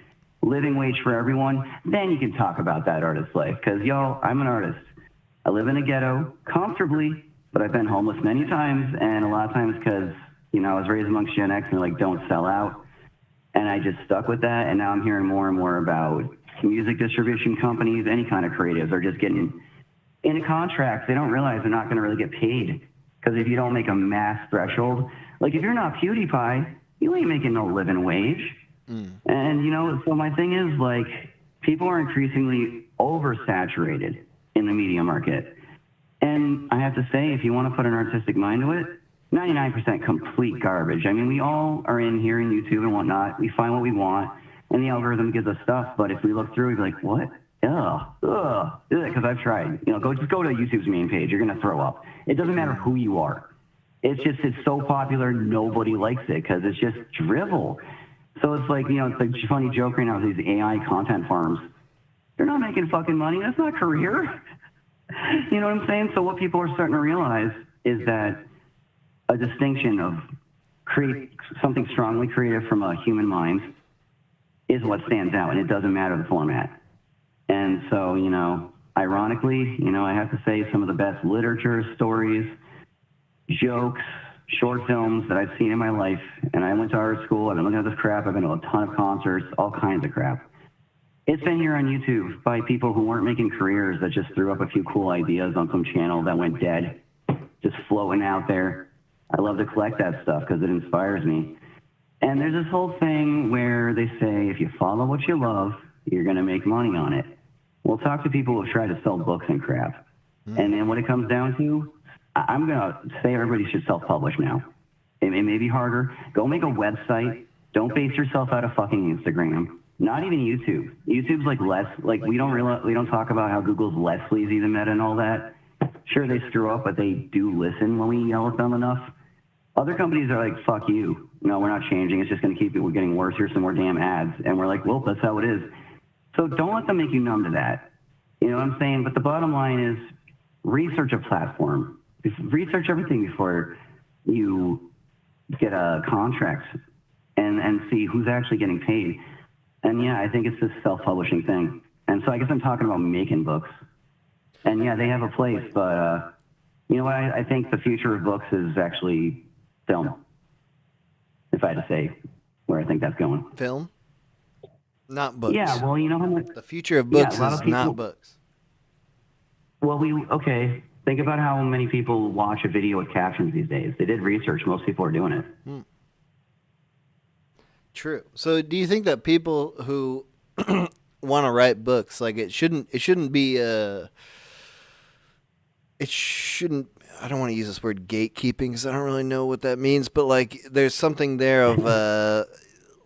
living wage for everyone, then you can talk about that artist life. Because, y'all, I'm an artist. I live in a ghetto comfortably, but I've been homeless many times, and a lot of times because, you know, I was raised amongst Gen X and they're like, don't sell out. And I just stuck with that, and now I'm hearing more and more about music distribution companies, any kind of creatives are just getting into contracts. They don't realize they're not going to really get paid. Because if you don't make a mass threshold, like if you're not PewDiePie, you ain't making no living wage. And, you know, so my thing is, like, people are increasingly oversaturated in the media market. And I have to say, if you want to put an artistic mind to it, 99% complete garbage. I mean, we all are in here in YouTube and whatnot. We find what we want, and the algorithm gives us stuff. But if we look through, we'd be like, what? Because I've tried. You know, just go to YouTube's main page. You're going to throw up. It doesn't matter who you are. It's so popular, nobody likes it because it's just drivel. So it's like, you know, it's like a funny joke right now with these AI content farms. They're not making fucking money. That's not a career. You know what I'm saying? So what people are starting to realize is that a distinction of create something strongly creative from a human mind is what stands out, and it doesn't matter the format. And so, you know, ironically, you know, I have to say some of the best literature, stories, jokes, short films that I've seen in my life, and I went to art school, I've been looking at this crap, I've been to a ton of concerts, all kinds of crap. It's been here on YouTube by people who weren't making careers that just threw up a few cool ideas on some channel that went dead, just floating out there. I love to collect that stuff because it inspires me. And there's this whole thing where they say, if you follow what you love, you're going to make money on it. Well, talk to people who've tried to sell books and crap. And then what it comes down to, I'm going to say everybody should self-publish now. It may be harder. Go make a website Don't base yourself out of fucking Instagram. Not even YouTube. YouTube's like less, like we don't talk about how Google's less sleazy than Meta and all that. Sure, they screw up, but they do listen when we yell at them enough. Other companies are like, fuck you. No, we're not changing. It's just going to keep it getting worse. Here's some more damn ads. And we're like, well, that's how it is. So don't let them make you numb to that. You know what I'm saying? But the bottom line is research a platform. Research everything before you get a contract and see who's actually getting paid. And yeah, I think it's this self-publishing thing. And so I guess I'm talking about making books. And yeah, they have a place, but you know what? I think the future of books is actually film. If I had to say where I think that's going. Film? Not books. Yeah, well, you know how much... The future of books is not books. Well, think about how many people watch a video with captions these days. They did research. Most people are doing it. True. So do you think that people who want to write books, like it shouldn't be I don't want to use this word gatekeeping because I don't really know what that means, but like there's something there of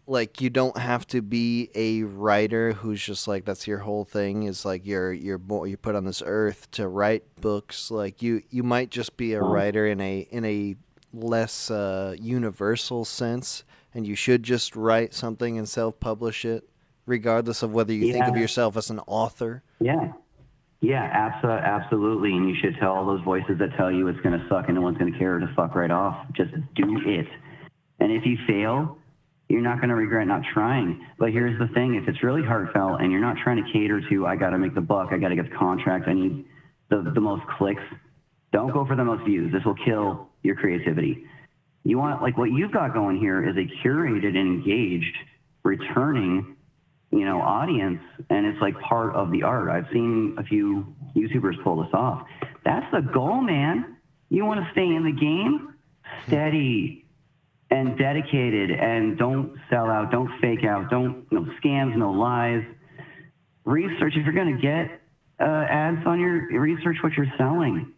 like you don't have to be a writer who's just like that's your whole thing is like you're put on this earth to write books. Like you might just be a writer in a less universal sense, and you should just write something and self-publish it, regardless of whether you think of yourself as an author. Yeah, absolutely. And you should tell all those voices that tell you it's going to suck and no one's going to care to fuck right off. Just do it. And if you fail, you're not going to regret not trying. But here's the thing. If it's really heartfelt and you're not trying to cater to, I got to make the buck, I got to get the contract, I need the most clicks, don't go for the most views. This will kill your creativity. You want, like what you've got going here is a curated and engaged, returning audience, and it's like part of the art. I've seen a few YouTubers pull this off. That's the goal, man. You want to stay in the game? Steady and dedicated, and don't sell out, don't fake out, no scams, no lies. Research, if you're going to get ads on your, research what you're selling.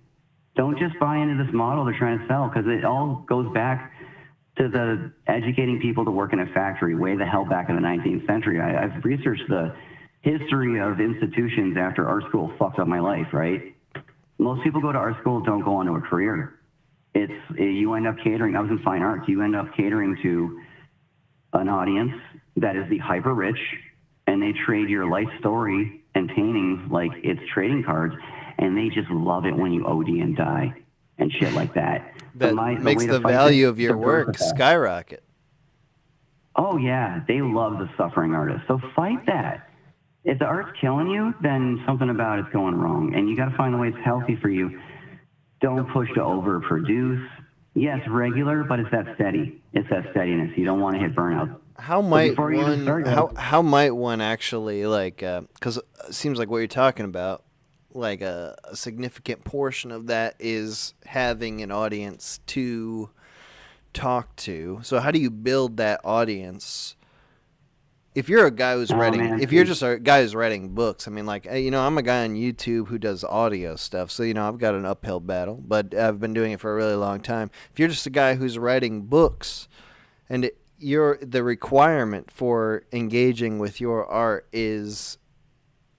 Don't just buy into this model they're trying to sell, because it all goes back to the educating people to work in a factory way the hell back in the 19th century. I've researched the history of institutions after art school fucked up my life, right? Most people go to art school, don't go on to a career. You end up catering. I was in fine arts. You end up catering to an audience that is the hyper rich, and they trade your life story and paintings like it's trading cards, and they just love it when you OD and die and shit like that. That makes the value of your work skyrocket. Oh, yeah. They love the suffering artist. So fight that. If the art's killing you, then something about it's going wrong. And you got to find the way it's healthy for you. Don't push to overproduce. Yes, regular, but it's that steady. It's that steadiness. You don't want to hit burnout. How might one actually, like, because it seems like what you're talking about, like a significant portion of that is having an audience to talk to. So how do you build that audience? If you're a guy who's if you're just a guy who's writing books, I mean, like, I'm a guy on YouTube who does audio stuff. So, I've got an uphill battle, but I've been doing it for a really long time. If you're just a guy who's writing books and the requirement for engaging with your art is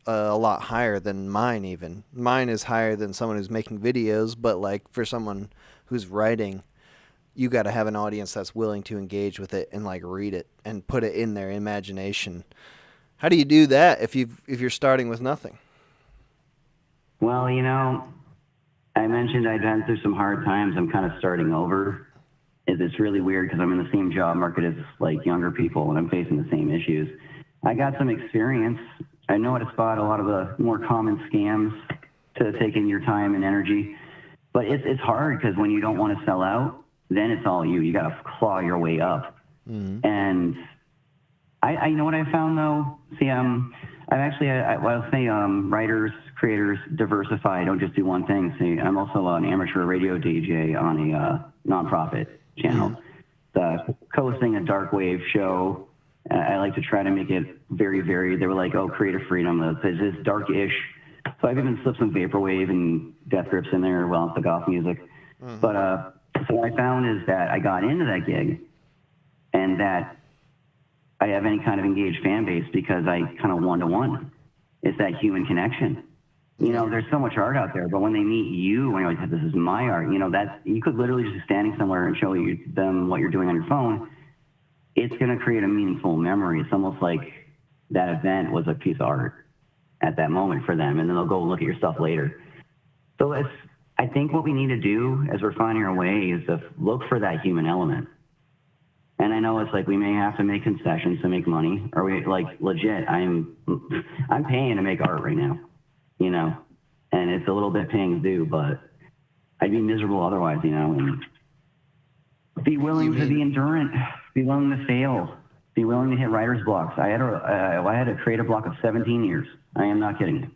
a lot higher than mine even. Mine is higher than someone who's making videos, but like for someone who's writing, you got to have an audience that's willing to engage with it and like read it and put it in their imagination. How do you do that if you're starting with nothing? Well, I mentioned I'd been through some hard times. I'm kind of starting over. It's really weird because I'm in the same job market as like younger people and I'm facing the same issues. I got some experience. I know how to spot a lot of the more common scams to take in your time and energy. But it's hard because when you don't want to sell out, then it's all you. You got to claw your way up. Mm-hmm. And I know what I found, though. See, I'm actually, I'll say writers, creators, diversify. Don't just do one thing. See, I'm also an amateur radio DJ on a nonprofit channel. Mm-hmm. Hosting a dark wave show. I like to try to make it very varied. They were like, creative freedom. It's dark-ish. So I've even slipped some vaporwave and death grips in there while it's the goth music. Mm-hmm. But so what I found is that I got into that gig, and that I have any kind of engaged fan base because I kind of one-to-one. It's that human connection. You know, there's so much art out there, but when they meet you, when you're like, this is my art, you know, that you could literally just be standing somewhere and show them what you're doing on your phone. It's going to create a meaningful memory. It's almost like that event was a piece of art at that moment for them, and then they'll go look at your stuff later. So I think what we need to do as we're finding our way is to look for that human element. And I know it's like we may have to make concessions to make money, or we like legit. I'm paying to make art right now, you know, and it's a little bit paying due, but I'd be miserable otherwise, you know. And be willing to be endurant, be willing to fail, be willing to hit writer's blocks. I had a creative block of 17 years. I am not kidding you.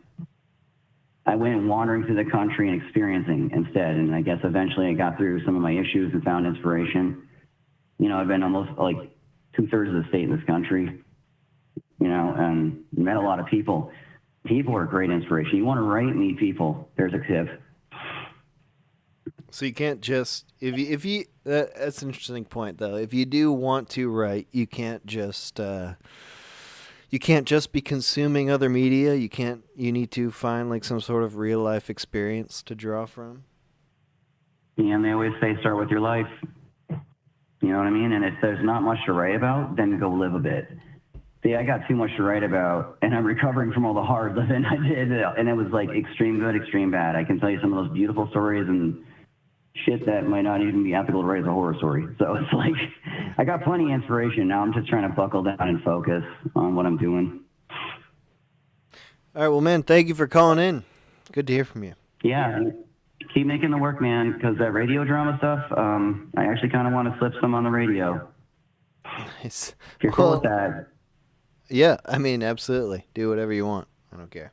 I went wandering through the country and experiencing instead, and I guess eventually I got through some of my issues and found inspiration. You know, I've been almost like 2/3 of the state in this country, you know, and met a lot of people. People are great inspiration. You want to write, meet people. There's a tip. So you can't just, if you that's an interesting point though. If you do want to write, you can't just be consuming other media. You need to find like some sort of real life experience to draw from. Yeah, and they always say start with your life. You know what I mean? And if there's not much to write about, then go live a bit. See, I got too much to write about, and I'm recovering from all the hard living I did, and it was like extreme good, extreme bad. I can tell you some of those beautiful stories and shit that might not even be ethical to write as a horror story. So it's like, I got plenty of inspiration. Now I'm just trying to buckle down and focus on what I'm doing. All right, well, man, thank you for calling in. Good to hear from you. Yeah. Keep making the work, man, because that radio drama stuff, I actually kind of want to slip some on the radio. Nice. If you're cool with that. Yeah, I mean, absolutely. Do whatever you want. I don't care.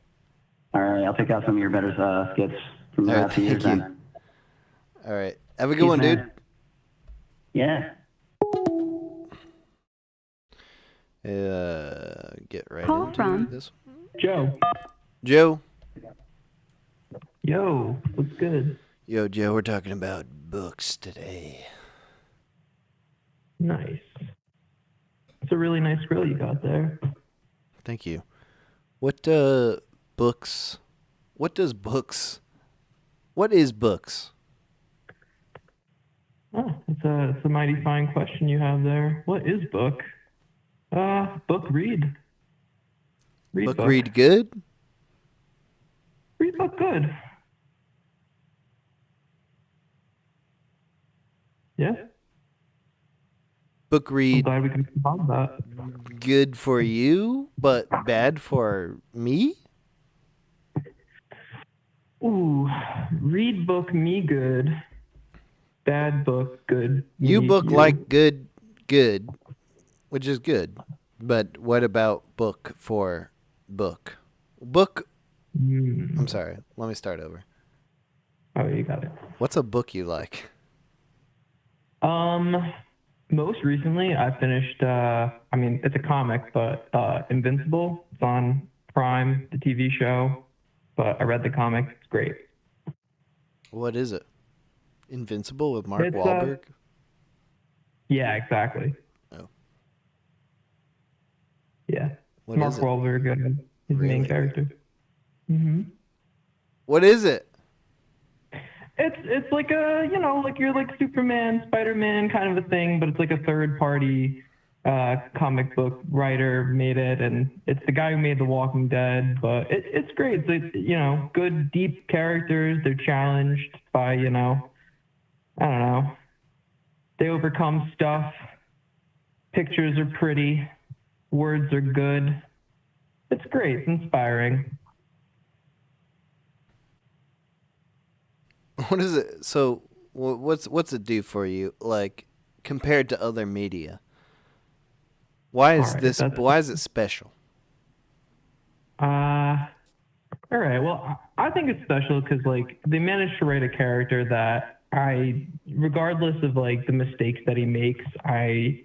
All right, I'll pick out some of your better skits from the past few years then. All right. Have a good one, man. dude. Yeah. Get right Call into from this one. Joe. Joe. Yo, what's good? Yo, Joe, we're talking about books today. Nice. It's a really nice grill you got there. Thank you. What books? What is books? Oh, it's a mighty fine question you have there. What is book? Book read. Book read good? Read book good. Yeah. Book read. I'm glad we can combine that. Good for you, but bad for me? Ooh, read book me good. Bad book good. You book like good, which is good. But what about book for book? Book. I'm sorry. Let me start over. Oh, you got it. What's a book you like? Most recently I finished, I mean, it's a comic, but Invincible. It's on Prime, the TV show, but I read the comic. It's great. What is it? Invincible with Mark It's, Wahlberg? Yeah, exactly. Oh. Yeah. What Mark is it? Wahlberg, he's the main character. Mm-hmm. What is it? It's like a, you know, like you're like Superman, Spider-Man kind of a thing, but it's like a third-party comic book writer made it, and it's the guy who made The Walking Dead, but it's great. It's, you know, good, deep characters. They're challenged by, you know, I don't know. They overcome stuff. Pictures are pretty. Words are good. It's great. It's inspiring. What is it? So, what's it do for you? Like compared to other media? Why is Why is it special? All right. Well, I think it's special because like they managed to write a character that regardless of like the mistakes that he makes, I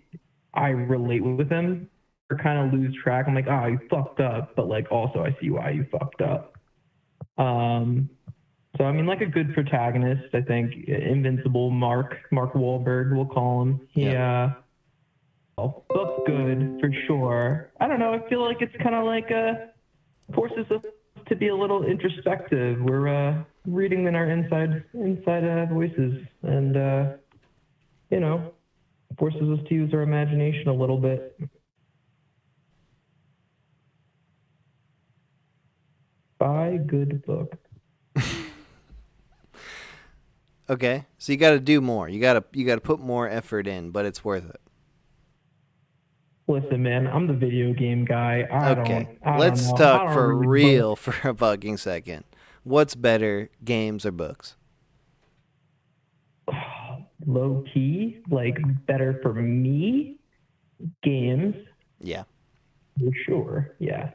relate with him. Or kind of lose track. I'm like, oh, you fucked up, but like also I see why you fucked up. So I mean, like a good protagonist, I think Invincible Mark Wahlberg, we'll call him. Book's good for sure. I don't know. I feel like it's kind of like forces us to be a little introspective. We're reading in our inside voices, and you know, forces us to use our imagination a little bit. Buy a good book. Okay, so you got to do more. You got to put more effort in, but it's worth it. Listen, man, I'm the video game guy. Let's talk for real for a fucking second. What's better, games or books? Low key, like better for me, games. Yeah. For sure, yeah.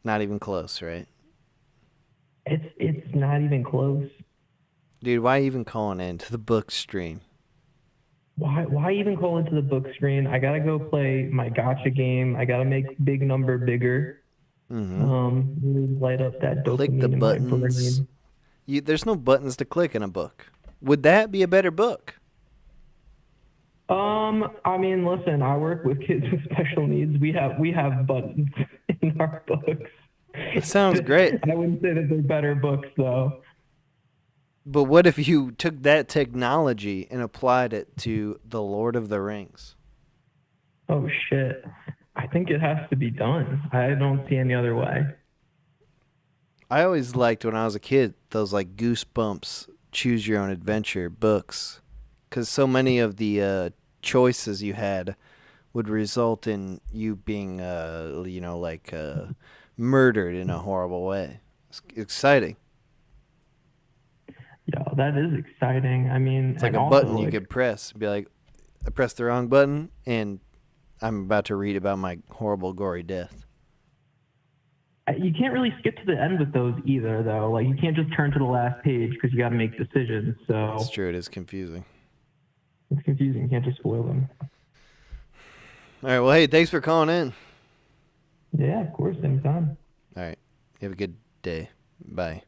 Not even close, right? It's not even close. Dude, why even calling into the book stream? Why even call into the book screen? I gotta go play my gotcha game. I gotta make big number bigger. Mm-hmm. Light up that dopamine. Click the buttons. There's no buttons to click in a book. Would that be a better book? I mean, listen, I work with kids with special needs. We have buttons in our books. That sounds great. I wouldn't say that they're better books, though. But what if you took that technology and applied it to The Lord of the Rings? Oh, shit. I think it has to be done. I don't see any other way. I always liked, when I was a kid, those like Goosebumps, Choose Your Own Adventure books. Because so many of the choices you had would result in you being, murdered in a horrible way. It's exciting. Yeah, that is exciting. I mean, it's like a button you could press. Be like, I pressed the wrong button, and I'm about to read about my horrible, gory death. You can't really skip to the end with those either, though. Like, you can't just turn to the last page because you got to make decisions. So that's true. It is confusing. It's confusing. You can't just spoil them. All right. Well, hey, thanks for calling in. Yeah, of course. Anytime. All right. You have a good day. Bye.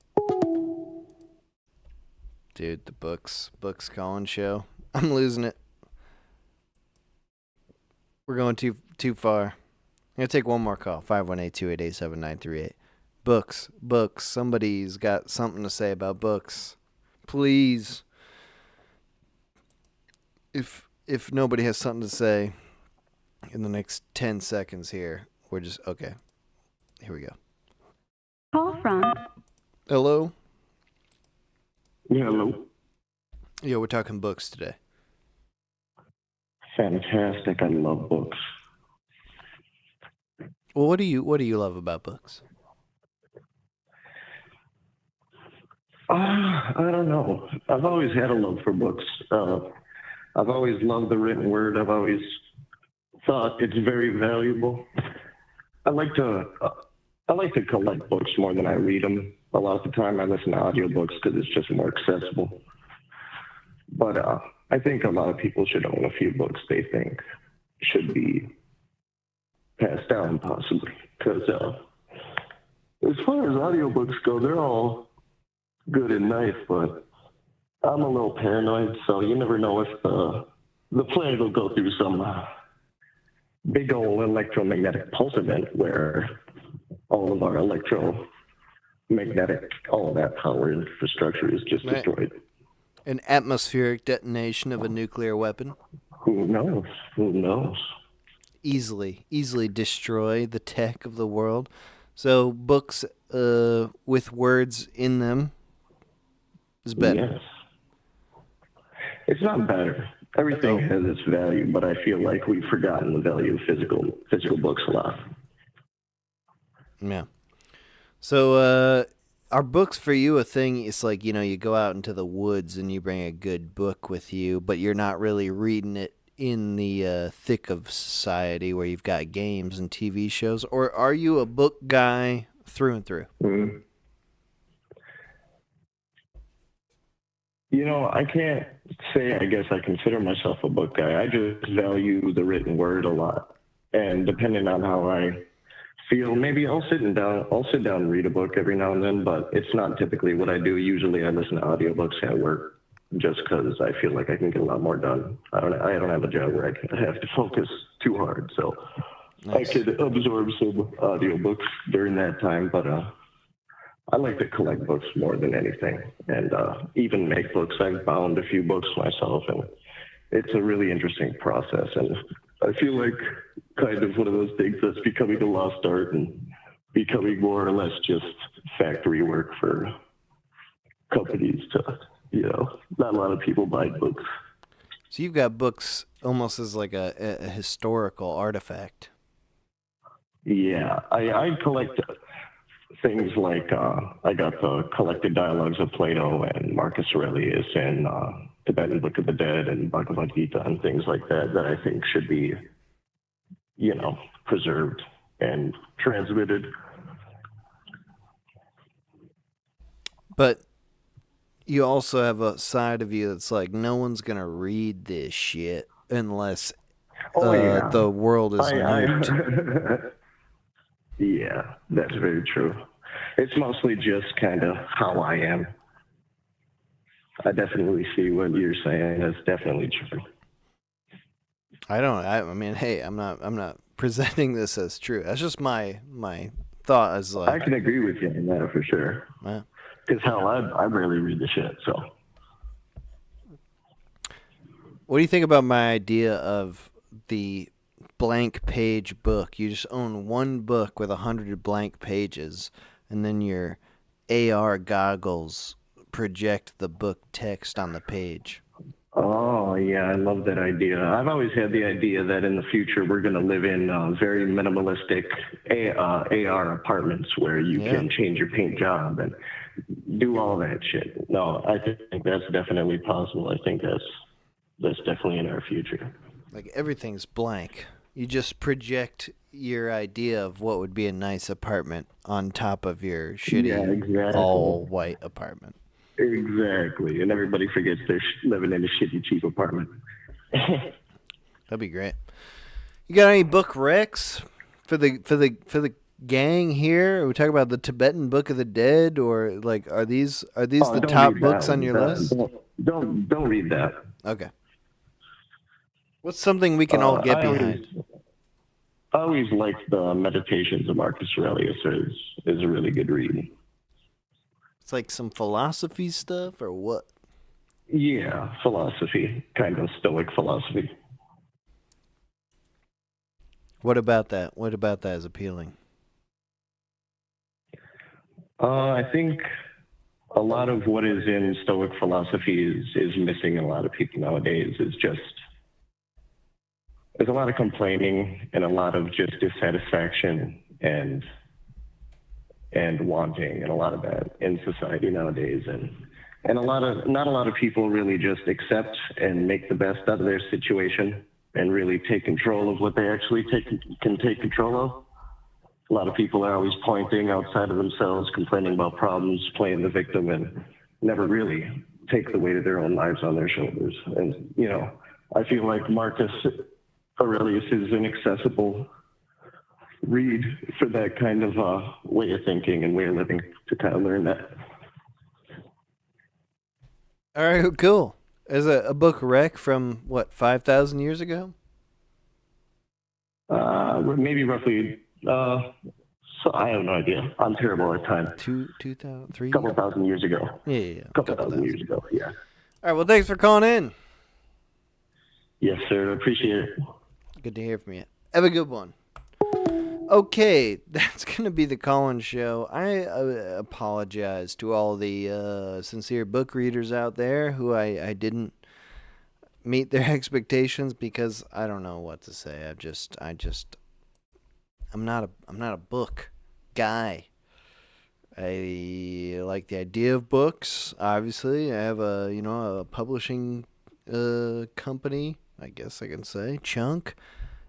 Dude, the books calling show. I'm losing it. We're going too far. I'm going to take one more call. 518-288-7938. Books. Somebody's got something to say about books. Please. If nobody has something to say in the next 10 seconds here, we're just... Okay. Here we go. Call from... Hello? Yeah, hello. Yeah, we're talking books today. Fantastic. I love books. Well, what do you love about books? I don't know. I've always had a love for books. I've always loved the written word. I've always thought it's very valuable. I like to collect books more than I read them. A lot of the time I listen to audiobooks because it's just more accessible. But I think a lot of people should own a few books they think should be passed down, possibly. Because as far as audiobooks go, they're all good and nice, but I'm a little paranoid, so you never know if the planet will go through some big old electromagnetic pulse event where all of our electromagnetic, all of that power infrastructure is just destroyed. An atmospheric detonation of a nuclear weapon? Who knows? Who knows? Easily destroy the tech of the world. So books with words in them is better. Yes. It's not better. Everything has its value, but I feel like we've forgotten the value of physical books a lot. Yeah. So, are books for you a thing? It's like, you go out into the woods and you bring a good book with you, but you're not really reading it in the thick of society where you've got games and TV shows? Or are you a book guy through and through? Mm-hmm. I can't say I guess I consider myself a book guy. I just value the written word a lot. And depending on how I feel, maybe I'll sit down and read a book every now and then, but it's not typically what I do. Usually I listen to audiobooks at work. just because I feel like I can get a lot more done. I don't have a job where I have to focus too hard, so nice. I could absorb some audiobooks during that time, but I like to collect books more than anything, and even make books. I've bound a few books myself, and it's a really interesting process, and I feel like kind of one of those things that's becoming a lost art and becoming more or less just factory work for companies to, not a lot of people buy books. So you've got books almost as like a historical artifact. Yeah, I collect things like, I got the collected dialogues of Plato and Marcus Aurelius and Tibetan Book of the Dead and Bhagavad Gita and things like that I think should be, preserved and transmitted. But you also have a side of you that's like, no one's going to read this shit unless the world is nuked. Yeah, that's very true. It's mostly just kind of how I am. I definitely see what you're saying. That's definitely true. I mean, hey, I'm not presenting this as true. That's just my thought as like. I can agree with you on that for sure. Yeah. Because hell, I barely read the shit, so. What do you think about my idea of the blank page book? You just own one book with 100 blank pages, and then your AR goggles project the book text on the page. Oh, yeah, I love that idea. I've always had the idea that in the future we're going to live in very minimalistic AR apartments where you can change your paint job and do all that shit. No, I think that's definitely possible. I think that's definitely in our future. Like everything's blank. You just project your idea of what would be a nice apartment on top of your shitty all-white apartment. Exactly, and everybody forgets they're living in a shitty, cheap apartment. That'd be great. You got any book recs for the gang here? Are we talking about the Tibetan Book of the Dead, or like are these the top books on your list? Don't read that. Okay. What's something we can all get behind? I always liked the Meditations of Marcus Aurelius. Is a really good read. It's like some philosophy stuff, or what? Yeah, philosophy, kind of Stoic philosophy. What about that? What about that is appealing? I think a lot of what is in Stoic philosophy is missing in a lot of people nowadays. There's a lot of complaining and a lot of just dissatisfaction and wanting and a lot of that in society nowadays, and not a lot of people really just accept and make the best out of their situation and really take control of what they actually can take control of. A lot of people are always pointing outside of themselves, complaining about problems, playing the victim, and never really take the weight of their own lives on their shoulders. And I feel like Marcus Aurelius is an accessible read for that kind of way of thinking and way of living, to kind of learn that. All right, cool. Is a book rec from what, 5,000 years ago? Maybe roughly. So I have no idea. I'm terrible at time. 2,000, 3? Couple thousand years ago. Yeah. Couple thousand years ago. Yeah. All right. Well, thanks for calling in. Yes, sir. Appreciate it. Good to hear from you. Have a good one. Okay, that's going to be the call-in show. I apologize to all the sincere book readers out there who I didn't meet their expectations, because I don't know what to say. I'm not a book guy. I like the idea of books. Obviously, I have a publishing company, I guess I can say, Chunk.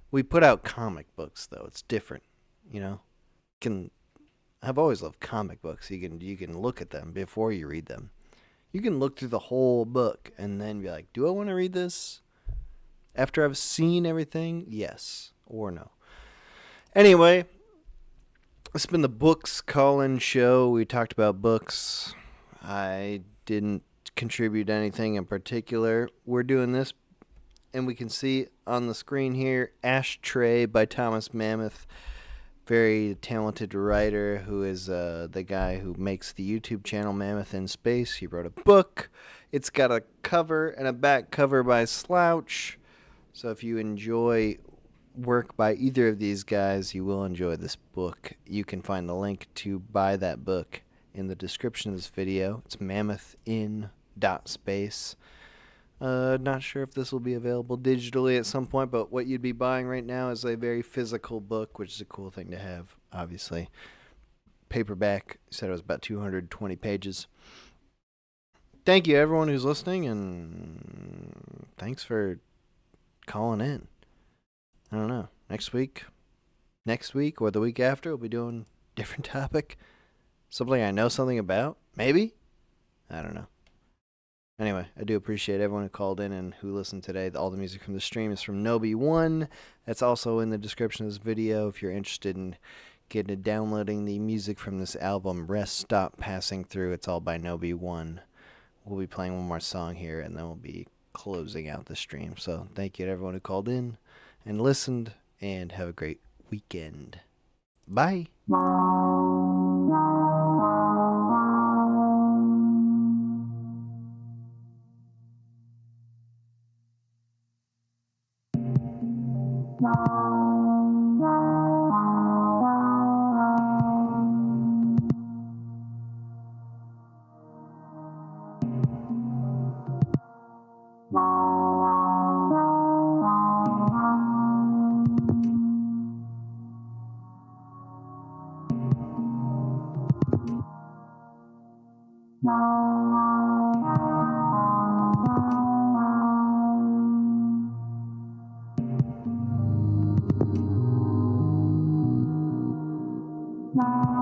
We put out comic books, though. It's different, I've always loved comic books. You can look at them before you read them. You can look through the whole book and then be like, do I want to read this? After I've seen everything, yes or no. Anyway, it's been the Books Call-In show. We talked about books. I didn't contribute anything in particular. We're doing this, and we can see on the screen here, Ashtray by Thomas Mammoth. Very talented writer who is the guy who makes the YouTube channel Mammoth in Space. He wrote a book. It's got a cover and a back cover by Slouch. So if you enjoy work by either of these guys, you will enjoy this book. You can find the link to buy that book in the description of this video. It's mammothin.space. Not sure if this will be available digitally at some point, but what you'd be buying right now is a very physical book, which is a cool thing to have, obviously. Paperback, said it was about 220 pages. Thank you, everyone who's listening, and thanks for calling in. I don't know. Next week or the week after, we'll be doing a different topic. Something I know something about, maybe? I don't know. Anyway, I do appreciate everyone who called in and who listened today. All the music from the stream is from Nobey One. That's also in the description of this video if you're interested in downloading the music from this album, Rest Stop Passing Through. It's all by Nobey One. We'll be playing one more song here, and then we'll be closing out the stream. So thank you to everyone who called in and listened, and have a great weekend. Bye. Bye.